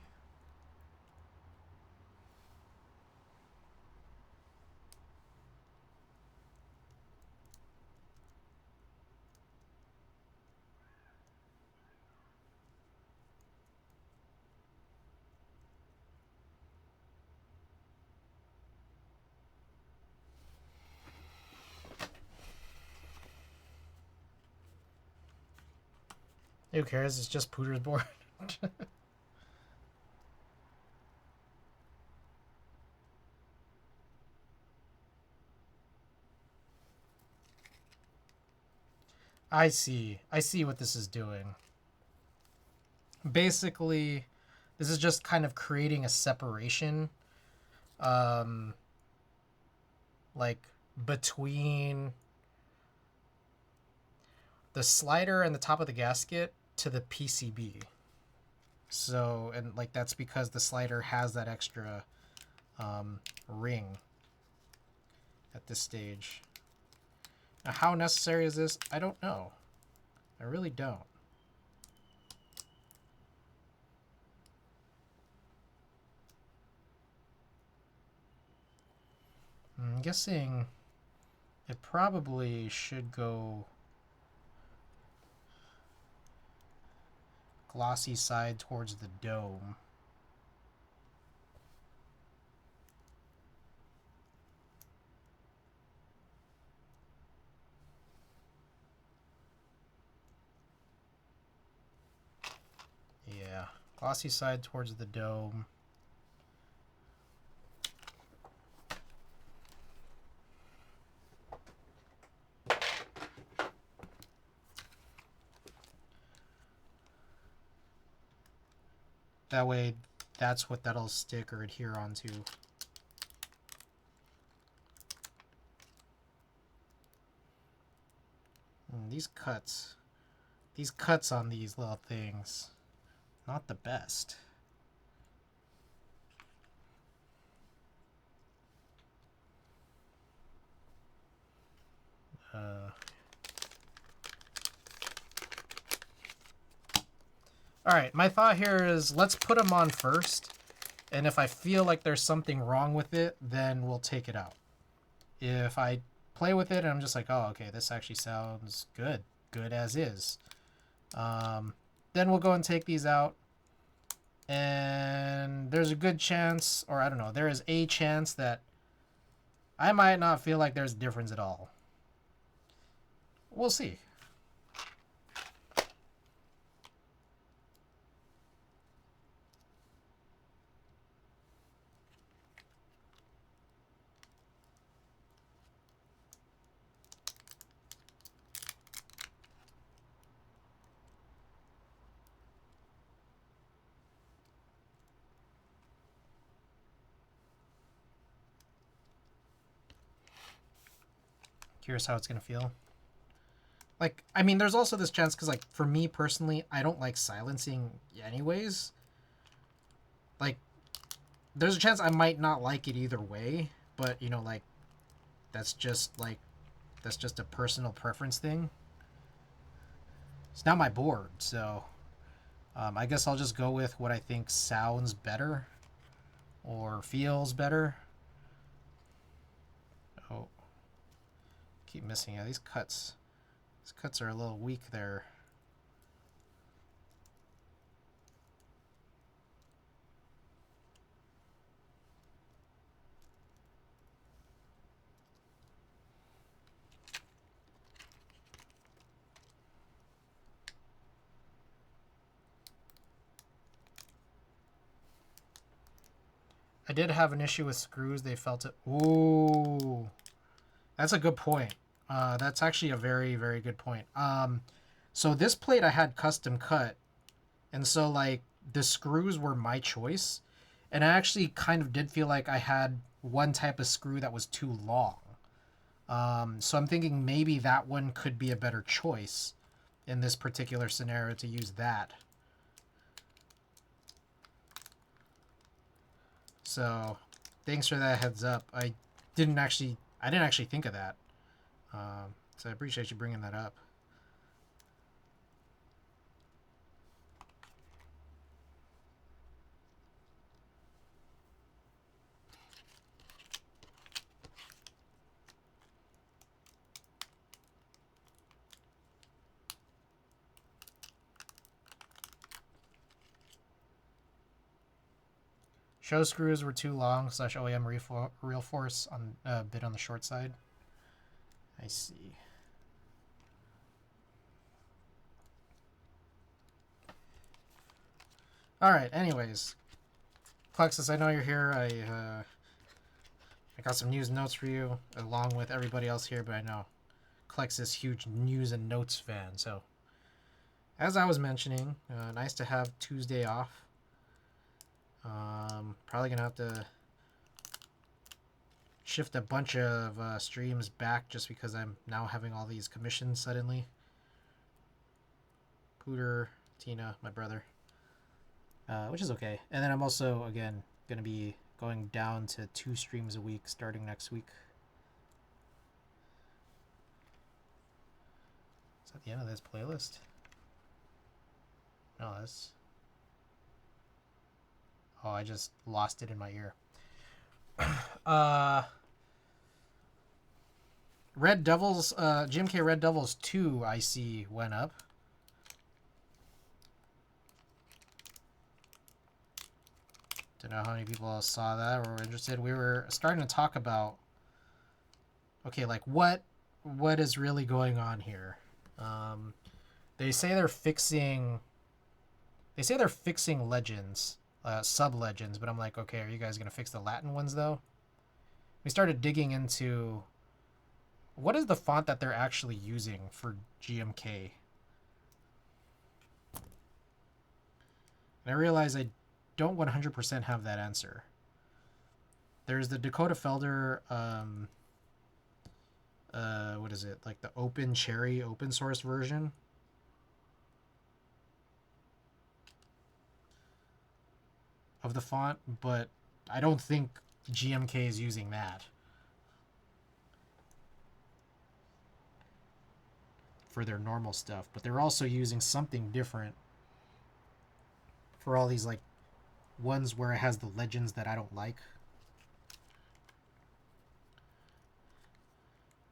[SPEAKER 1] Who cares? It's just Pooter's board. I see. I see what this is doing. Basically, this is just kind of creating a separation, like between the slider and the top of the gasket to the PCB. So, and like that's because the slider has that extra ring at this stage. Now, how necessary is this? I don't know. I really don't. I'm guessing it probably should go glossy side towards the dome. Yeah, glossy side towards the dome. That way, that's what that'll stick or adhere onto. And these cuts on these little things, not the best. Alright, my thought here is let's put them on first, and if I feel like there's something wrong with it, then we'll take it out. If I play with it and I'm just like, oh, okay, this actually sounds good as is, then we'll go and take these out, and there's a good chance, or I don't know, there is a chance that I might not feel like there's a difference at all. We'll see. Curious how it's gonna feel. Like, I mean, there's also this chance because, like, for me personally, I don't like silencing anyways. Like, there's a chance I might not like it either way, but, you know, like, that's just a personal preference thing. It's not my board, so I guess I'll just go with what I think sounds better or feels better. Oh, keep missing. Yeah, these cuts are a little weak there. I did have an issue with screws. They felt it. Ooh, that's a good point. That's actually a very, very good point. So this plate I had custom cut, and so like the screws were my choice, and I actually kind of did feel like I had one type of screw that was too long. So I'm thinking maybe that one could be a better choice in this particular scenario to use that. So thanks for that heads up. I didn't actually think of that. So I appreciate you bringing that up. Show screws were too long / OEM real force on a bit on the short side. I see. All right. Anyways, Plexus, I know you're here. I got some news and notes for you, along with everybody else here. But I know Plexus, huge news and notes fan. So, as I was mentioning, nice to have Tuesday off. Probably gonna have to shift a bunch of streams back just because I'm now having all these commissions suddenly. Pooter, Tina, my brother, which is okay. And then I'm also again gonna be going down to 2 streams a week starting next week. Is that the end of this playlist? No, that's... Oh, I just lost it in my ear. Red Devils, GMK Red Devils 2, I see, went up. Don't know how many people saw that or were interested. We were starting to talk about, okay, like what is really going on here? They say they're fixing legends. Sub-legends, but I'm like, okay, are you guys going to fix the Latin ones, though? We started digging into what is the font that they're actually using for GMK. And I realize I don't 100% have that answer. There's the Dakota Felder, what is it? Like the Open Cherry open source version. Of the font, but I don't think GMK is using that for their normal stuff, but they're also using something different for all these like ones where it has the legends that I don't like.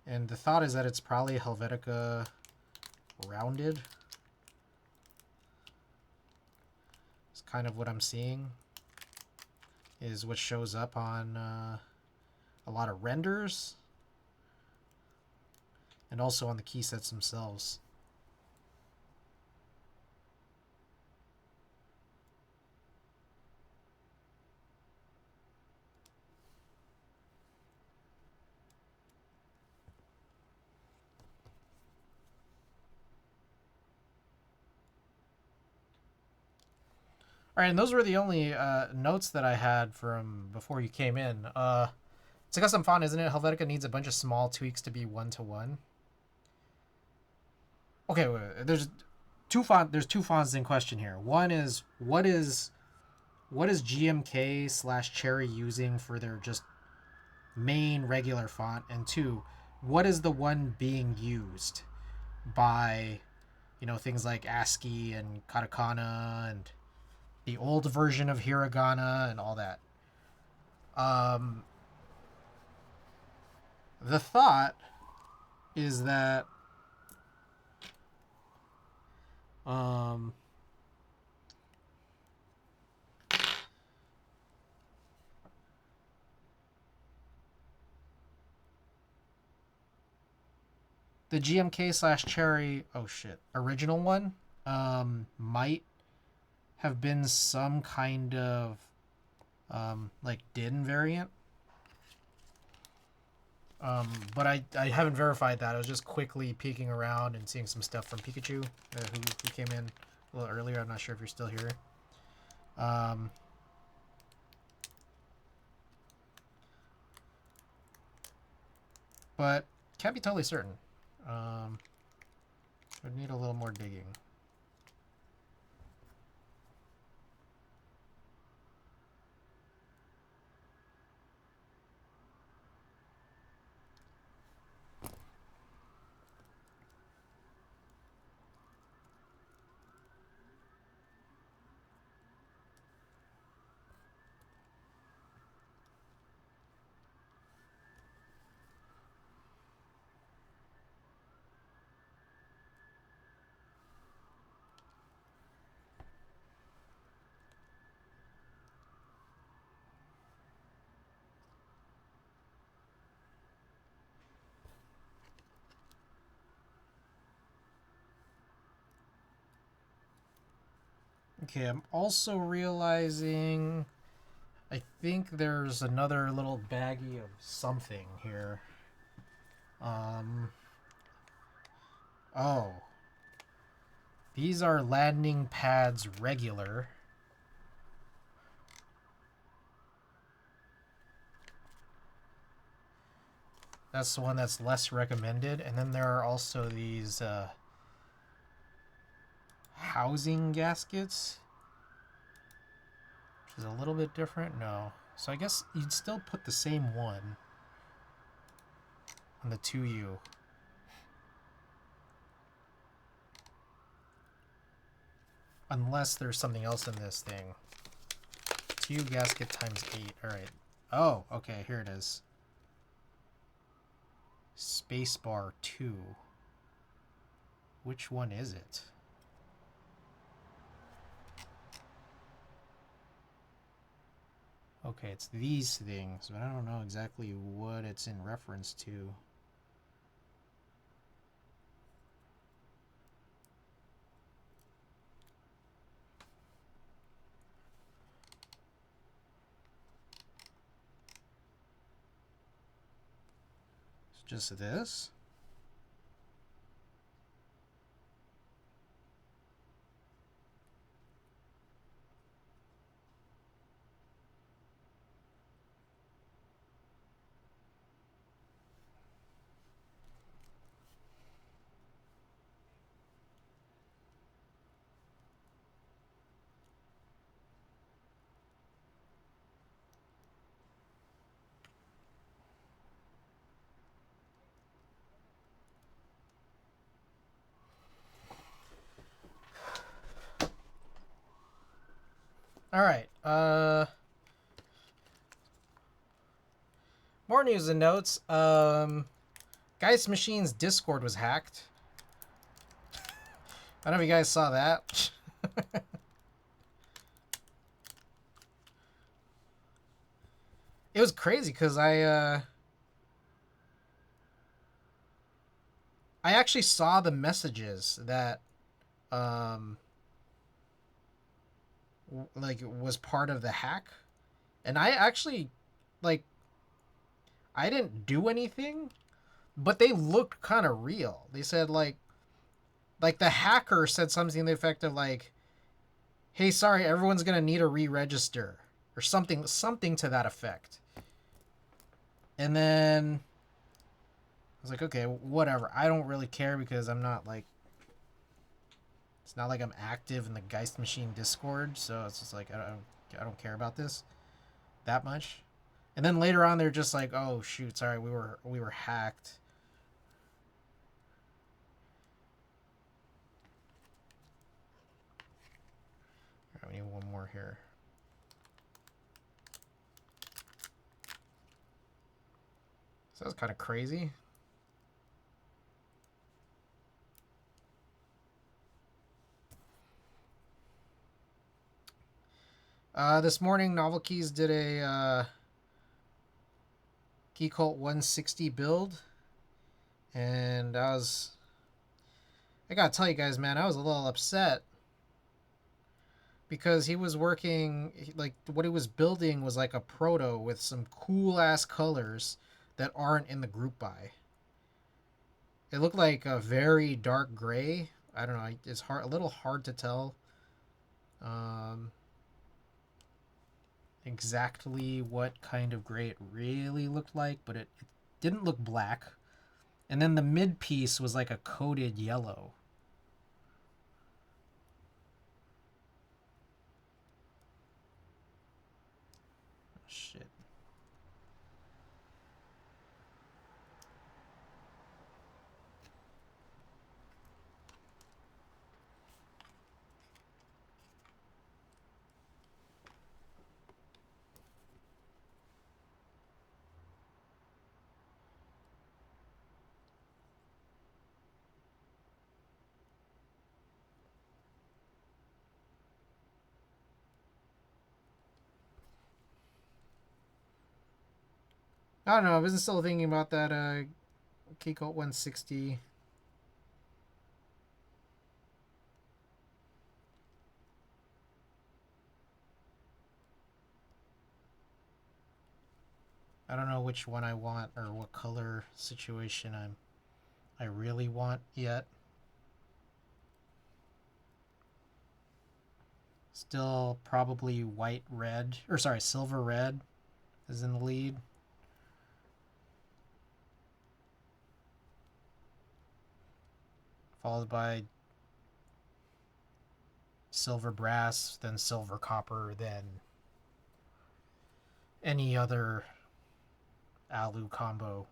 [SPEAKER 1] And the thought is that it's probably Helvetica rounded. It's kind of what I'm seeing. Is what shows up on a lot of renders and also on the key sets themselves. All right, and those were the only notes that I had from before you came in. It's a custom font, isn't it? Helvetica needs a bunch of small tweaks to be 1-to-1. Okay, wait, there's two fonts in question here. One is what is GMK / Cherry using for their just main regular font, and 2, what is the one being used by, things like ASCII and katakana and the old version of hiragana and all that. The thought is that the GMK / Cherry original one might have been some kind of like Din variant. But I haven't verified that. I was just quickly peeking around and seeing some stuff from Pikachu, who came in a little earlier. I'm not sure if you're still here. But can't be totally certain. Would need a little more digging. Okay, I'm also realizing I think there's another little baggie of something here. Oh. These are landing pads regular. That's the one that's less recommended. And then there are also these housing gaskets, which is a little bit different. No. So I guess you'd still put the same one on the 2U. Unless there's something else in this thing. 2 gasket times 8. Alright. Oh, okay, here it is. Spacebar 2. Which one is it? Okay, it's these things, but I don't know exactly what it's in reference to. It's just this. Alright, more news and notes. Geist Machine's Discord was hacked. I don't know if you guys saw that. It was crazy because I actually saw the messages that like was part of the hack, and I actually like I didn't do anything, but they looked kind of real. They said like the hacker said something to the effect of like, "Hey, sorry, everyone's gonna need a re-register," or something to that effect. And then I was like, okay, whatever. I don't really care because I'm not like, it's not like I'm active in the Geist Machine Discord, so it's just like I don't care about this that much. And then later on, they're just like, oh shoot, sorry, we were hacked. All right, we need one more here. So that's kind of crazy. This morning, Novel Keys did a Key Cult 160 build, and I gotta tell you guys, man, I was a little upset because he was working like what he was building was like a proto with some cool ass colors that aren't in the group buy. It looked like a very dark gray. I don't know. It's hard, a little hard to tell um, exactly what kind of gray it really looked like, but it didn't look black. And then the mid piece was like a coated yellow. Shit. I don't know. I was still thinking about that K-Colt 160. I don't know which one I want or what color situation I really want yet. Still probably white red, or sorry, silver red is in the lead. Followed by silver brass, then silver copper, then any other alu combo.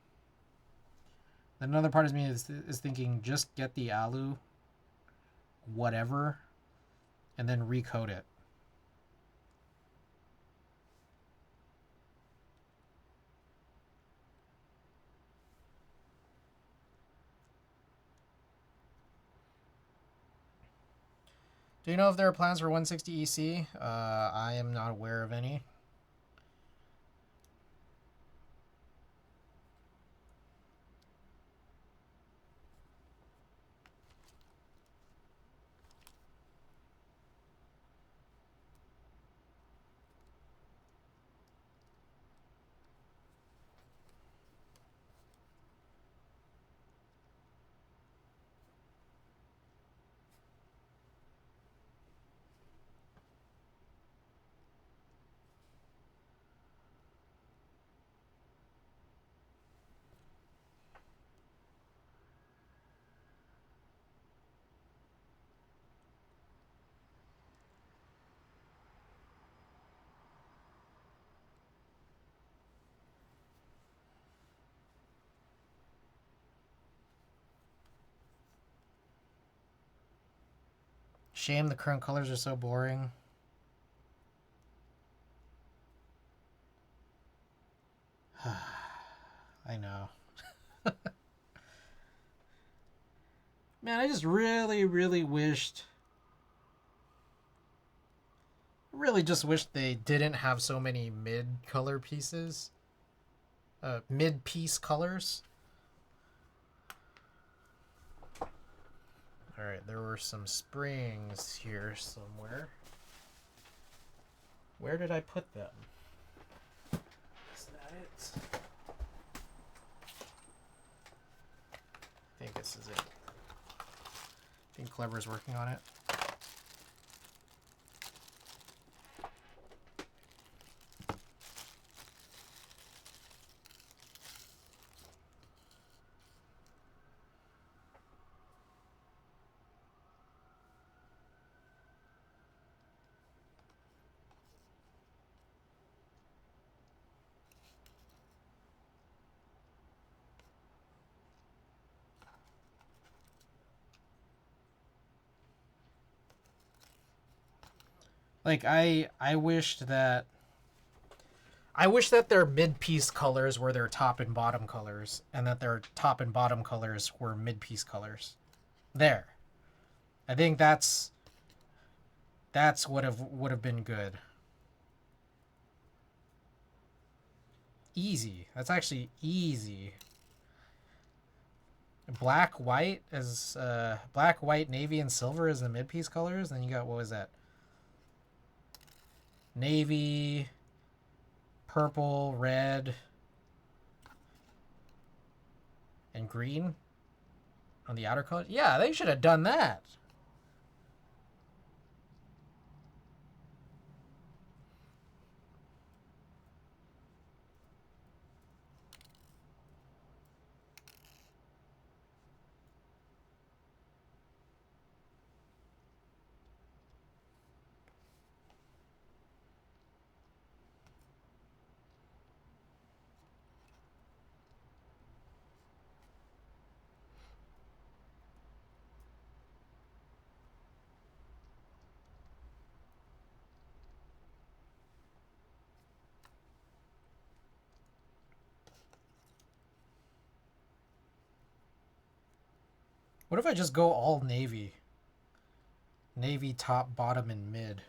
[SPEAKER 1] Then another part of me is thinking just get the alu, whatever, and then recoat it. Do you know if there are plans for 160 EC? I am not aware of any. Shame the current colors are so boring. I know. Man, I just really, really wished. Really just wished they didn't have so many mid color pieces. Mid piece colors. Alright, there were some springs here somewhere. Where did I put them? Is that it? I think this is it. I think Clever's working on it. Like I wished that their mid piece colors were their top and bottom colors, and that their top and bottom colors were mid piece colors. There, I think that's would have been good. Easy. That's actually easy. Black, white as black, white, navy, and silver is the mid piece colors. Then you got what was that? Navy, purple, red, and green on the outer color. Yeah, they should have done that. What if I just go all navy? Navy top, bottom, and mid.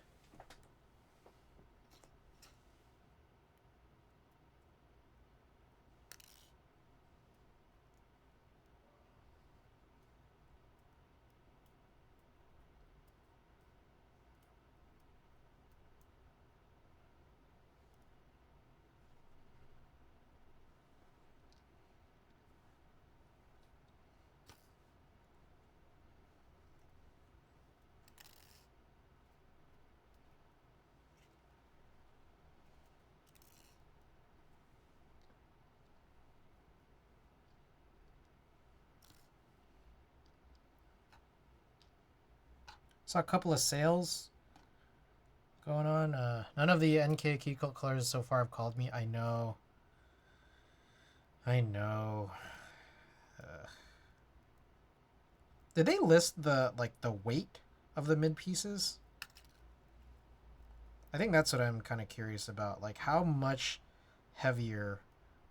[SPEAKER 1] Saw a couple of sales going on. None of the NK key colors so far have called me. I know. I know. Did they list the weight of the mid pieces? I think that's what I'm kind of curious about. Like, how much heavier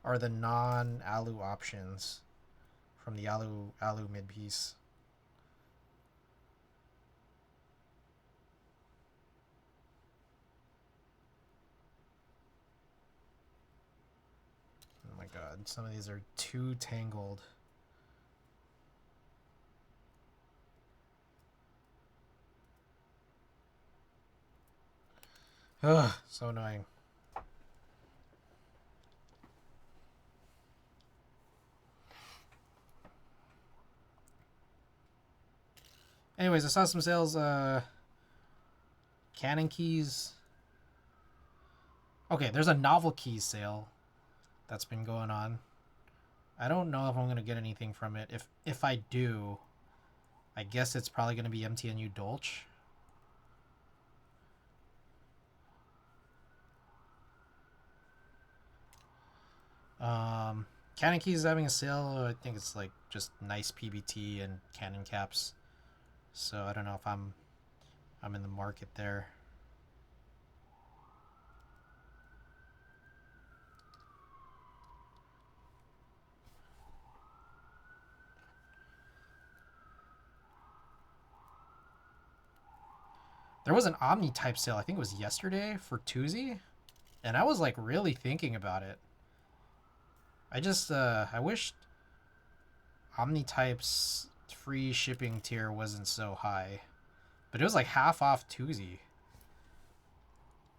[SPEAKER 1] are the non-alu options from the alu mid piece? Oh my god, some of these are too tangled. Ugh, so annoying. Anyways, I saw some sales, Canon keys. Okay, there's a novel keys sale that's been going on. I don't know if I'm gonna get anything from it. If I do, I guess it's probably gonna be MTNU Dolch. Canon keys is having a sale. I think it's like just nice PBT and Canon caps. So I don't know if I'm in the market there. There was an Omni type sale, I think it was yesterday for Tuesday, and I was like really thinking about it. I just I wished Omni type's free shipping tier wasn't so high, but it was like half off Tuesday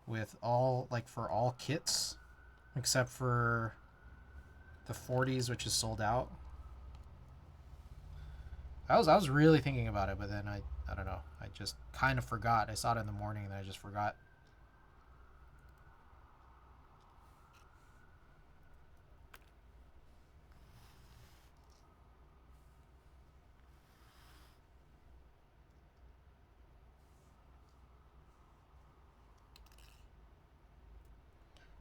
[SPEAKER 1] with all like for all kits except for the 40s, which is sold out. I was really thinking about it, but then I don't know. I just kind of forgot. I saw it in the morning and I just forgot.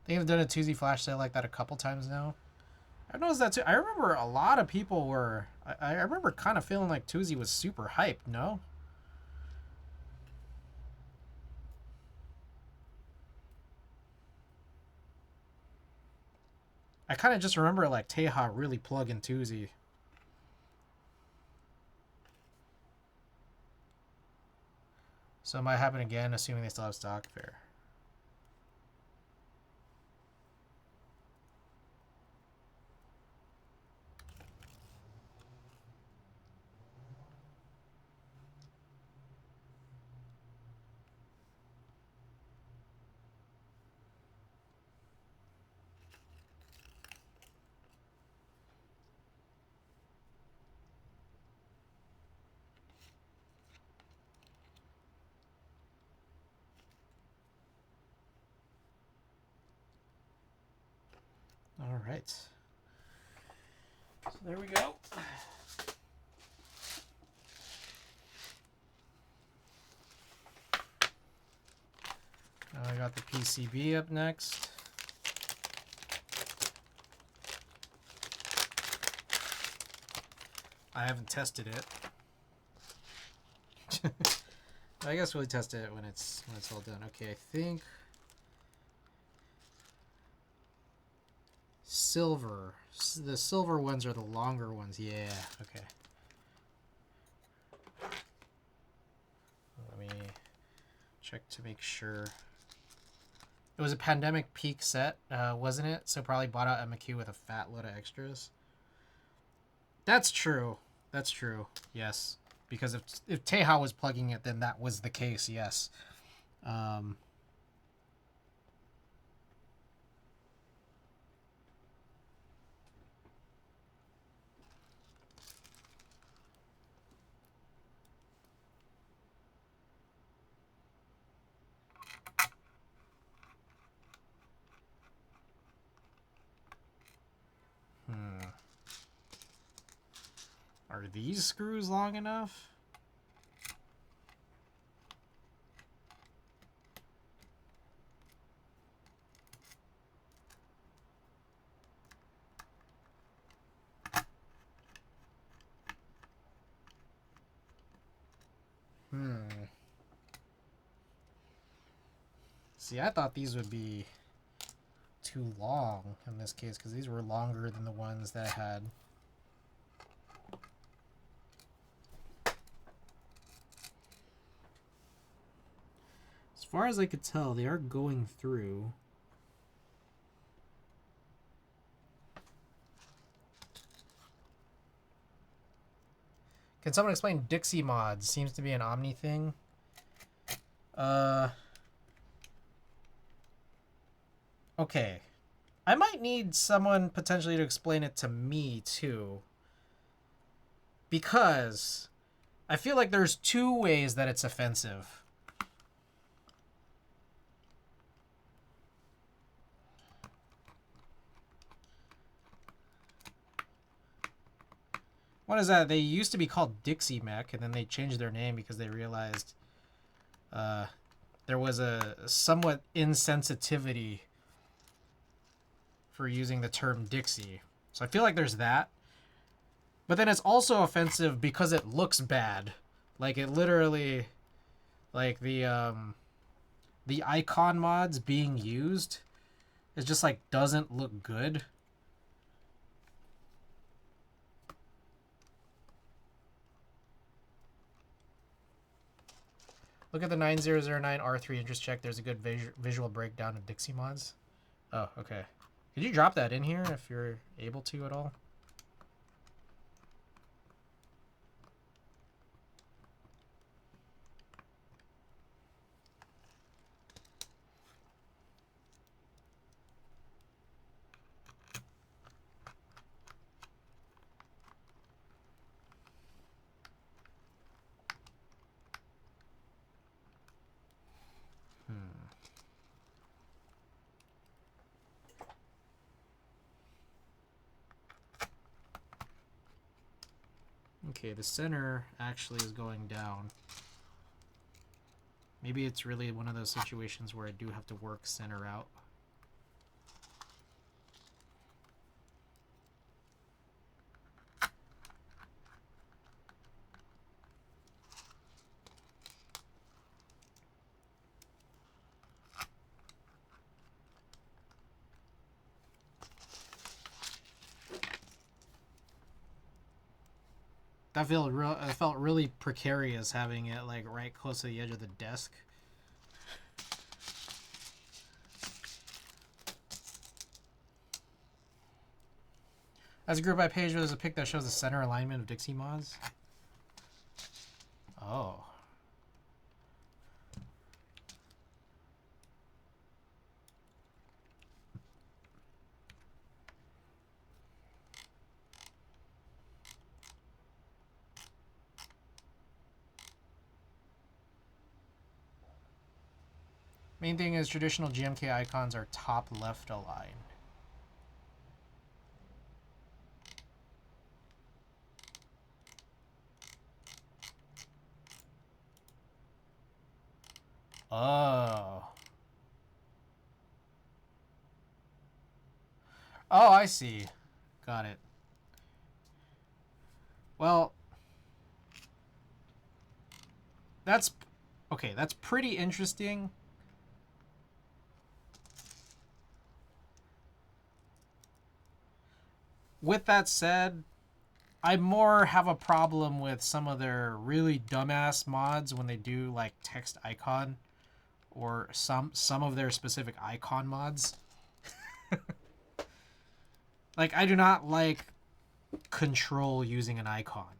[SPEAKER 1] I think I've done a Tuesday flash sale like that a couple times now. I've noticed that too. I remember a lot of people were. I remember kind of feeling like Tuesday was super hyped. No. I kind of just remember like Teja really plugging Tuesday. So it might happen again, assuming they still have stock. Fair. All right. So there we go. Now I got the PCB up next. I haven't tested it. I guess we'll test it when it's all done. Okay, I think silver. The silver ones are the longer ones. Yeah. Okay. Let me check to make sure. It was a pandemic peak set, wasn't it? So probably bought out MQ with a fat load of extras. That's true. That's true. Yes. Because if Teja was plugging it, then that was the case, yes. Are these screws long enough? See, I thought these would be too long in this case because these were longer than the ones that I had. As far as I could tell, they are going through. Can someone explain Dixie mods? Seems to be an Omni thing. Okay. I might need someone potentially to explain it to me too. Because I feel like there's two ways that it's offensive. What is that? They used to be called Dixie Mech, and then they changed their name because they realized there was a somewhat insensitivity for using the term Dixie. So I feel like there's that. But then it's also offensive because it looks bad. Like it literally, like the icon mods being used, it just like doesn't look good. Look at the 9009 R3 interest check. There's a good visual breakdown of Dixie mods. Oh, okay. Could you drop that in here if you're able to at all? Okay, the center actually is going down. Maybe it's really one of those situations where I do have to work center out. That felt really precarious having it like right close to the edge of the desk. As a group by page, there's a pic that shows the center alignment of Dixie mods. Oh. Main thing is traditional GMK icons are top left aligned. Oh. Oh, I see. Got it. Well, that's okay. That's pretty interesting. With that said, I more have a problem with some of their really dumbass mods when they do like text icon or some of their specific icon mods. Like, I do not like control using an icon.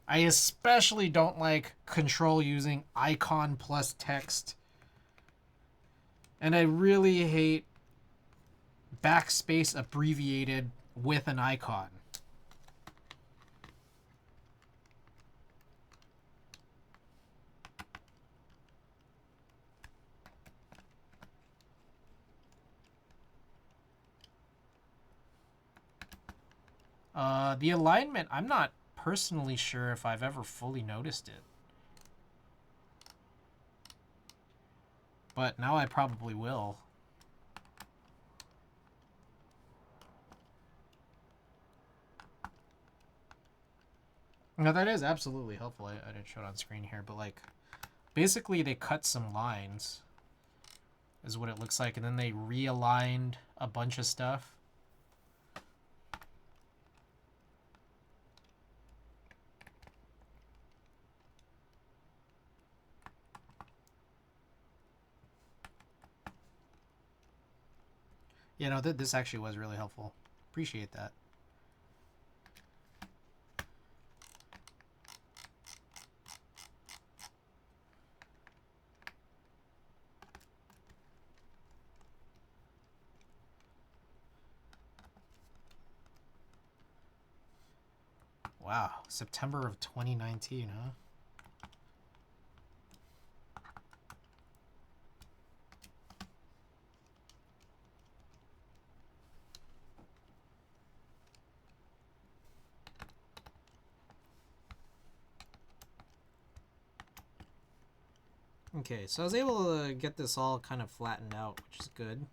[SPEAKER 1] I especially don't like control using icon plus text. And I really hate backspace abbreviated with an icon. The alignment, I'm not personally sure if I've ever fully noticed it. But now I probably will. No, that is absolutely helpful. I didn't show it on screen here, but like, basically they cut some lines, is what it looks like, and then they realigned a bunch of stuff. You know, this actually was really helpful. Appreciate that. Wow, September of 2019, huh? Okay, so I was able to get this all kind of flattened out, which is good.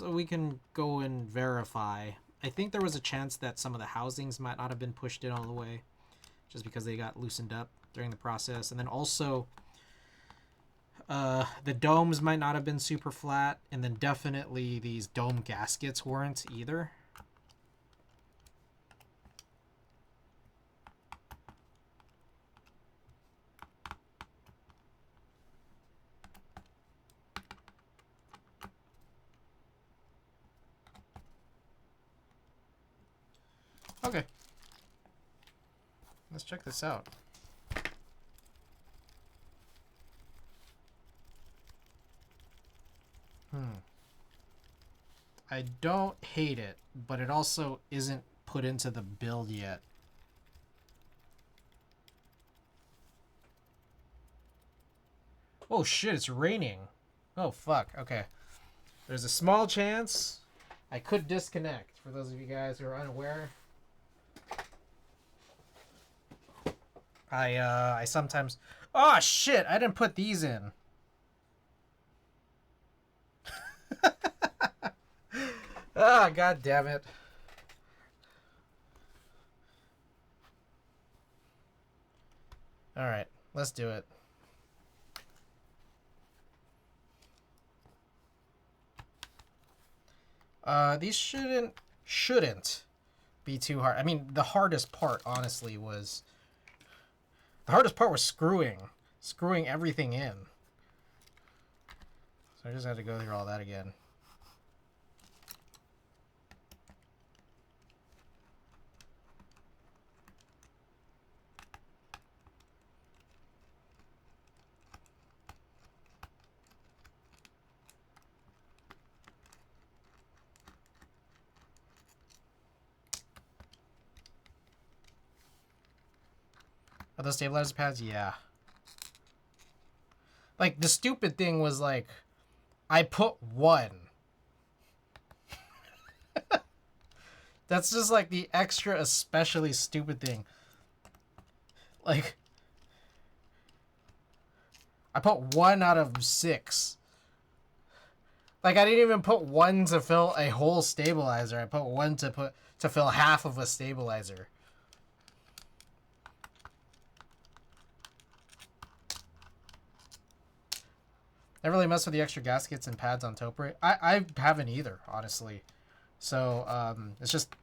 [SPEAKER 1] We can go and verify. I think there was a chance that some of the housings might not have been pushed in all the way, just because they got loosened up during the process. And then also, the domes might not have been super flat, and then definitely these dome gaskets weren't either. Okay. Let's check this out. I don't hate it, but it also isn't put into the build yet. Oh shit, it's raining. Oh fuck, okay. There's a small chance I could disconnect, for those of you guys who are unaware. I sometimes... Oh shit, I didn't put these in. Ah, god damn it. Alright, let's do it. These shouldn't be too hard. I mean, the hardest part, honestly, was... The hardest part was screwing everything in. So I just had to go through all that again. Are those stabilizer pads? Yeah. Like, the stupid thing was, like, I put one. That's just, like, the extra especially stupid thing. Like, I put 1 out of 6. Like, I didn't even put 1 to fill a whole stabilizer. I put 1 to fill half of a stabilizer. Never really messed with the extra gaskets and pads on Topre. I haven't either, honestly. So, it's just...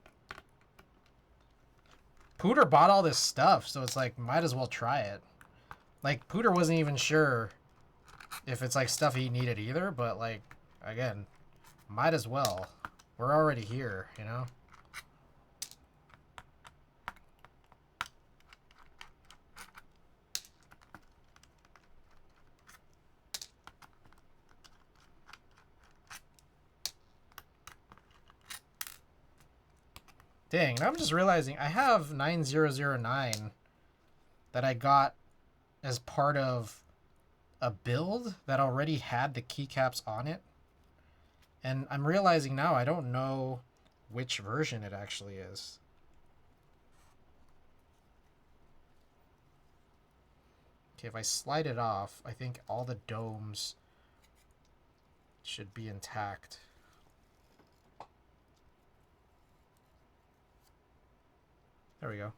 [SPEAKER 1] Pooter bought all this stuff, so it's like, might as well try it. Like, Pooter wasn't even sure if it's, like, stuff he needed either, but, like, again, might as well. We're already here, you know? Dang, now I'm just realizing I have 9009 that I got as part of a build that already had the keycaps on it. And I'm realizing now I don't know which version it actually is. Okay, if I slide it off, I think all the domes should be intact. There we go.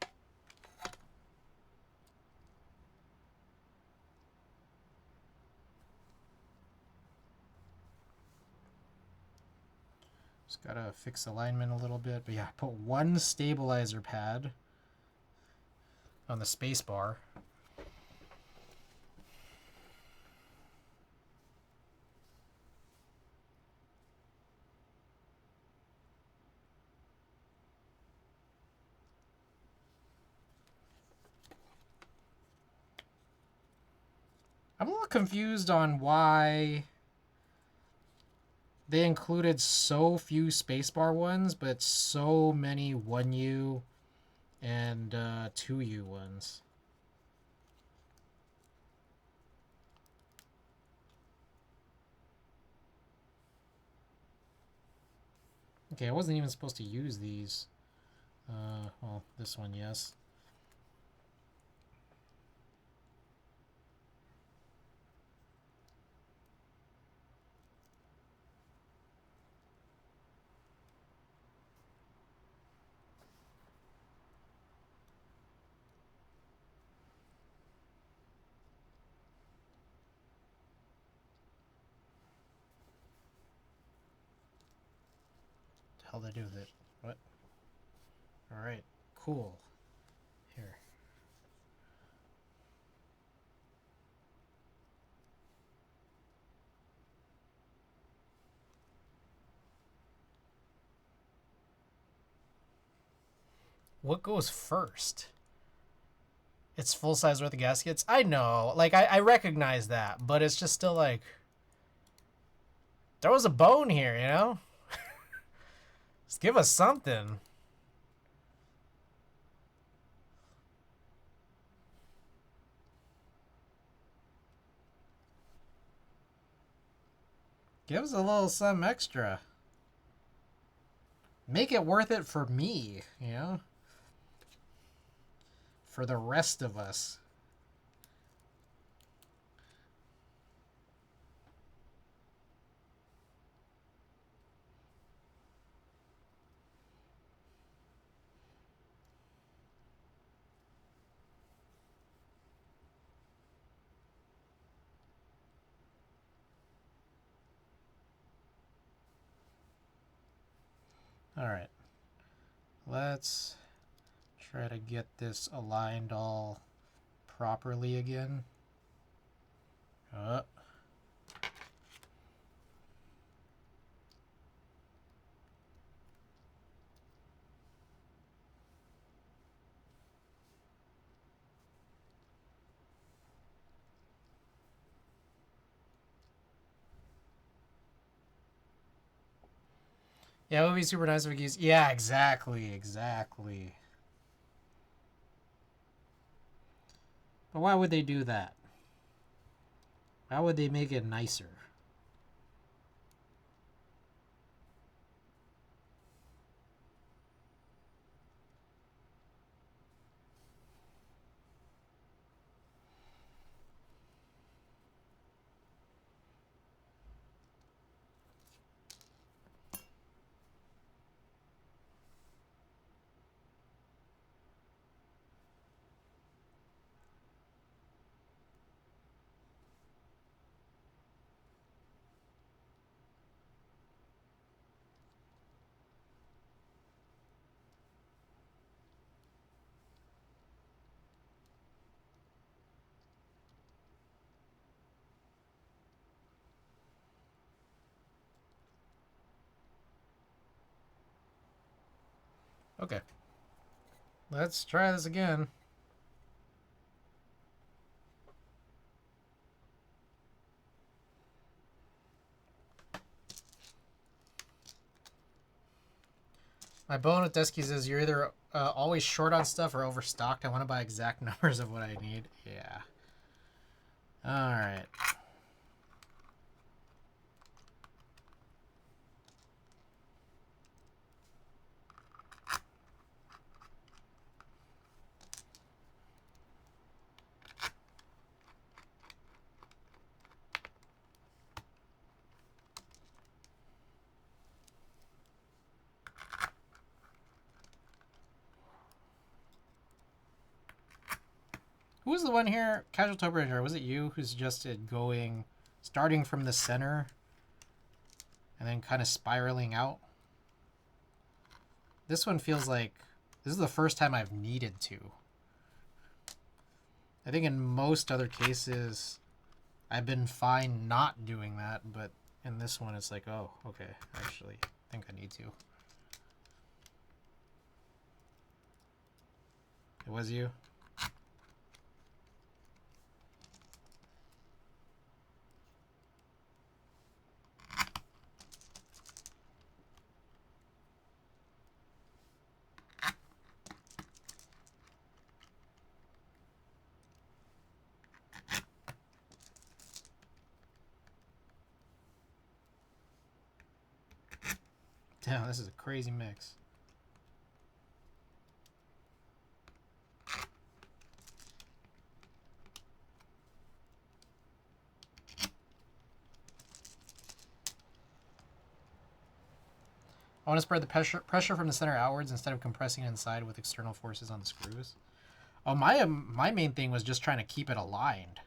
[SPEAKER 1] Just gotta fix alignment a little bit. But yeah, put 1 stabilizer pad on the space bar. I'm a little confused on why they included so few spacebar ones, but so many 1U and 2U ones. Okay, I wasn't even supposed to use these. Well, this one, yes. What the hell did I do with it? What? Alright, cool. Here. What goes first? It's full size worth of gaskets? I know. Like, I recognize that, but it's just still like... There was a bone here, you know? Just give us something. Give us a little something extra. Make it worth it for me, you know? For the rest of us. Alright. Let's try to get this aligned all properly again. Yeah, it would be super nice if we could use... Yeah, exactly. But why would they do that? Why would they make it nicer? Okay. Let's try this again. My bone with Deskies is you're either always short on stuff or overstocked. I want to buy exact numbers of what I need. Yeah. All right. Who was the one here? Casual Tobrager, was it you who suggested starting from the center and then kind of spiraling out? This one feels like this is the first time I've needed to. I think in most other cases, I've been fine not doing that, but in this one, it's like, oh, okay, actually, I think I need to. It was you? Damn, this is a crazy mix. I want to spread the pressure from the center outwards instead of compressing it inside with external forces on the screws. Oh, my main thing was just trying to keep it aligned,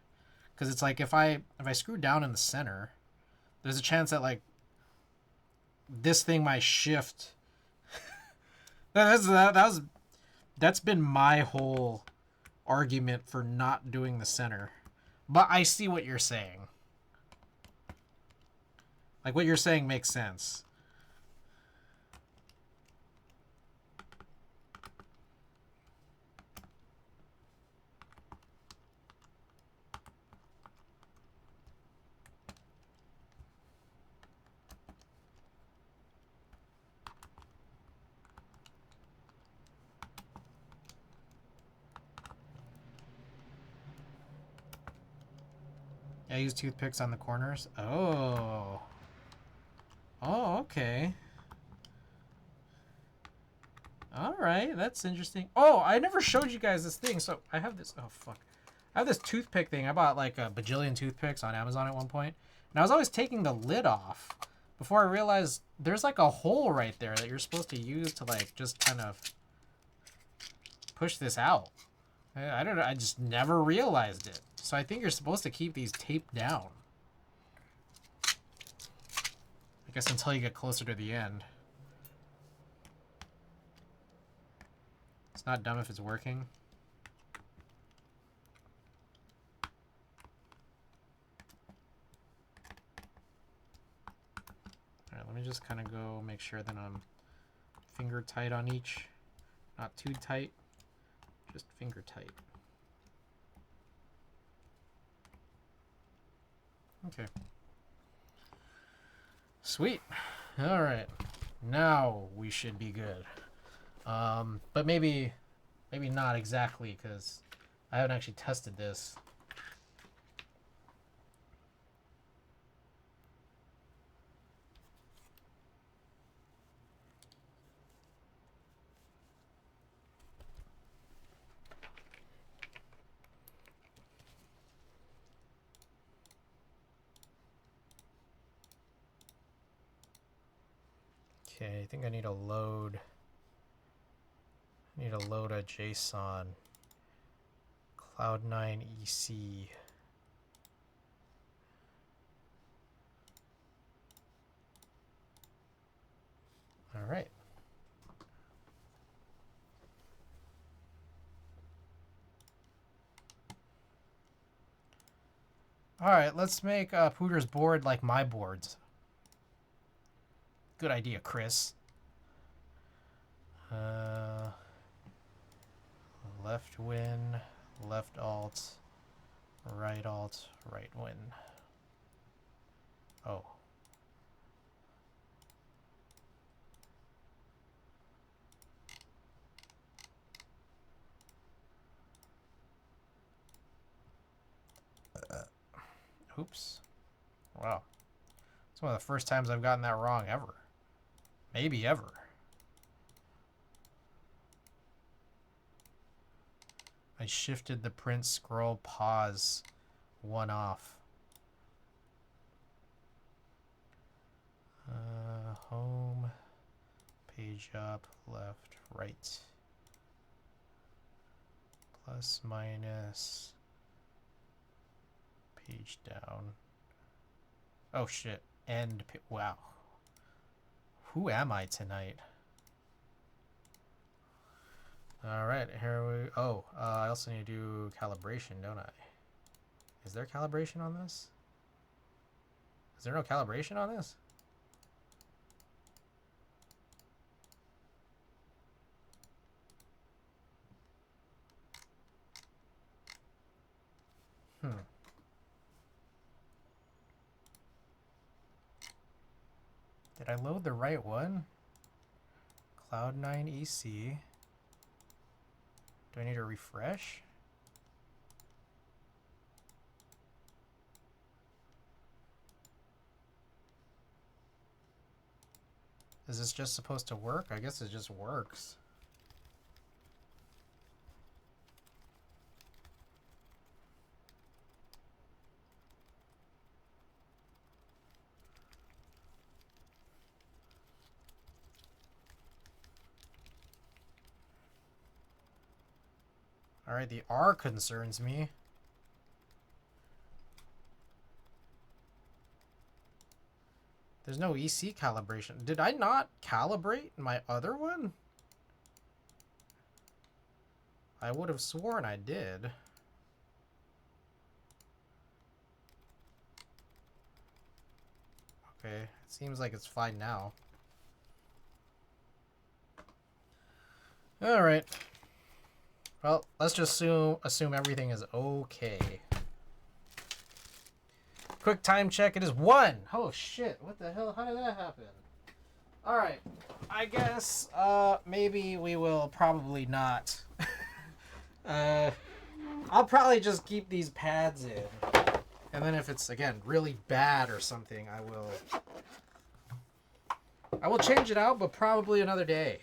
[SPEAKER 1] because it's like if I screw down in the center, there's a chance that like this thing might shift. That's been my whole argument for not doing the center. But I see what you're saying. Like what you're saying makes sense. I use toothpicks on the corners. Oh. Oh, okay. Alright, that's interesting. Oh, I never showed you guys this thing. So I have this. Oh, fuck. I have this toothpick thing. I bought like a bajillion toothpicks on Amazon at one point. And I was always taking the lid off before I realized there's like a hole right there that you're supposed to use to like just kind of push this out. I don't know. I just never realized it. So I think you're supposed to keep these taped down. I guess until you get closer to the end. It's not dumb if it's working. Alright, let me just kind of go make sure that I'm finger tight on each. Not too tight, just finger tight. Okay. Sweet. Alright. Now we should be good. But maybe not exactly, because I haven't actually tested this. Okay, I think I need to load. I need to load a JSON. Cloud9 EC. All right. All right, let's make Pooter's board like my boards. Good idea, Chris. Left win, left alt, right win. Oh. Oops. Wow. It's one of the first times I've gotten that wrong ever. Maybe ever. I shifted the print scroll pause one off. Home, page up, left, right. Plus, minus, page down. Oh shit, end, wow. Who am I tonight? Alright, here we, oh, I also need to do calibration, don't I? Is there calibration on this? Is there no calibration on this? Did I load the right one? Cloud9 EC. Do I need to refresh? Is this just supposed to work? I guess it just works. Alright, the R concerns me. There's no EC calibration. Did I not calibrate my other one? I would have sworn I did. Okay, it seems like it's fine now. Alright. Well, let's just assume everything is okay. Quick time check. It is 1. Oh shit! What the hell? How did that happen? All right. I guess maybe we will probably not. I'll probably just keep these pads in, and then if it's again really bad or something, I will change it out, but probably another day.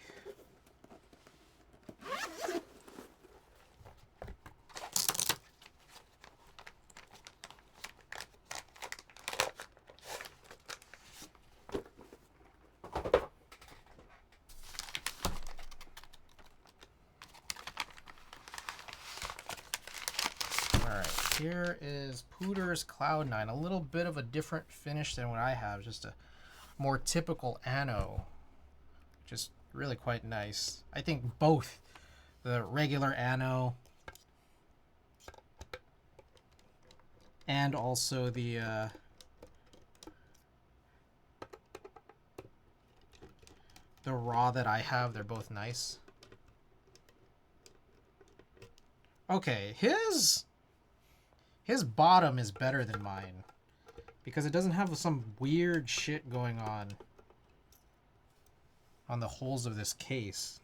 [SPEAKER 1] Here is Pooter's Cloud9. A little bit of a different finish than what I have. Just a more typical ano. Which is really quite nice. I think both the regular ano and also the raw that I have, they're both nice. Okay, his bottom is better than mine because it doesn't have some weird shit going on the holes of this case.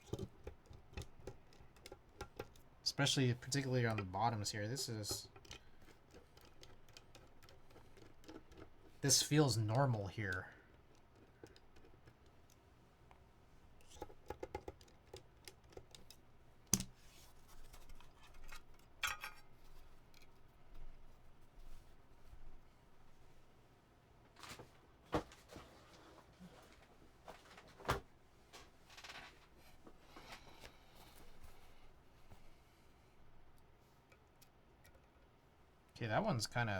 [SPEAKER 1] Especially, particularly on the bottoms here. This feels normal here. Okay, that one's kind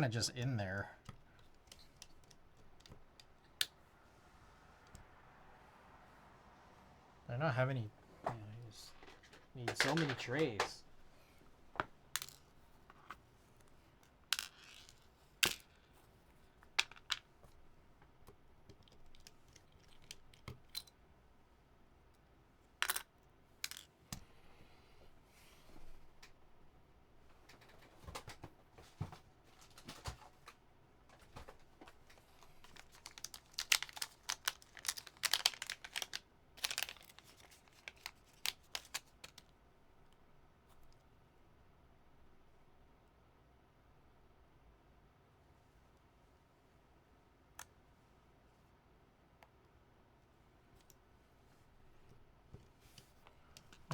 [SPEAKER 1] of just in there. I don't have any. Man, I just need so many trays.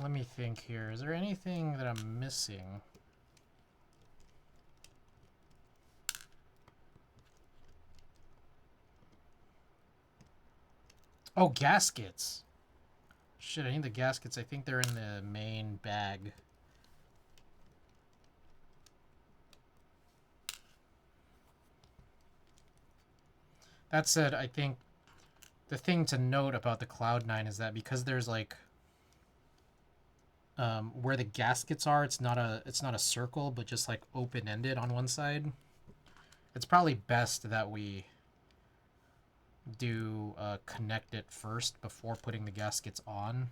[SPEAKER 1] Let me think here. Is there anything that I'm missing? Oh, gaskets. Shit, I need the gaskets. I think they're in the main bag. That said, I think the thing to note about the cloudnine is that because there's like where the gaskets are, it's not a circle, but just like open-ended on one side. It's probably best that we do connect it first before putting the gaskets on.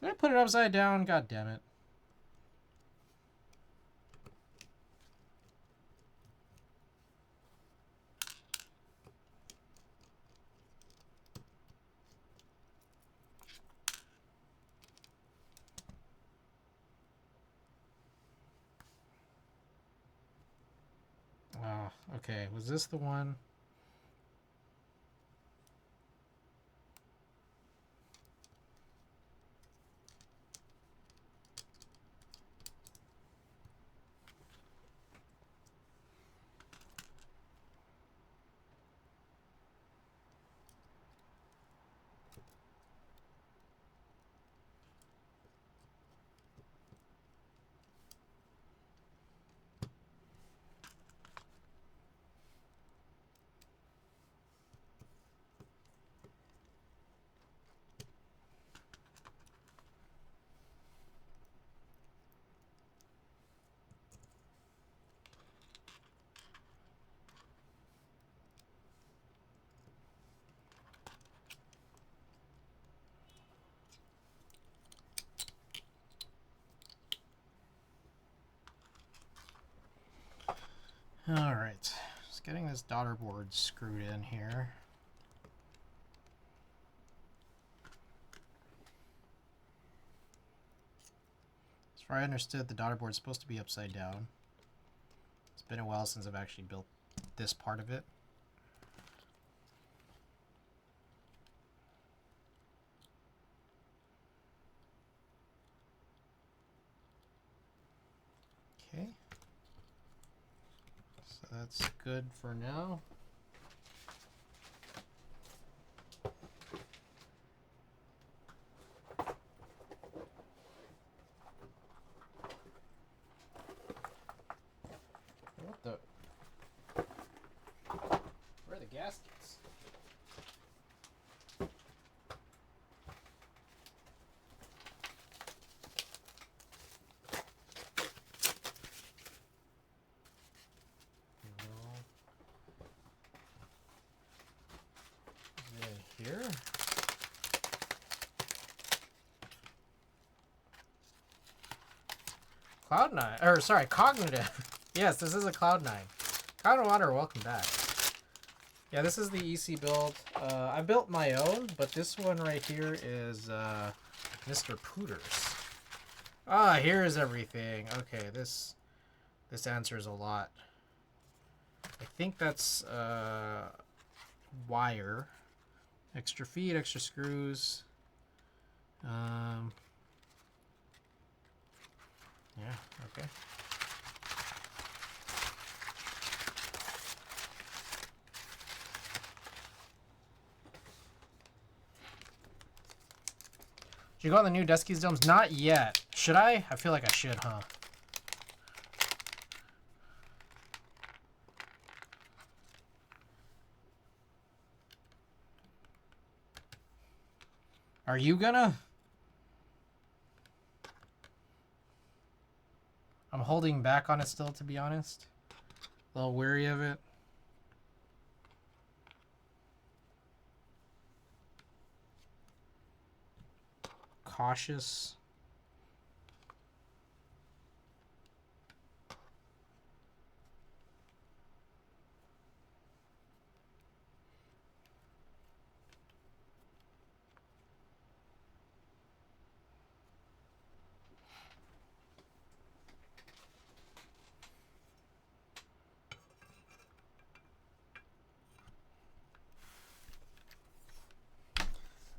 [SPEAKER 1] Did I put it upside down? God damn it. Oh, okay. Was this the one? All right. Just getting this daughter board screwed in here. As far as I understood, the daughter board's supposed to be upside down. It's been a while since I've actually built this part of it. Okay. So that's good for now. What the? Where are the gaskets? Here. Cloud9, or sorry, Cognitive. Yes, this is a Cloud9. Cloud and Water, welcome back. Yeah, this is the EC build. I built my own, but this one right here is Mr. Pooter's. Ah, here's everything. Okay, this answers a lot. I think that's wire. Extra feet, extra screws. Yeah, okay. Did you go on the new Deskies Domes? Not yet. Should I? I feel like I should, huh? Are you gonna? I'm holding back on it still, to be honest. A little weary of it. Cautious.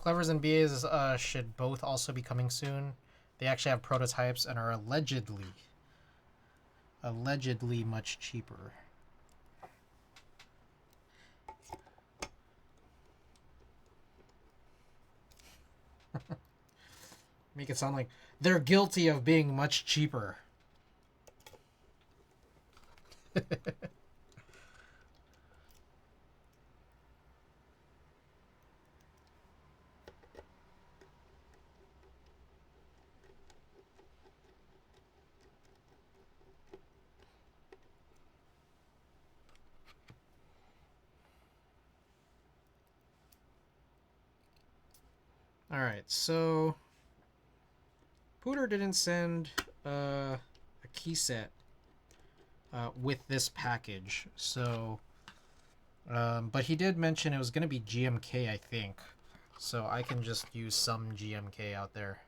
[SPEAKER 1] Clevers and BAs should both also be coming soon. They actually have prototypes and are allegedly much cheaper. Make it sound like they're guilty of being much cheaper. Alright, so Pooter didn't send a key set with this package, so but he did mention it was going to be GMK, I think, so I can just use some GMK out there.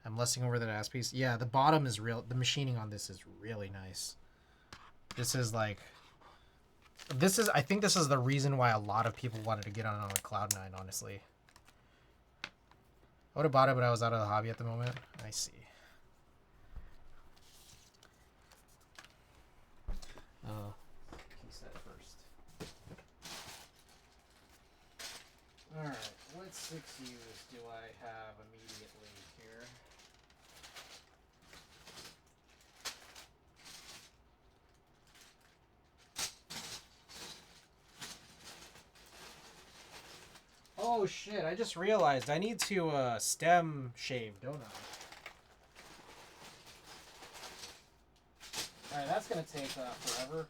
[SPEAKER 1] I'm lusting over that ass piece. Yeah, the bottom is real. The machining on this is really nice. This is like, I think this is the reason why a lot of people wanted to get on a cloudnine, honestly. I would have bought it, but I was out of the hobby at the moment. I see. Key set first. Alright, what 6Us do I have immediately here? Oh shit, I just realized I need to stem shave, don't I? Alright, that's gonna take forever.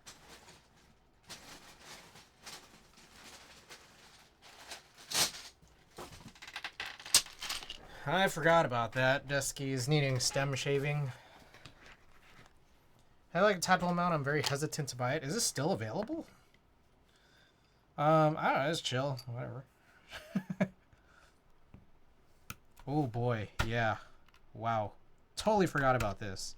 [SPEAKER 1] I forgot about that. Dusky is needing stem shaving. I like a tadpole mount. I'm very hesitant to buy it. Is this still available? I don't know. It's chill. Whatever. Oh boy. Yeah. Wow. Totally forgot about this.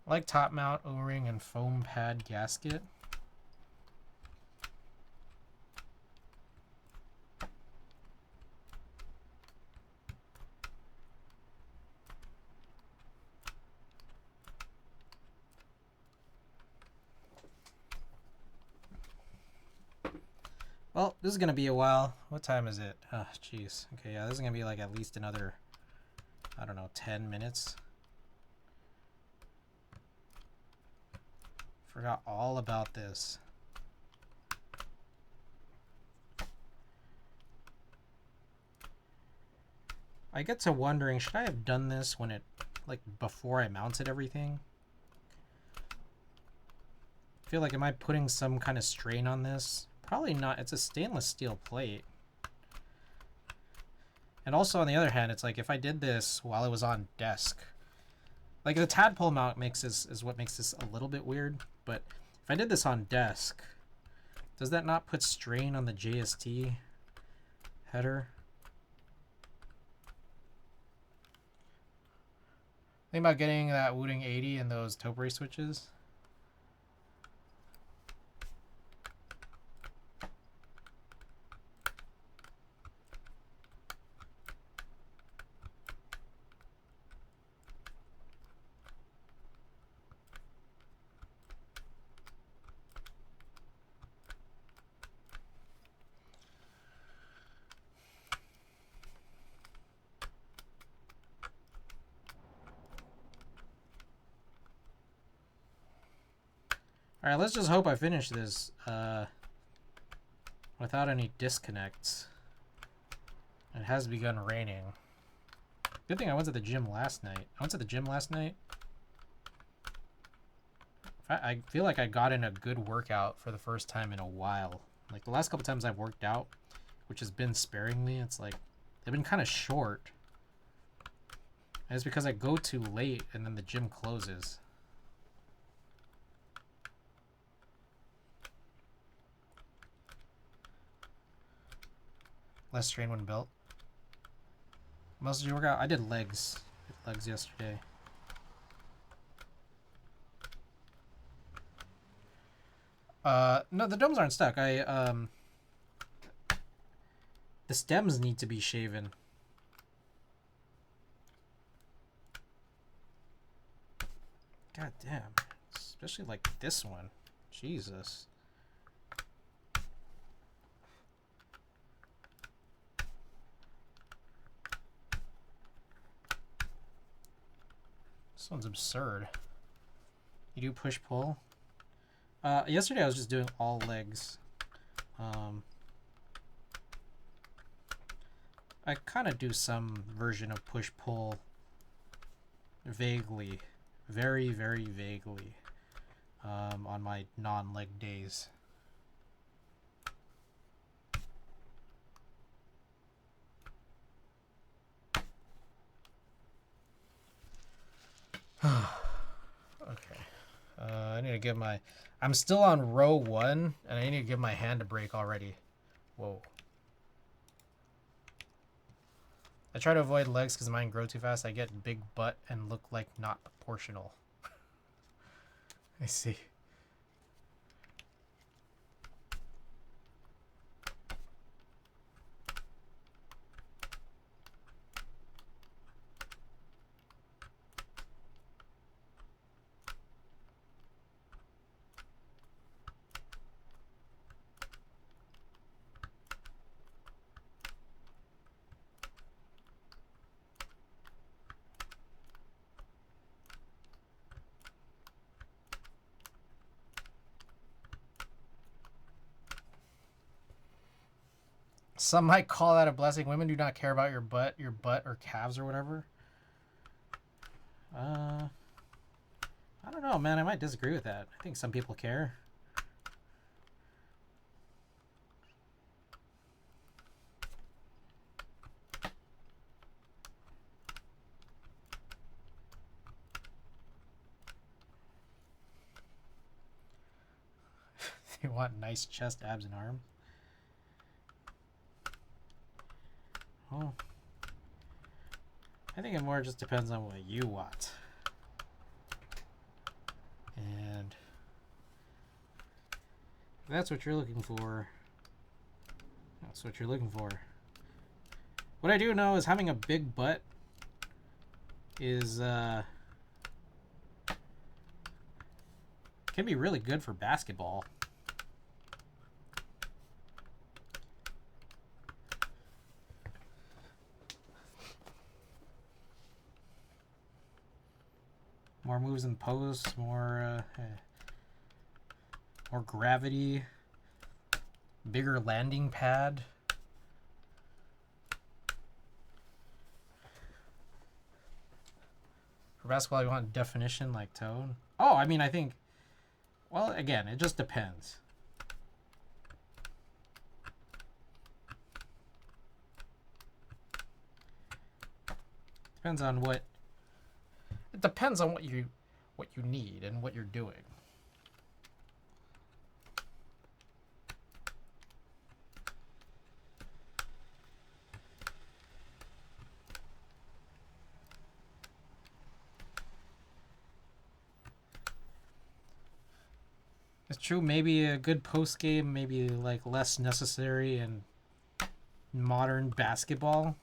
[SPEAKER 1] I like top mount, O-ring, and foam pad gasket. Well, this is going to be a while. What time is it? Oh, jeez. Okay, yeah, this is going to be like at least another, I don't know, 10 minutes. Forgot all about this. I get to wondering, should I have done this when it, like, before I mounted everything? I feel like, am I putting some kind of strain on this? Probably not. It's a stainless steel plate. And also, on the other hand, it's like, if I did this while it was on desk, like, the tadpole mount is what makes this a little bit weird. But if I did this on desk, does that not put strain on the JST header? Think about getting that Wooting 80 and those topiary switches. Alright, let's just hope I finish this without any disconnects. It has begun raining. Good thing I went to the gym last night. I feel like I got in a good workout for the first time in a while. Like the last couple times I've worked out, which has been sparingly, it's like they've been kind of short. And it's because I go too late and then the gym closes. Less strain when built. What else did you work out? I did legs. Legs yesterday. No, the domes aren't stuck. The stems need to be shaven. God damn. Especially like this one. Jesus. This one's absurd. You do push-pull? Yesterday I was just doing all legs. I kind of do some version of push-pull vaguely. Very, very vaguely. On my non-leg days. Okay. I need to give my... I'm still on row 1, and I need to give my hand a break already. Whoa. I try to avoid legs because mine grow too fast. I get big butt and look like not proportional. I see. Some might call that a blessing. Women do not care about your butt or calves or whatever. I don't know, man. I might disagree with that. I think some people care. They want nice chest, abs, and arms. Well, I think it more just depends on what you want. And if that's what you're looking for, that's what you're looking for. What I do know is having a big butt is can be really good for basketball. More moves in post, more gravity, bigger landing pad. For basketball, you want definition like tone. Oh, I mean, I think, well, again, it just depends. Depends on what. It depends on what you need and what you're doing. It's true, maybe a good post game, maybe like less necessary in modern basketball.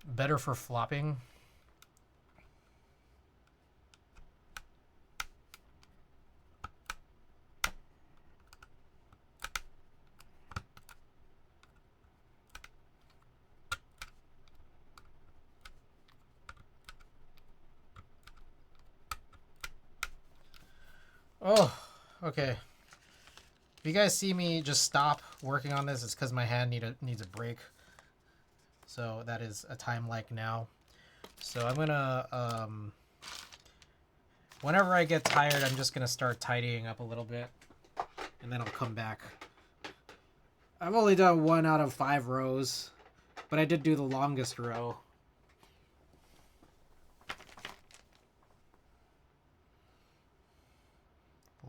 [SPEAKER 1] Better for flopping. Oh, okay. If you guys see me just stop working on this, it's because my hand needs a break. So that is a time like now. So I'm gonna, whenever I get tired, I'm just gonna start tidying up a little bit, and then I'll come back. I've only done 1 out of 5 rows, but I did do the longest row.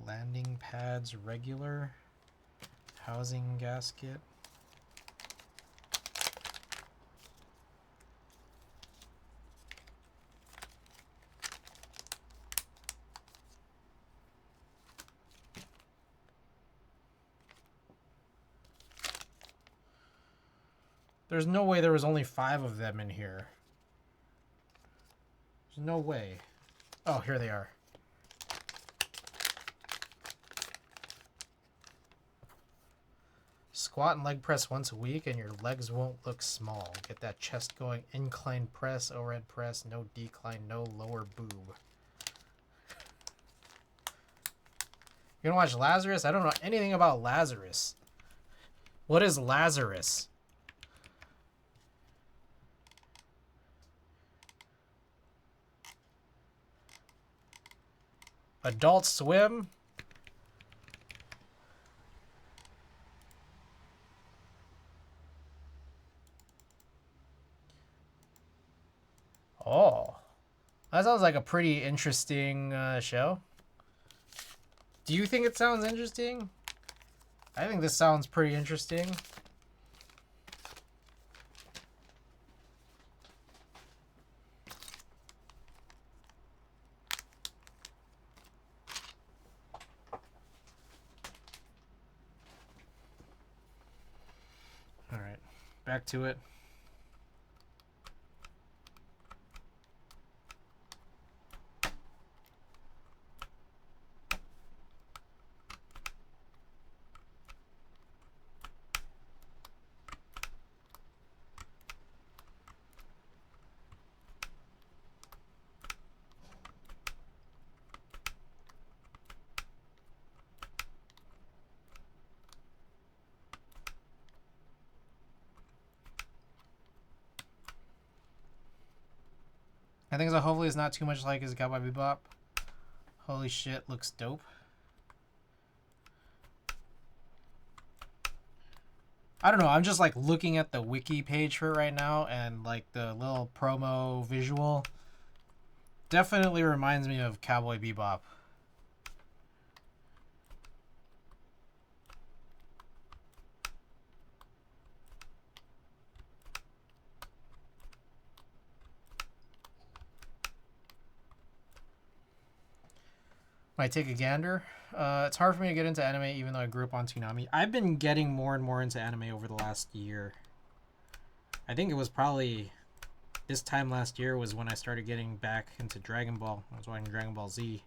[SPEAKER 1] Landing pads regular. Housing gasket. There's no way there was only 5 of them in here. There's no way. Oh, here they are. Squat and leg press once a week and your legs won't look small. Get that chest going. Incline press, overhead press, no decline, no lower boob. You gonna watch Lazarus? I don't know anything about Lazarus. What is Lazarus? Adult Swim? Oh. That sounds like a pretty interesting show. Do you think it sounds interesting? I think this sounds pretty interesting. All right, back to it. I think so. Hopefully it's not too much like his Cowboy Bebop. Holy shit, looks dope. I don't know, I'm just like looking at the wiki page for it right now, and like the little promo visual definitely reminds me of Cowboy Bebop. Might take a gander. It's hard for me to get into anime even though I grew up on Toonami. I've been getting more and more into anime over the last year. I think it was probably this time last year was when I started getting back into Dragon Ball. I was watching Dragon Ball Z.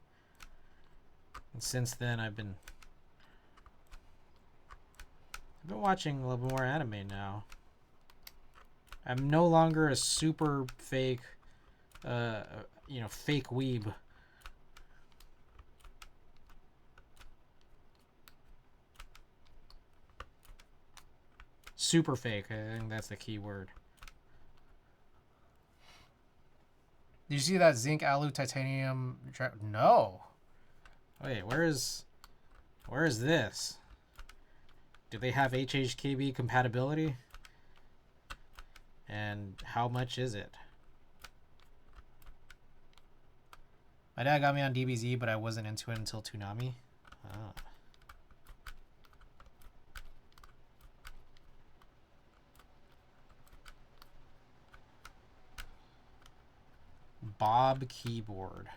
[SPEAKER 1] And since then I've been watching a little more anime now. I'm no longer a super fake fake weeb. Super fake. I think that's the key word. Did you see that zinc, alu, titanium? No. Wait, where is this? Do they have HHKB compatibility? And how much is it? My dad got me on DBZ, but I wasn't into it until Toonami. Oh. Bob keyboard.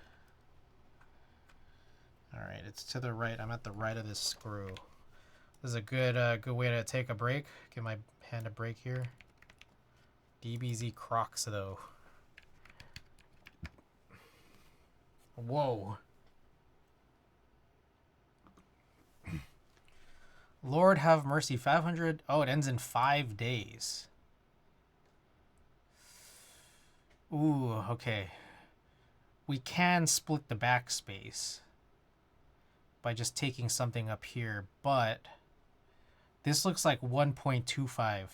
[SPEAKER 1] All right, it's to the right. I'm at the right of this screw. This is a good way to take a break. Give my hand a break here. DBZ Crocs though. Whoa. Lord have mercy. 500. Oh, it ends in 5 days. Ooh, okay. We can split the backspace by just taking something up here, but this looks like 1.25.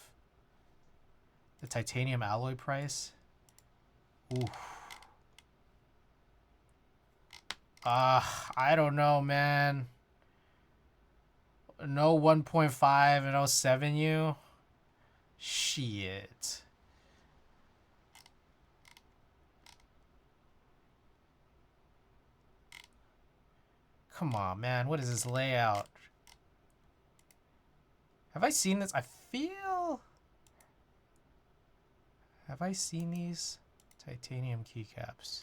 [SPEAKER 1] The titanium alloy price. Ooh. I don't know, man. No 1.5 and 07U. Shit. come on, man. What is this layout? Have I seen this? I feel... Have I seen these? Titanium keycaps.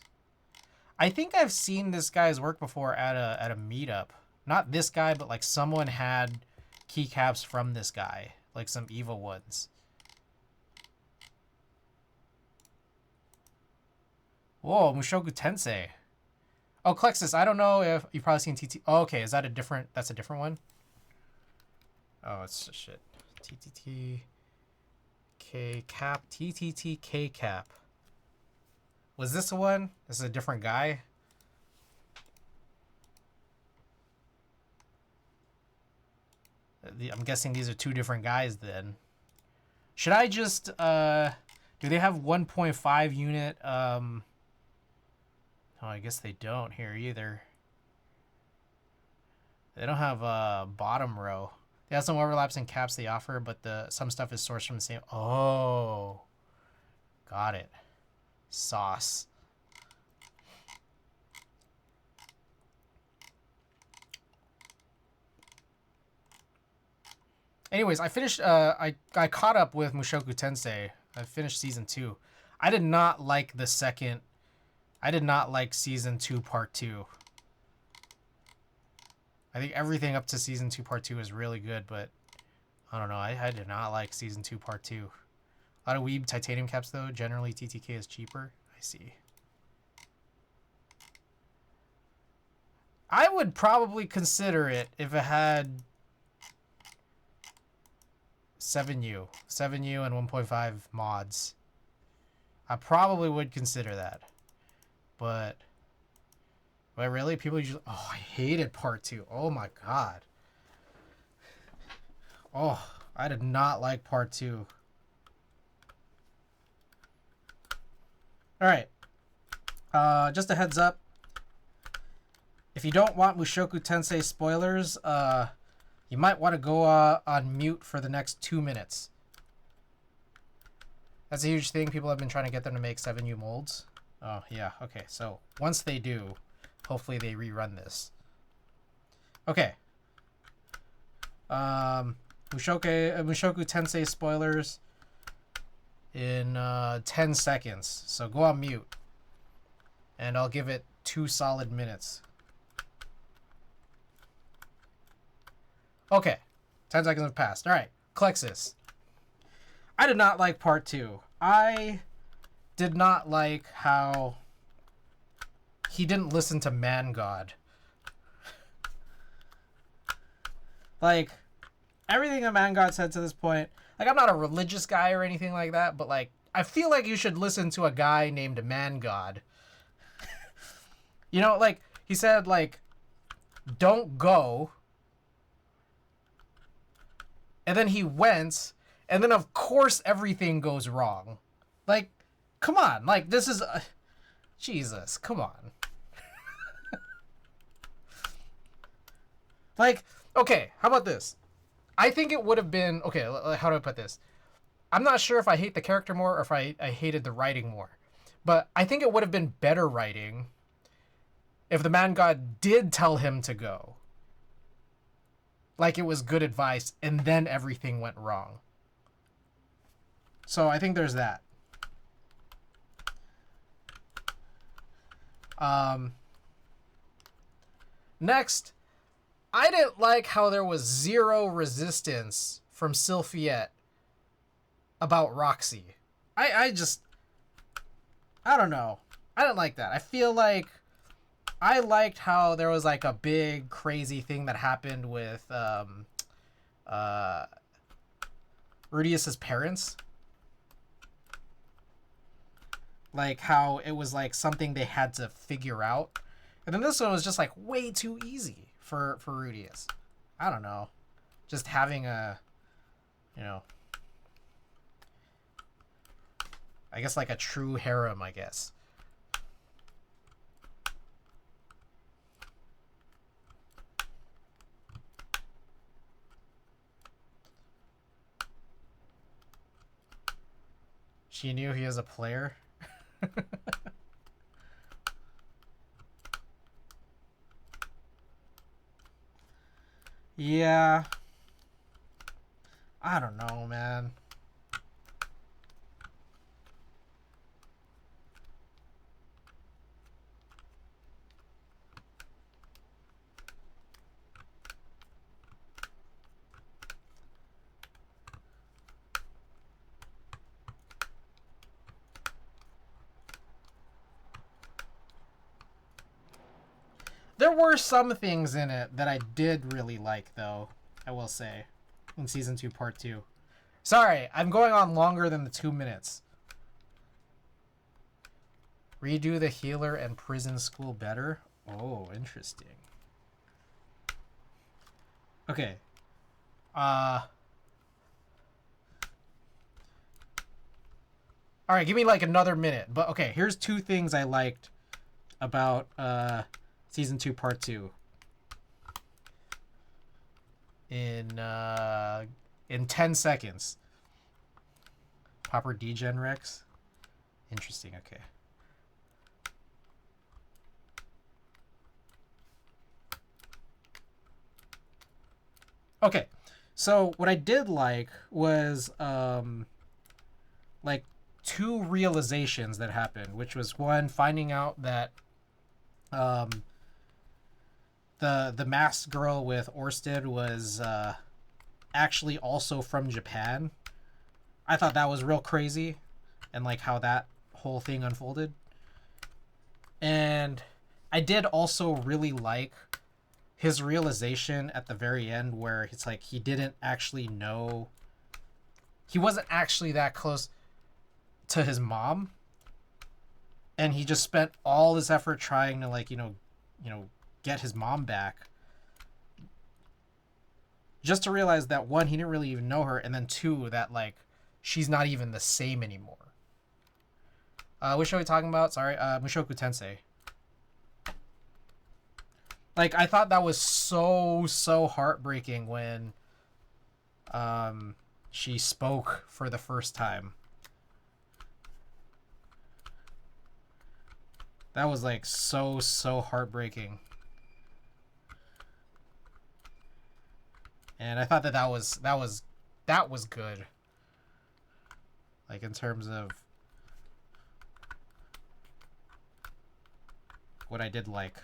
[SPEAKER 1] I think I've seen this guy's work before at a meetup. Not this guy, but like someone had keycaps from this guy. Like some evil ones. Whoa, Mushoku Tensei. Oh, Klexus, I don't know if you've probably seen TT. Oh, okay, is that a different... That's a different one? Oh, it's shit. TTT K cap. TTT K cap. Was this the one? This is a different guy? I'm guessing these are two different guys then. Should I just... do they have 1.5 unit... Oh, I guess they don't here either. They don't have bottom row. They have some overlaps in caps they offer, but some stuff is sourced from the same... Oh. Got it. Sauce. Anyways, I finished... I caught up with Mushoku Tensei. I finished Season 2. I did not like the second... I did not like Season 2 Part 2. I think everything up to Season 2 Part 2 is really good, but I don't know. I did not like Season 2 Part 2. A lot of weeb titanium caps, though. Generally, TTK is cheaper. I see. I would probably consider it if it had 7U. 7U and 1.5 mods. I probably would consider that. But really? People usually... Oh, I hated Part 2. Oh my god. Oh, I did not like Part 2. Alright. Just a heads up. If you don't want Mushoku Tensei spoilers, you might want to go on mute for the next 2 minutes. That's a huge thing. People have been trying to get them to make 7U molds. Oh, yeah. Okay, so once they do, hopefully they rerun this. Okay. Mushoku Tensei spoilers in 10 seconds. So go on mute. And I'll give it 2 solid minutes. Okay. 10 seconds have passed. Alright. Klexus. I did not like Part 2. I did not like how he didn't listen to Man God. Like, everything that Man God said to this point, like, I'm not a religious guy or anything like that, but, like, I feel like you should listen to a guy named Man God. You know, like, he said, like, don't go. And then he went, and then, of course, everything goes wrong. Like, come on. Like, this is... Jesus, come on. Like, okay, how about this? I think it would have been... Okay, how do I put this? I'm not sure if I hate the character more or if I hated the writing more. But I think it would have been better writing if the Man God did tell him to go. Like it was good advice, and then everything went wrong. So I think there's that. Next, I didn't like how there was zero resistance from Sylphiette about Roxy. I don't know. I didn't like that. I feel like I liked how there was like a big crazy thing that happened with Rudius's parents. Like how it was like something they had to figure out. And then this one was just like way too easy for Rudius. I don't know. Just having a, you know, I guess like a true harem, I guess. She knew he was a player. Yeah. I don't know, man. There were some things in it that I did really like, though, I will say, in Season 2, Part 2. Sorry, I'm going on longer than the 2 minutes. Redo the healer and prison school better? Oh, interesting. Okay. Alright, give me like another minute. But okay, here's 2 things I liked about Season 2, Part 2. In 10 seconds. Popper Degen Rex. Interesting, okay. Okay, so what I did like was like 2 realizations that happened, which was one, finding out that the masked girl with Orsted was actually also from Japan. I thought that was real crazy, and like how that whole thing unfolded. And I did also really like his realization at the very end, where it's like he didn't actually know, he wasn't actually that close to his mom, and he just spent all his effort trying to like get his mom back, just to realize that, one, he didn't really even know her, and then 2, that like she's not even the same anymore. Which show are we talking about? Sorry, Mushoku Tensei. Like, I thought that was so heartbreaking when she spoke for the first time. That was like so heartbreaking. And I thought that was good. Like, in terms of what I did like.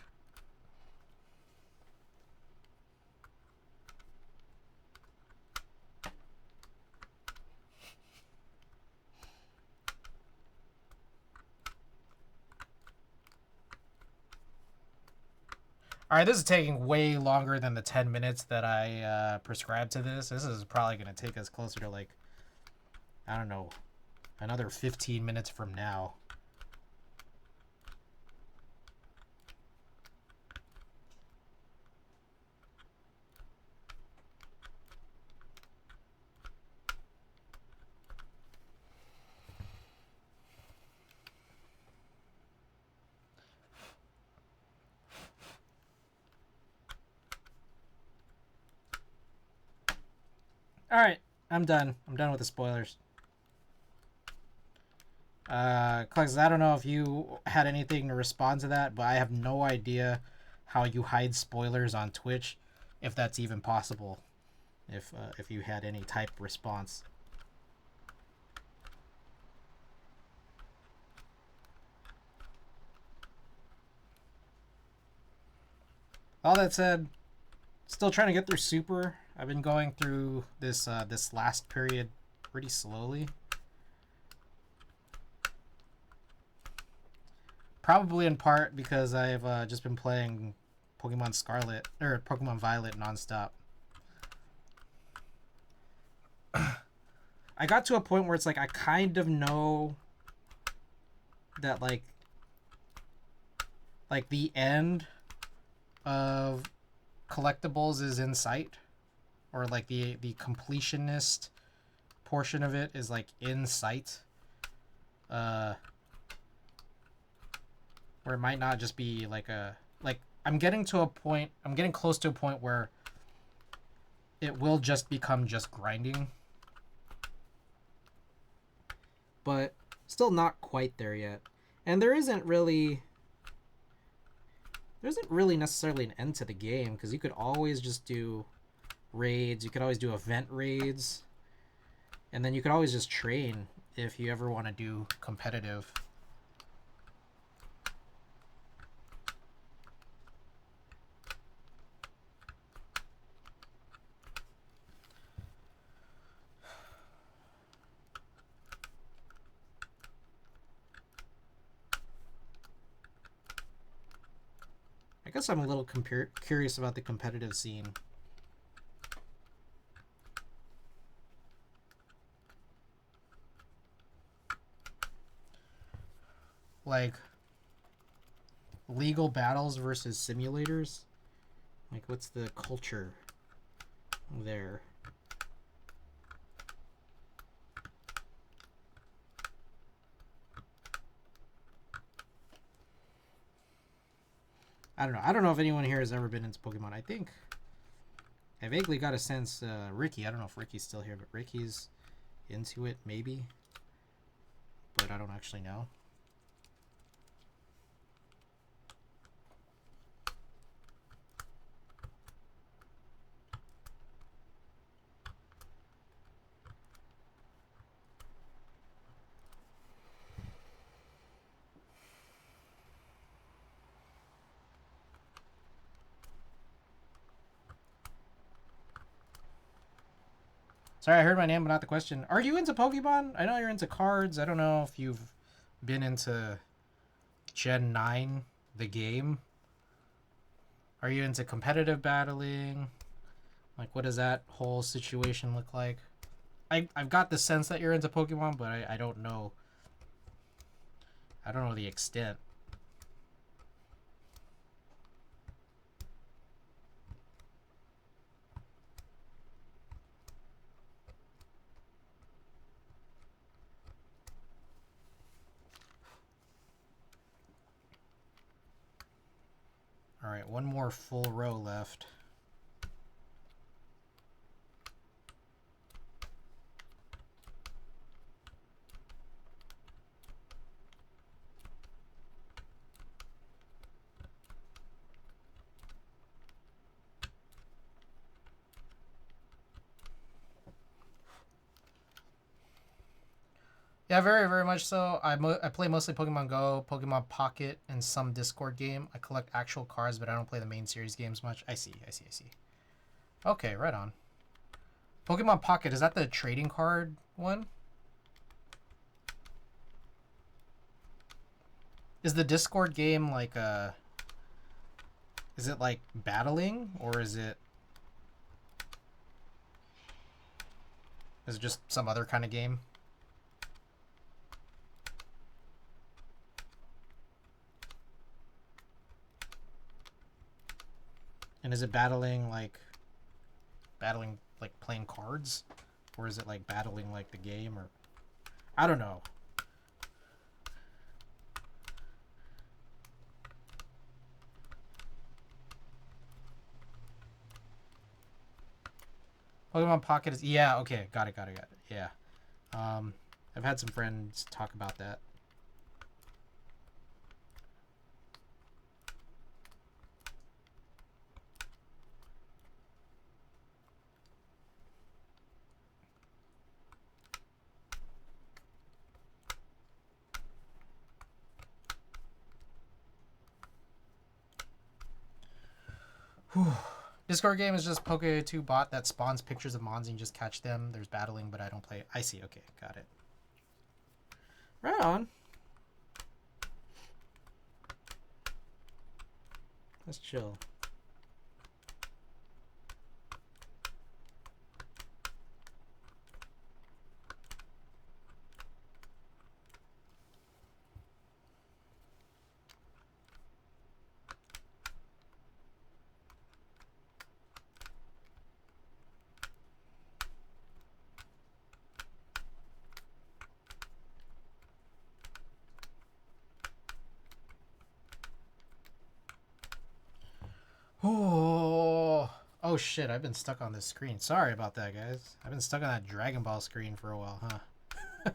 [SPEAKER 1] Alright, this is taking way longer than the 10 minutes that I prescribed to this. This is probably going to take us closer to, like, I don't know, another 15 minutes from now. Alright, I'm done. I'm done with the spoilers. Clux, I don't know if you had anything to respond to that, but I have no idea how you hide spoilers on Twitch, if that's even possible. If you had any type of response. All that said, still trying to get through Super. I've been going through this this last period pretty slowly. Probably in part because I've just been playing Pokemon Scarlet or Pokemon Violet nonstop. I got to a point where it's like I kind of know that like the end of collectibles is in sight, or like the completionist portion of it is like in sight. Where it might not just be like I'm getting close to a point where it will just become just grinding. But still not quite there yet. And there isn't really necessarily an end to the game, because you could always just do raids. You could always do event raids. And then you could always just train if you ever want to do competitive. I guess I'm a little curious about the competitive scene. Like legal battles versus simulators. Like, what's the culture there? I don't know. I don't know if anyone here has ever been into Pokemon. I think I vaguely got a sense Ricky. I don't know if Ricky's still here, but Ricky's into it, maybe. But I don't actually know. Sorry, I heard my name, but not the question. Are you into Pokemon? I know you're into cards. I don't know if you've been into Gen 9, the game. Are you into competitive battling? Like, what does that whole situation look like? I've got the sense that you're into Pokemon, but I don't know. I don't know the extent. Alright, one more full row left. Yeah, very, very much so. I play mostly Pokemon Go, Pokemon Pocket, and some Discord game. I collect actual cards, but I don't play the main series games much. I see. Okay, right on. Pokemon Pocket, is that the trading card one? Is the Discord game like is it like battling, or is it just some other kind of game? And is it battling like playing cards, or is it like battling like the game, or I don't know. Pokemon Pocket is, yeah, okay, got it. Yeah. I've had some friends talk about that. Whew. Discord game is just Poke2 bot that spawns pictures of Mons and you just catch them. There's battling, but I don't play. I see. Okay, got it. Right on. Let's chill. Oh shit, I've been stuck on this screen. Sorry about that, guys. I've been stuck on that Dragon Ball screen for a while, huh?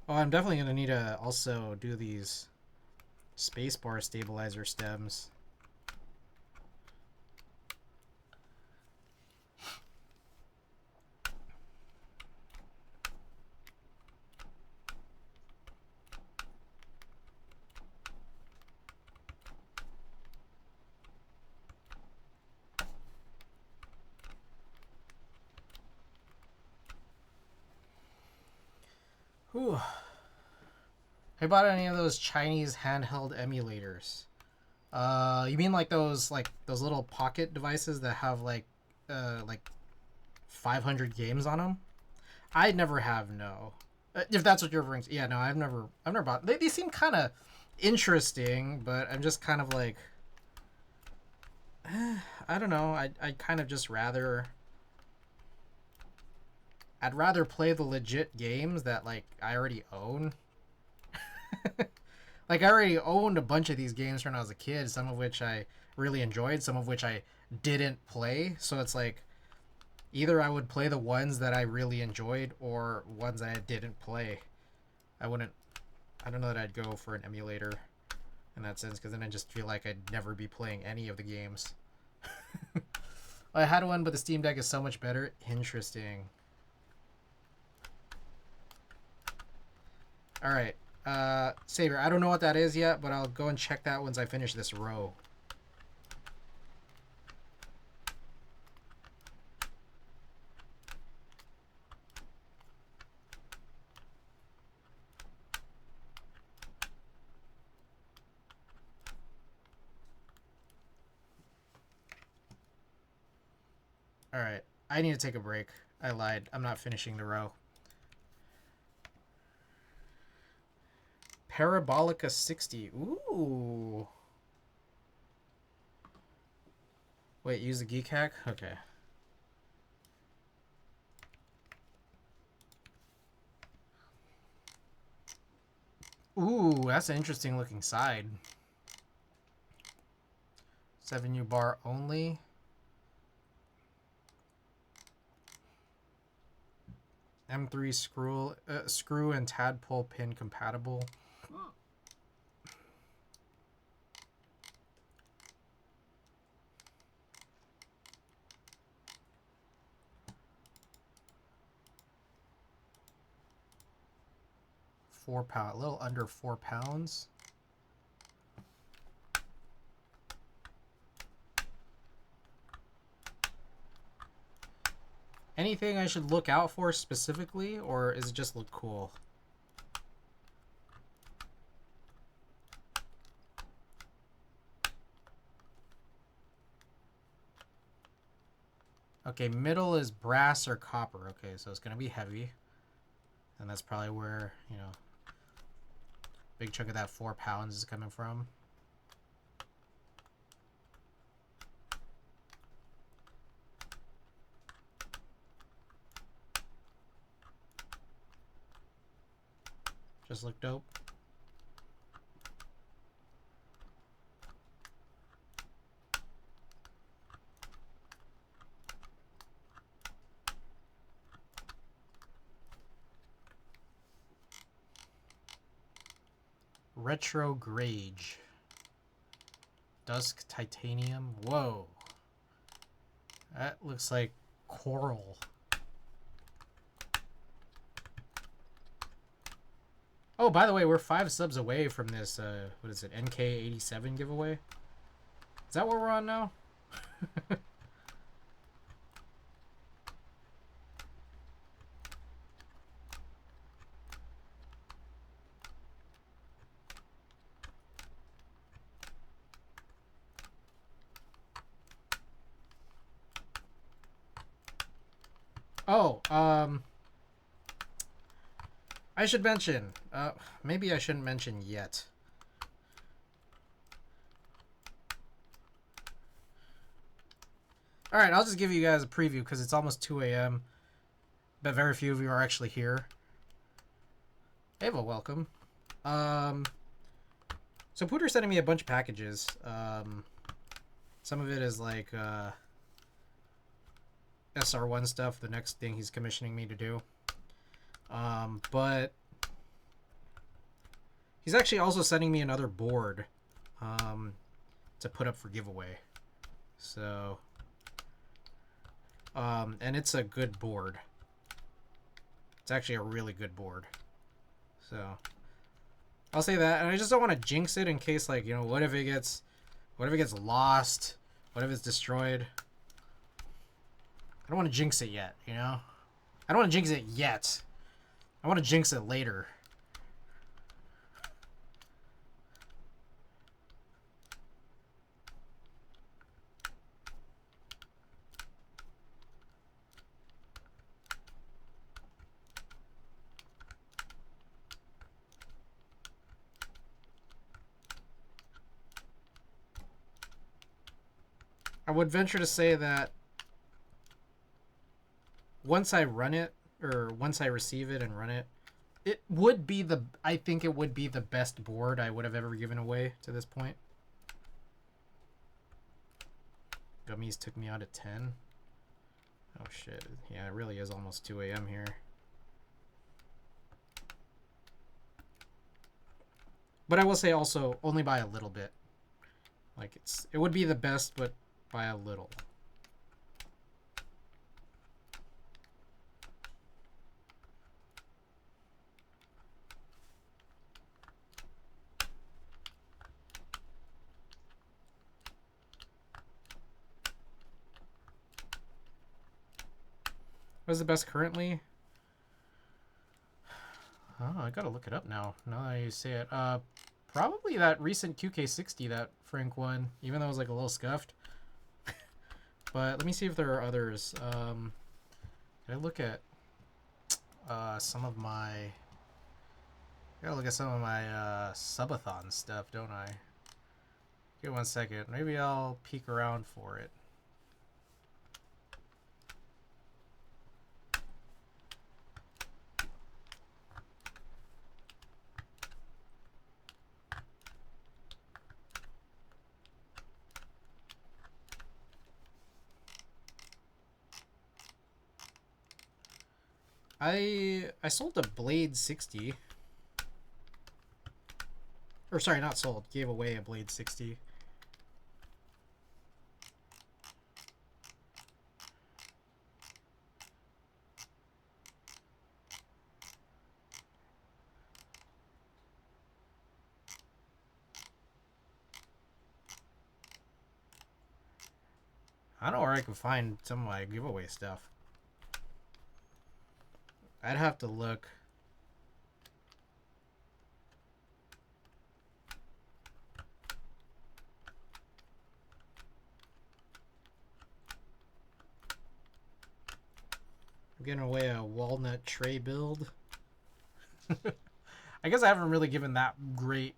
[SPEAKER 1] Oh, I'm definitely gonna need to also do these spacebar stabilizer stems. Whew. Have you bought any of those Chinese handheld emulators? You mean like those little pocket devices that have like 500 games on them? I never have, no. If that's what you're referring to, yeah, no, I've never bought. They seem kind of interesting, but I'm just kind of like, I don't know. I kind of just rather. I'd rather play the legit games that like I already own. Like I already owned a bunch of these games when I was a kid, some of which I really enjoyed, some of which I didn't play. So it's like either I would play the ones that I really enjoyed or ones I didn't play. I don't know that I'd go for an emulator in that sense, because then I just feel like I'd never be playing any of the games. I had one, but the Steam Deck is so much better. Interesting. Alright. Savior, I don't know what that is yet, but I'll go and check that once I finish this row. Alright. I need to take a break. I lied. I'm not finishing the row. Parabolica 60. Ooh. Wait, use the geek hack? Okay. Ooh, that's an interesting looking side. 7U bar only. M3 screw and tadpole pin compatible. £4, a little under £4. Anything I should look out for specifically, or is it just look cool? Okay, middle is brass or copper. Okay, so it's gonna be heavy. And that's probably where, you know, big chunk of that £4 is coming from. Just look dope. Retrograde. Dusk titanium. Whoa. That looks like coral. Oh, by the way, we're 5 subs away from this, what is it, NK87 giveaway? Is that where we're on now? Oh, I should mention, maybe I shouldn't mention yet. Alright, I'll just give you guys a preview because it's almost 2 a.m. But very few of you are actually here. Ava, welcome. So Pooter's sending me a bunch of packages. Some of it is like, SR1 stuff, the next thing he's commissioning me to do. But he's actually also sending me another board to put up for giveaway. So, and it's a good board. It's actually a really good board. So, I'll say that. And I just don't want to jinx it in case, like, you know, what if it gets lost? What if it's destroyed? I don't want to jinx it yet, you know? I don't want to jinx it yet. I want to jinx it later. I would venture to say that once I run it, or once I receive it and run it, it would be the, I think it would be the best board I would have ever given away to this point. Gummies took me out at 10. Oh shit, yeah, it really is almost 2 a.m. here. But I will say also, only by a little bit. Like, it would be the best, but by a little. What is the best currently? Oh, I gotta look it up now. Now that you say it. Probably that recent QK60 that Frank won, even though it was like a little scuffed. But let me see if there are others. Can I look at some of my... I gotta look at some of my subathon stuff, don't I? Give 1 second. Maybe I'll peek around for it. I sold a Blade 60. Or sorry, not sold. Gave away a Blade 60. I don't know where I can find some of my giveaway stuff. I'd have to look. I'm giving away a walnut tray build. I guess I haven't really given that great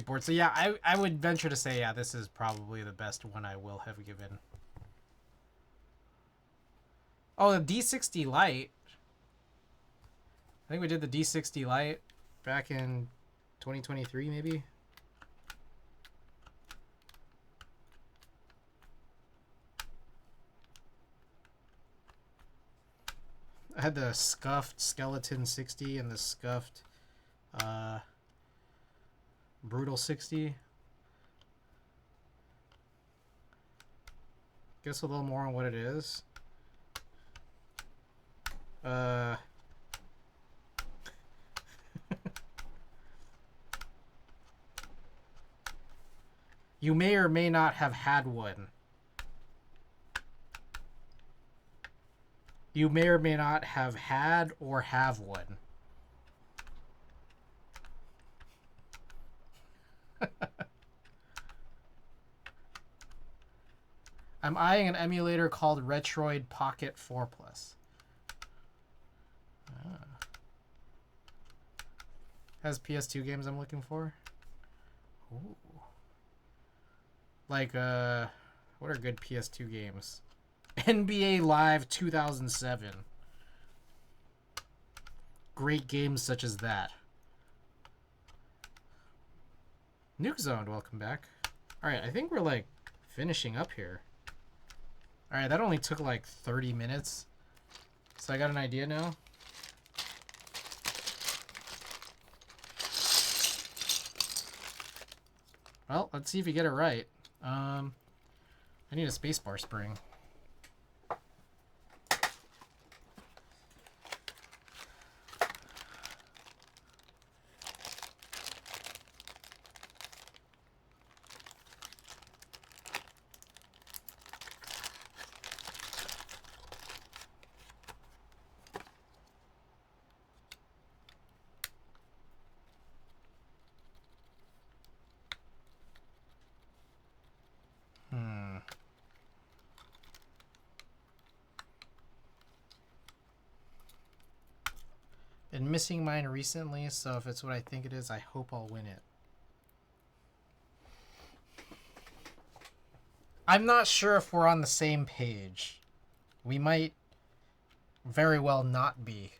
[SPEAKER 1] board. So yeah, I would venture to say, yeah, this is probably the best one I will have given. Oh, the D60 Lite. I think we did the D60 Lite back in 2023, maybe. I had the scuffed Skeleton 60 and the scuffed Brutal 60. Guess a little more on what it is. You may or may not have had one. You may or may not have had or have one. I'm eyeing an emulator called Retroid Pocket 4 Plus. Has PS2 games I'm looking for. Ooh. Like, what are good PS2 games? NBA Live 2007. Great games such as that. Nuke Zoned, welcome back. Alright, I think we're like finishing up here. Alright, that only took like 30 minutes. So I got an idea now. Well, let's see if you get it right. I need a spacebar spring. Been missing mine recently, so if it's what I think it is, I hope I'll win it. I'm not sure if we're on the same page. We might very well not be.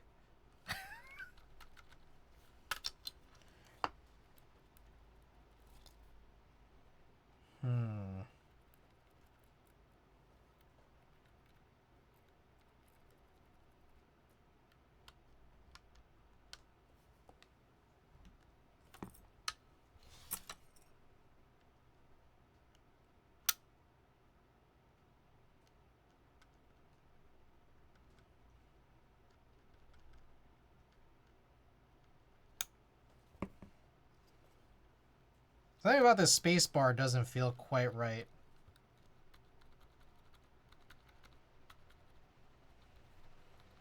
[SPEAKER 1] Something about this space bar doesn't feel quite right.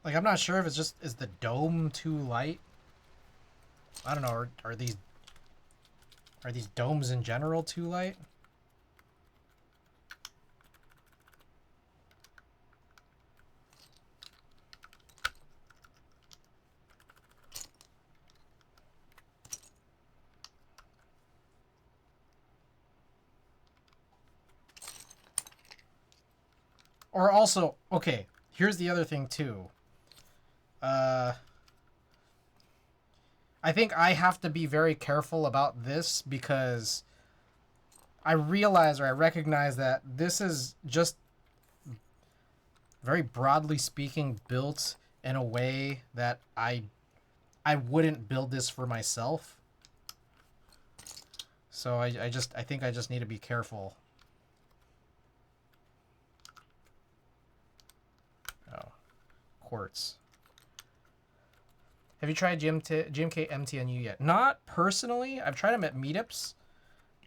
[SPEAKER 1] Like, I'm not sure if it's just, is the dome too light? I don't know, are these domes in general too light? Or also, okay, here's the other thing too. I think I have to be very careful about this because I realize or I recognize that this is just very broadly speaking built in a way that I wouldn't build this for myself. So I think I just need to be careful. Oh, quartz. Have you tried GMK MTNU yet? Not personally. I've tried them at meetups,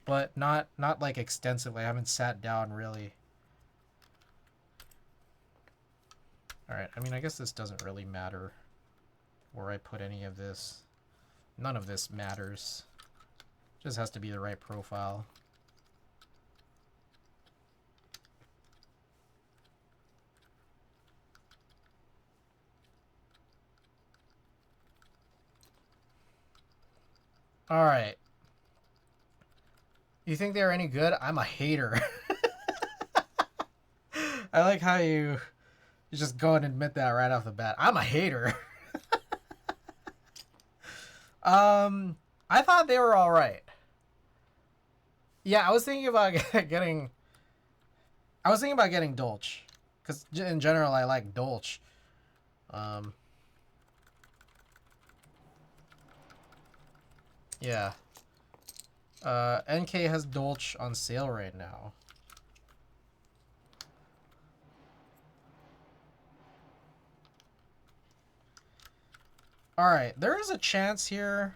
[SPEAKER 1] but not like extensively. I haven't sat down really. All right. I mean, I guess this doesn't really matter where I put any of this. None of this matters. Just has to be the right profile. All right. You think they're any good? I'm a hater. I like how you just go and admit that right off the bat. I'm a hater. I thought they were all right. Yeah, I was thinking about getting Dolch, because in general I like Dolch. Yeah. NK has Dolch on sale right now. Alright, there is a chance here,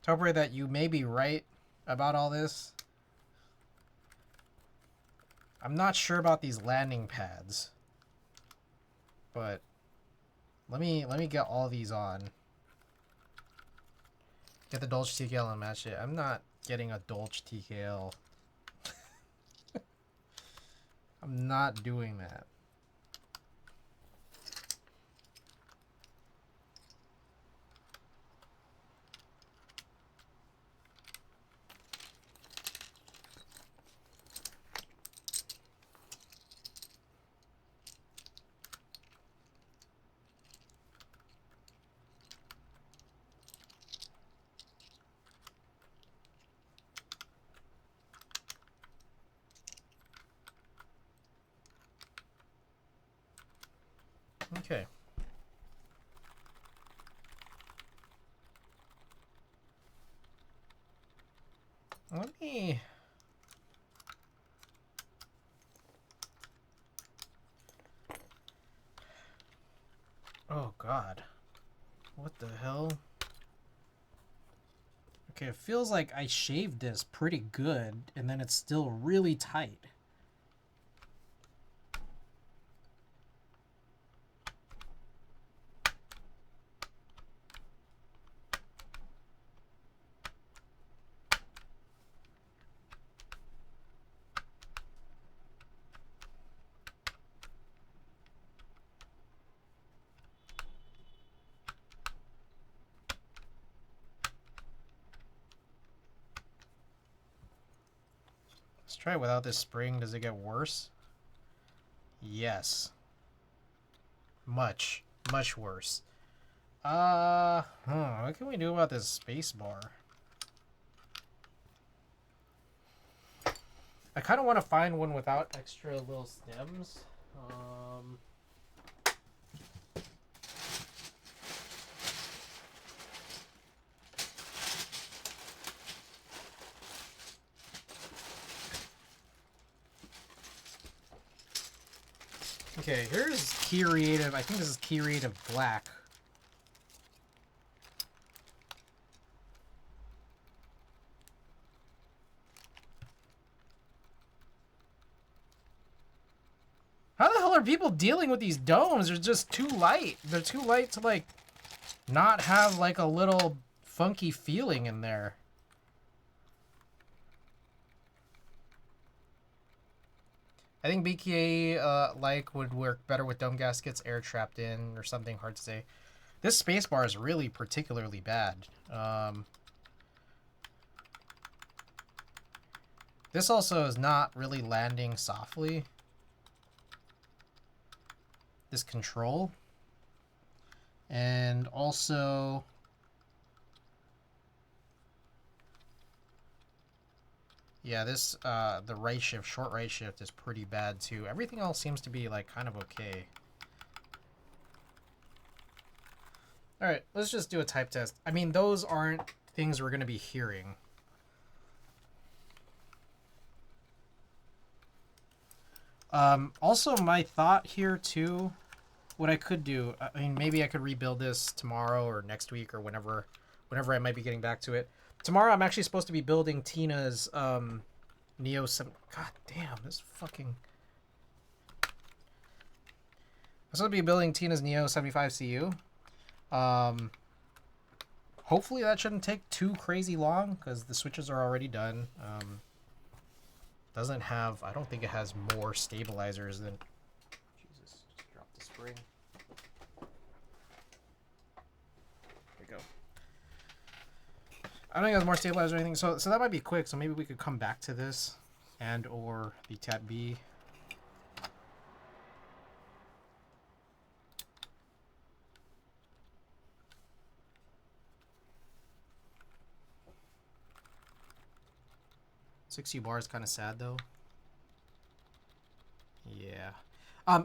[SPEAKER 1] Topper, that you may be right about all this. I'm not sure about these landing pads, but let me get all these on. Get the Dolch TKL and match it. I'm not getting a Dolch TKL. I'm not doing that. Okay. Let me... Oh, God. What the hell? Okay, it feels like I shaved this pretty good, and then it's still really tight. try it without this spring. Does it get worse? Yes. Much worse. What can we do about this space bar? I kind of want to find one without extra little stems. Okay, here's Creative. I think this is Creative Black. How the hell are people dealing with these domes? They're just too light. They're too light to, like, not have, like, a little funky feeling in there. I think BKA like would work better with dome gaskets air trapped in or something, hard to say. This spacebar is really particularly bad. This also is not really landing softly. This control. And also... yeah, this, the right shift, short right shift is pretty bad too. Everything else seems to be, like, kind of okay. Alright, let's just do a type test. I mean, those aren't things we're going to be hearing. Also, my thought here too, what I could do, I mean, maybe I could rebuild this tomorrow or next week or whenever I might be getting back to it. Tomorrow I'm actually supposed to be building Tina's Neo 7. God damn, this fucking... I'm supposed to be building Tina's Neo 75 CU. Hopefully that shouldn't take too crazy long because the switches are already done. Doesn't have... I don't think it has more stabilizers than... Jesus, just dropped the spring. I don't think it has more stabilizers or anything, so that might be quick. So maybe we could come back to this, and or the Tab B. $60 bar is kind of sad though. Yeah.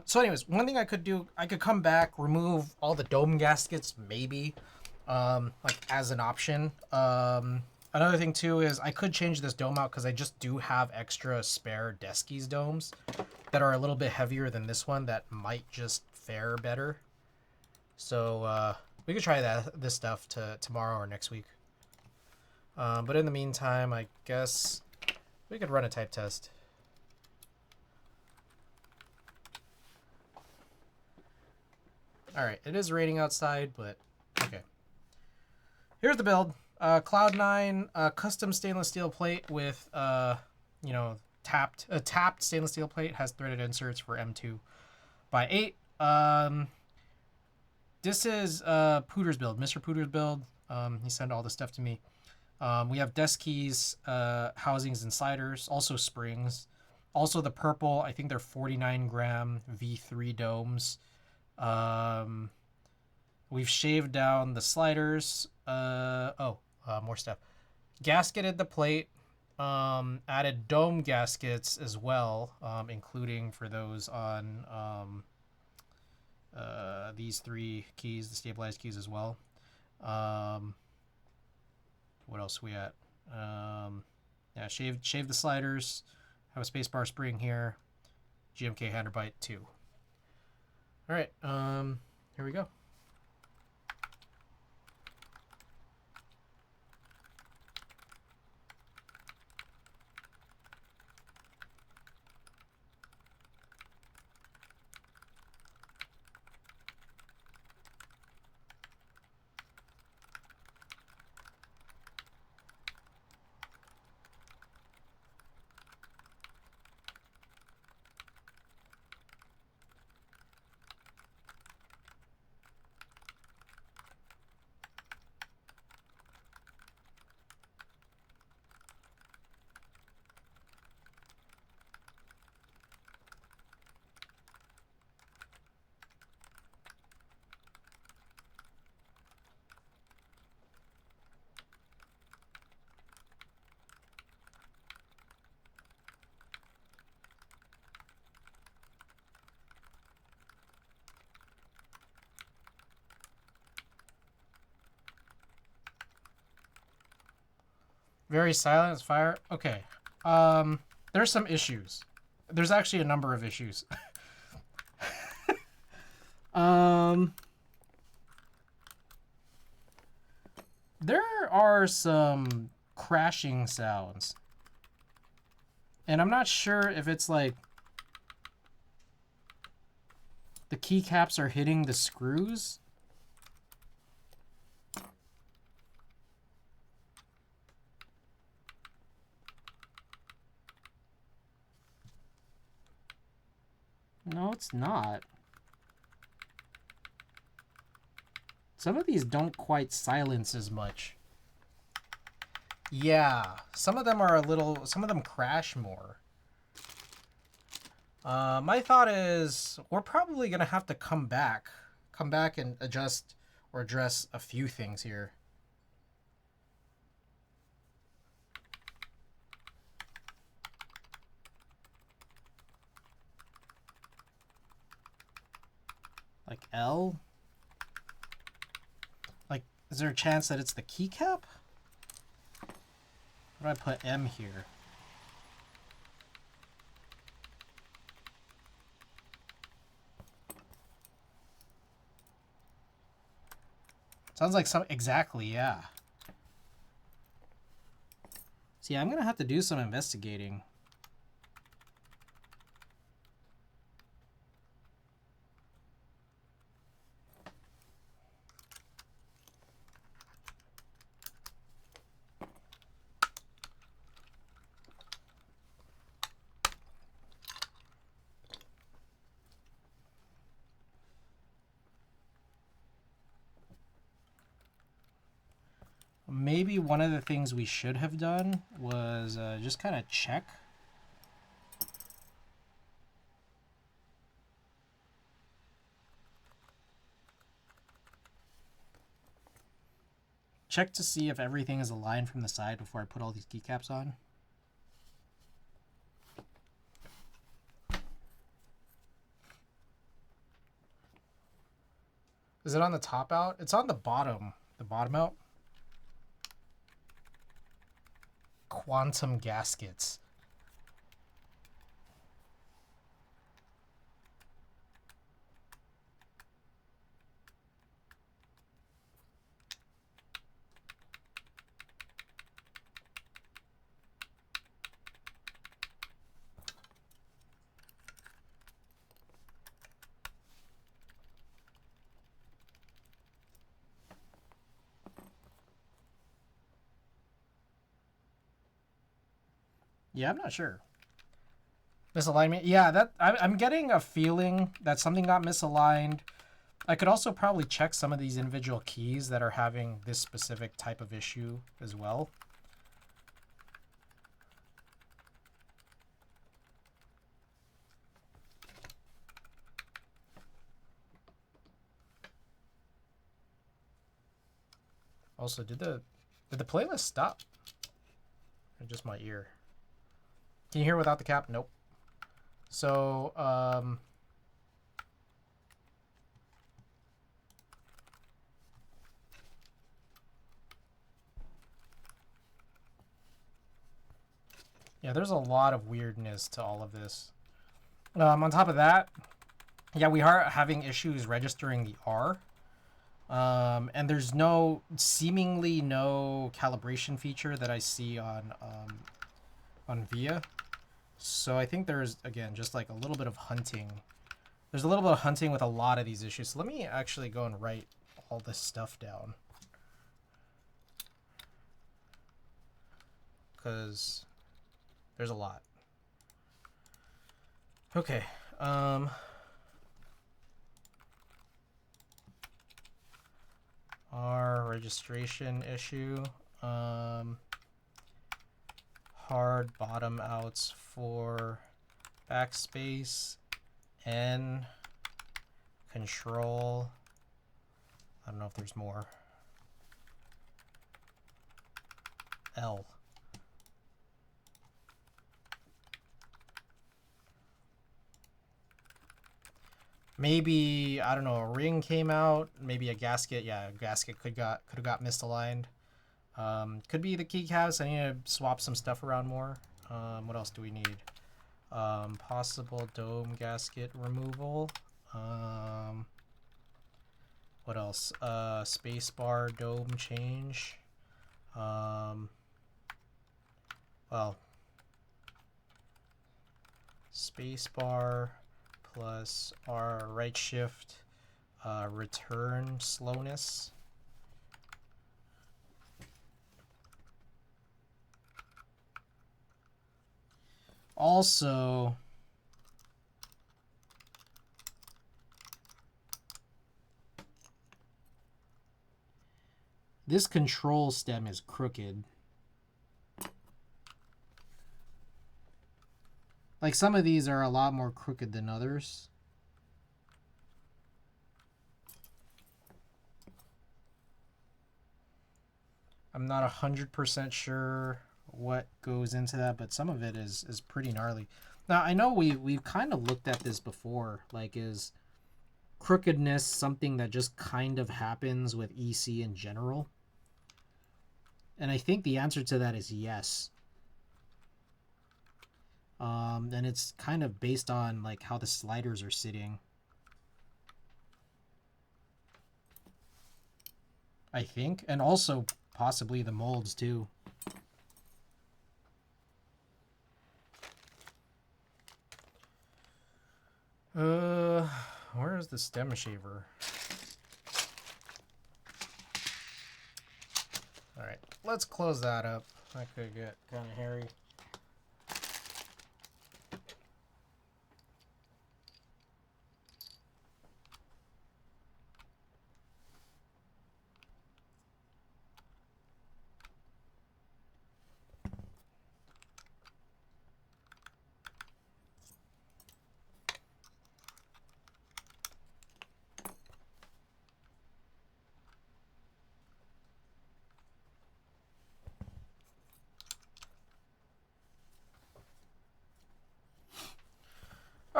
[SPEAKER 1] So anyways, one thing I could do, I could come back, remove all the dome gaskets, maybe. Like as an option. Another thing too is I could change this dome out because I just do have extra spare Deskies domes that are a little bit heavier than this one that might just fare better. So we could try this stuff tomorrow or next week. But in the meantime, I guess we could run a type test. Alright, it is raining outside, but okay. Here's the build. Cloud9 custom stainless steel plate with you know, tapped stainless steel plate, has threaded inserts for M2 by 8. This is Pooter's build, Mr. Pooter's build. He sent all the stuff to me. We have desk keys, housings and sliders, also springs. Also the purple, I think they're 49 gram V3 domes. We've shaved down the sliders. More stuff. Gasketed the plate. Added dome gaskets as well, including for those on these 3 keys, the stabilized keys as well. What else we at? Yeah, shave the sliders. Have a spacebar spring here. GMK Handerbite 2. All right, here we go. Very silent as fire. Okay. There's some issues. There's actually a number of issues. There are some crashing sounds. And I'm not sure if it's like the keycaps are hitting the screws. No, it's not. Some of these don't quite silence as much. Yeah, some of them are a little, some of them crash more. My thought is we're probably going to have to come back and adjust or address a few things here. Like L? Like, is there a chance that it's the keycap? How do I put M here? Sounds like some, exactly, yeah. See, I'm gonna have to do some investigating. Maybe one of the things we should have done was just kind of check. Check to see if everything is aligned from the side before I put all these keycaps on. Is it on the top out? It's on the bottom out. Quantum gaskets. Yeah, I'm not sure. Misalignment? Yeah, that I'm getting a feeling that something got misaligned. I could also probably check some of these individual keys that are having this specific type of issue as well. Also, did the playlist stop? Or just my ear? Can you hear without the cap? Nope. So, yeah, there's a lot of weirdness to all of this. On top of that, yeah, we are having issues registering the R. And there's seemingly no calibration feature that I see on VIA. So I think there's, again, just like a little bit of hunting. There's a little bit of hunting with a lot of these issues. So let me actually go and write all this stuff down. Because there's a lot. Okay. Our registration issue. Hard bottom outs for backspace. N. Control. I don't know if there's more. L. Maybe, I don't know, a ring came out. Maybe a gasket. Yeah, a gasket could have got misaligned. Could be the keycaps. I need to swap some stuff around more. What else do we need? Possible dome gasket removal. What else? Spacebar dome change. Well, spacebar plus our right shift return slowness. Also, this control stem is crooked. Like, some of these are a lot more crooked than others. I'm not 100% sure what goes into that, but some of it is pretty gnarly. Now, I know we've kind of looked at this before. Like, is crookedness something that just kind of happens with EC in general? And I think the answer to that is yes. And it's kind of based on like how the sliders are sitting. I think, and also possibly the molds too. Where is the stem shaver? All right, let's close that up. That could get kind of hairy.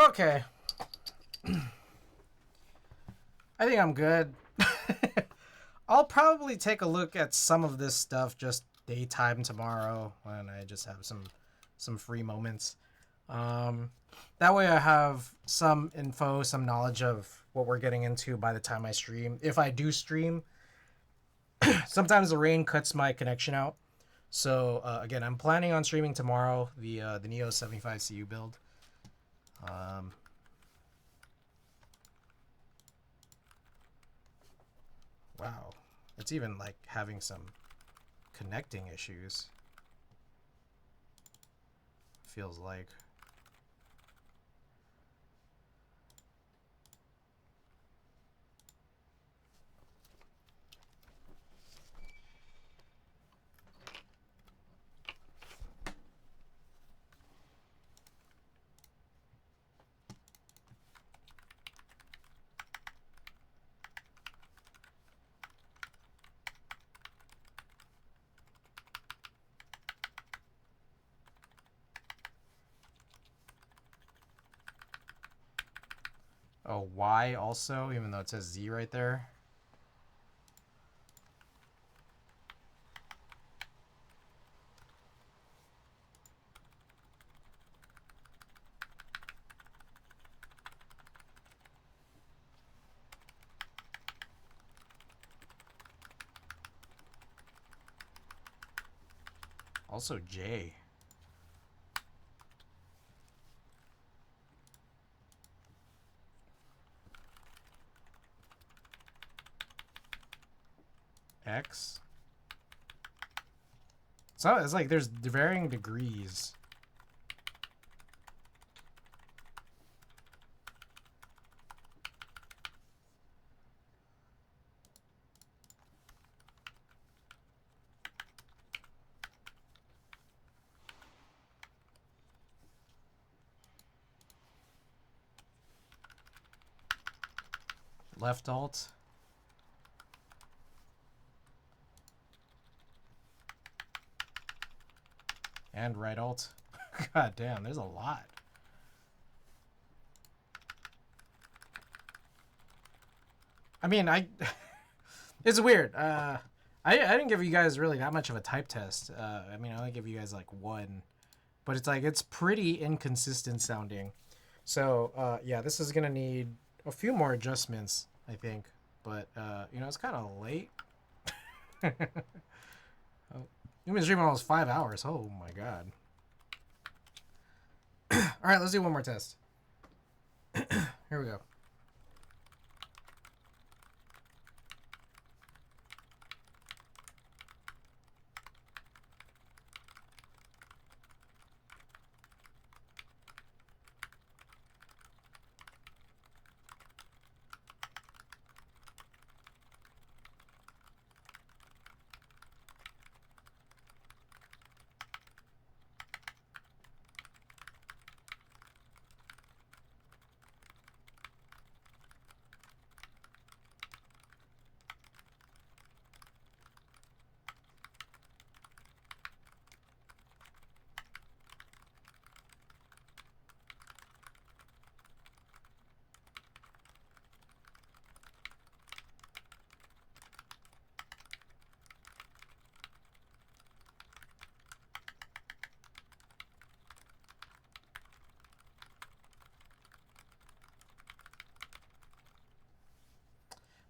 [SPEAKER 1] Okay. I think I'm good. I'll probably take a look at some of this stuff just daytime tomorrow when I just have some free moments. That way I have some info, some knowledge of what we're getting into by the time I stream. If I do stream, sometimes the rain cuts my connection out. So again, I'm planning on streaming tomorrow the Neo 75CU build. Wow, it's even like having some connecting issues. Feels like. Oh, Y also, even though it says Z right there. Also J. X. So it's like there's varying degrees. Left alt. And right alt. God damn, there's a lot. I mean, it's weird. I didn't give you guys really that much of a type test. I mean, I only give you guys like one, but it's like it's pretty inconsistent sounding. So yeah, this is gonna need a few more adjustments, I think. But you know, it's kind of late. Oh, you've been streaming almost 5 hours. Oh my god. All right, let's do one more test. Here we go.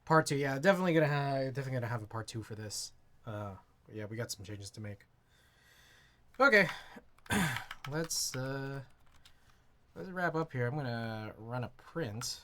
[SPEAKER 1] Part two, yeah, definitely gonna have a part two for this. Yeah, we got some changes to make. Okay, let's wrap up here. I'm gonna run a print.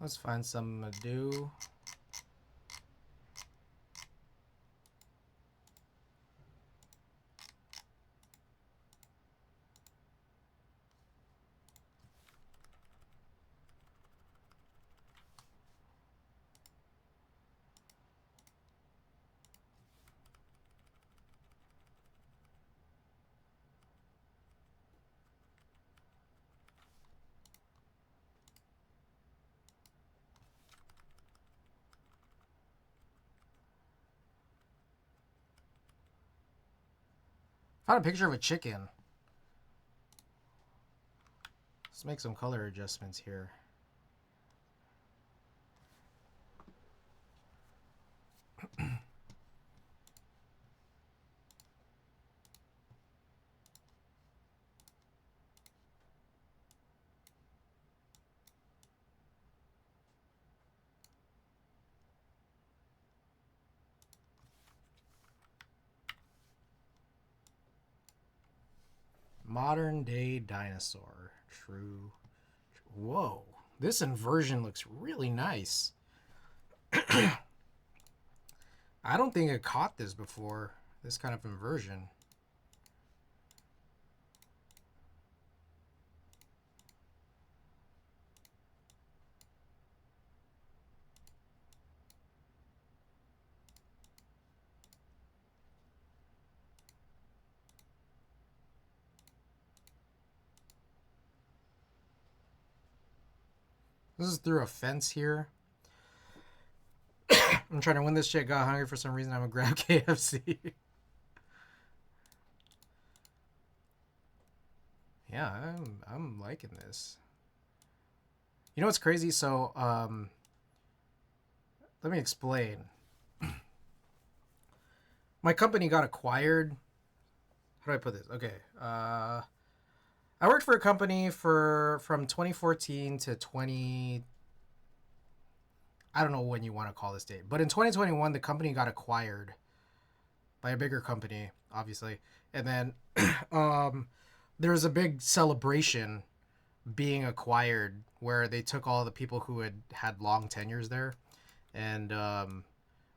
[SPEAKER 1] Let's find some to do. Found a picture of a chicken. Let's make some color adjustments here. Modern day dinosaur. True. Whoa. This inversion looks really nice. I don't think I caught this before. This kind of inversion. This is through a fence here. I'm trying to win this shit. Got hungry for some reason. I'm gonna grab KFC. Yeah, I'm liking this. You know what's crazy? So let me explain. My company got acquired. How do I put this? Okay. I worked for a company from 2014 to 20. I don't know when you want to call this date, but in 2021 the company got acquired by a bigger company, obviously, and then there was a big celebration being acquired where they took all the people who had long tenures there, and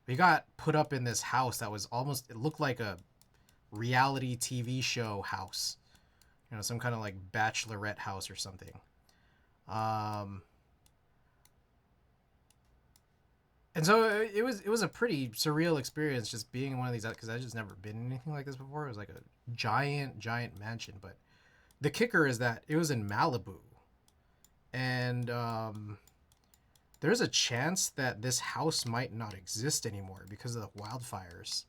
[SPEAKER 1] we got put up in this house that was almost, it looked like a reality TV show house, you know, some kind of like bachelorette house or something. And so it was a pretty surreal experience just being in one of these, because I just never been in anything like this before. It was like a giant mansion, but the kicker is that it was in Malibu, and there's a chance that this house might not exist anymore because of the wildfires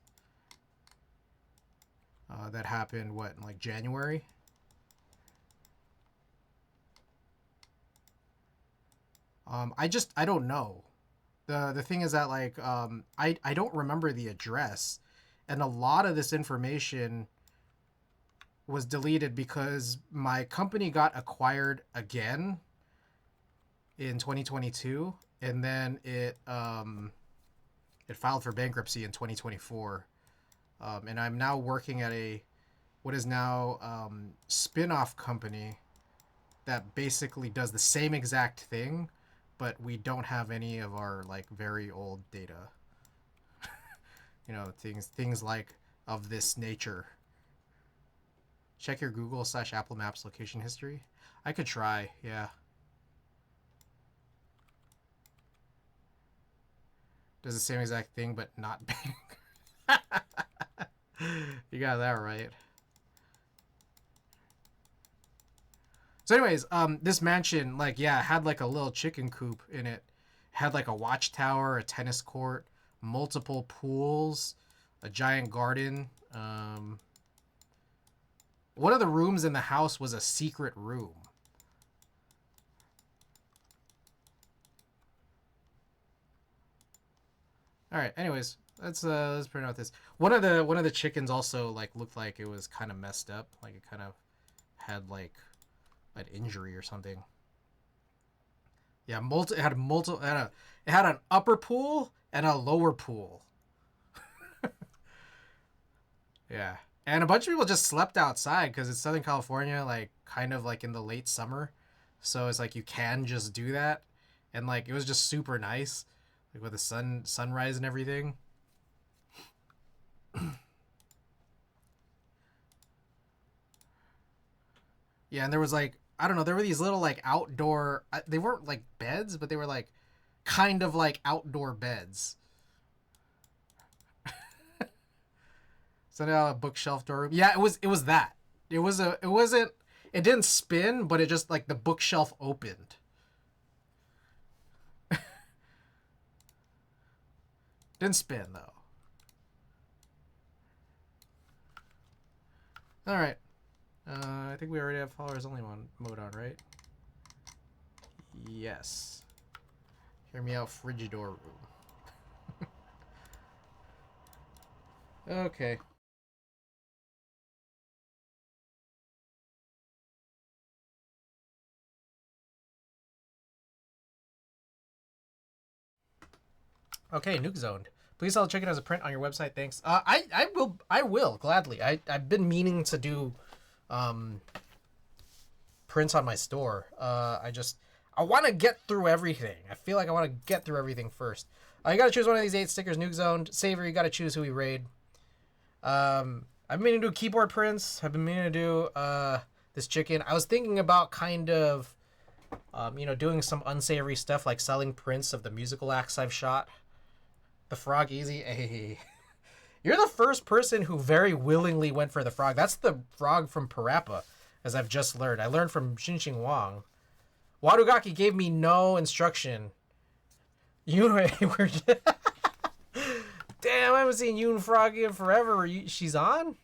[SPEAKER 1] that happened, what, in like January? I don't know. The thing is that, like, I don't remember the address, and a lot of this information was deleted because my company got acquired again in 2022, and then it filed for bankruptcy in 2024, and I'm now working at a what is now spin-off company that basically does the same exact thing, but we don't have any of our like very old data. You know, things like of this nature. Check your Google/Apple Maps location history. I could try, yeah. Does the same exact thing, but not big. You got that right. So anyways, this mansion, like, yeah, had like a little chicken coop in it. Had like a watchtower, a tennis court, multiple pools, a giant garden. One of the rooms in the house was a secret room. All right. Anyways, let's print out this. One of the chickens also like looked like it was kind of messed up. Like it kind of had like an injury or something. Yeah, it had an upper pool and a lower pool. Yeah. And a bunch of people just slept outside because it's Southern California, like kind of like in the late summer. So it's like you can just do that. And like it was just super nice. Like with the sunrise and everything. Yeah, and there was like, I don't know, there were these little like outdoor, they weren't like beds, but they were like kind of like outdoor beds. So now a bookshelf door. Yeah, it was that. It wasn't, it didn't spin, but it just like the bookshelf opened. Didn't spin though. All right. I think we already have followers only mode on, right? Yes. Hear me out, Frigidor room. Okay. Okay, nuke zoned. Please sell chicken as a print on your website. Thanks. I will gladly. I've been meaning to do prints on my store. I want to get through everything. I feel like I want to get through everything first. You got to choose one of these 8 stickers. Nuke zoned. Saver, you got to choose who we raid. I've been meaning to do keyboard prints. I've been meaning to do this chicken. I was thinking about kind of doing some unsavory stuff like selling prints of the musical acts I've shot. The frog easy. Hey. You're the first person who very willingly went for the frog. That's the frog from Parappa, as I've just learned. I learned from Xinxing Wang. Wadugaki gave me no instruction. You were damn, I haven't seen Yoon Froggy in forever. She's on?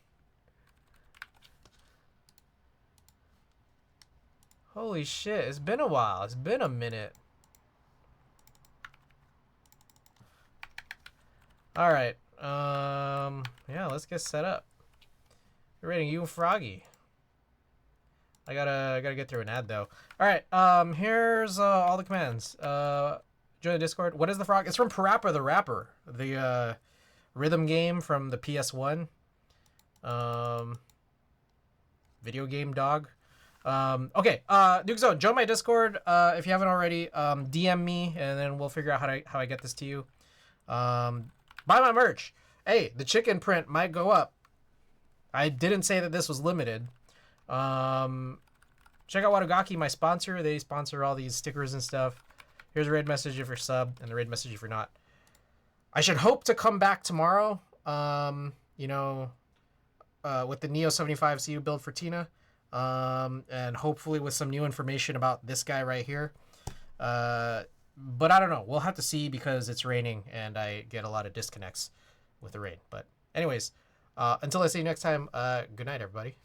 [SPEAKER 1] Holy shit, it's been a while. It's been a minute. Alright. Yeah, let's get set up. You're rating Yoon Froggy. I gotta get through an ad though. Alright, here's all the commands. Join the Discord. What is the frog? It's from Parappa the Rapper. The rhythm game from the PS1. Video game dog. Okay, Nuke Zone, join my Discord if you haven't already. DM me and then we'll figure out how I get this to you. Buy my merch. Hey, the chicken print might go up. I didn't say that this was limited. Check out Wadugaki, my sponsor. They sponsor all these stickers and stuff. Here's a raid message if you're sub and the raid message if you're not. I should hope to come back tomorrow, you know, with the Neo 75 CU build for Tina, and hopefully with some new information about this guy right here. But I don't know. We'll have to see because it's raining and I get a lot of disconnects with the rain. But anyways, until I see you next time, good night, everybody.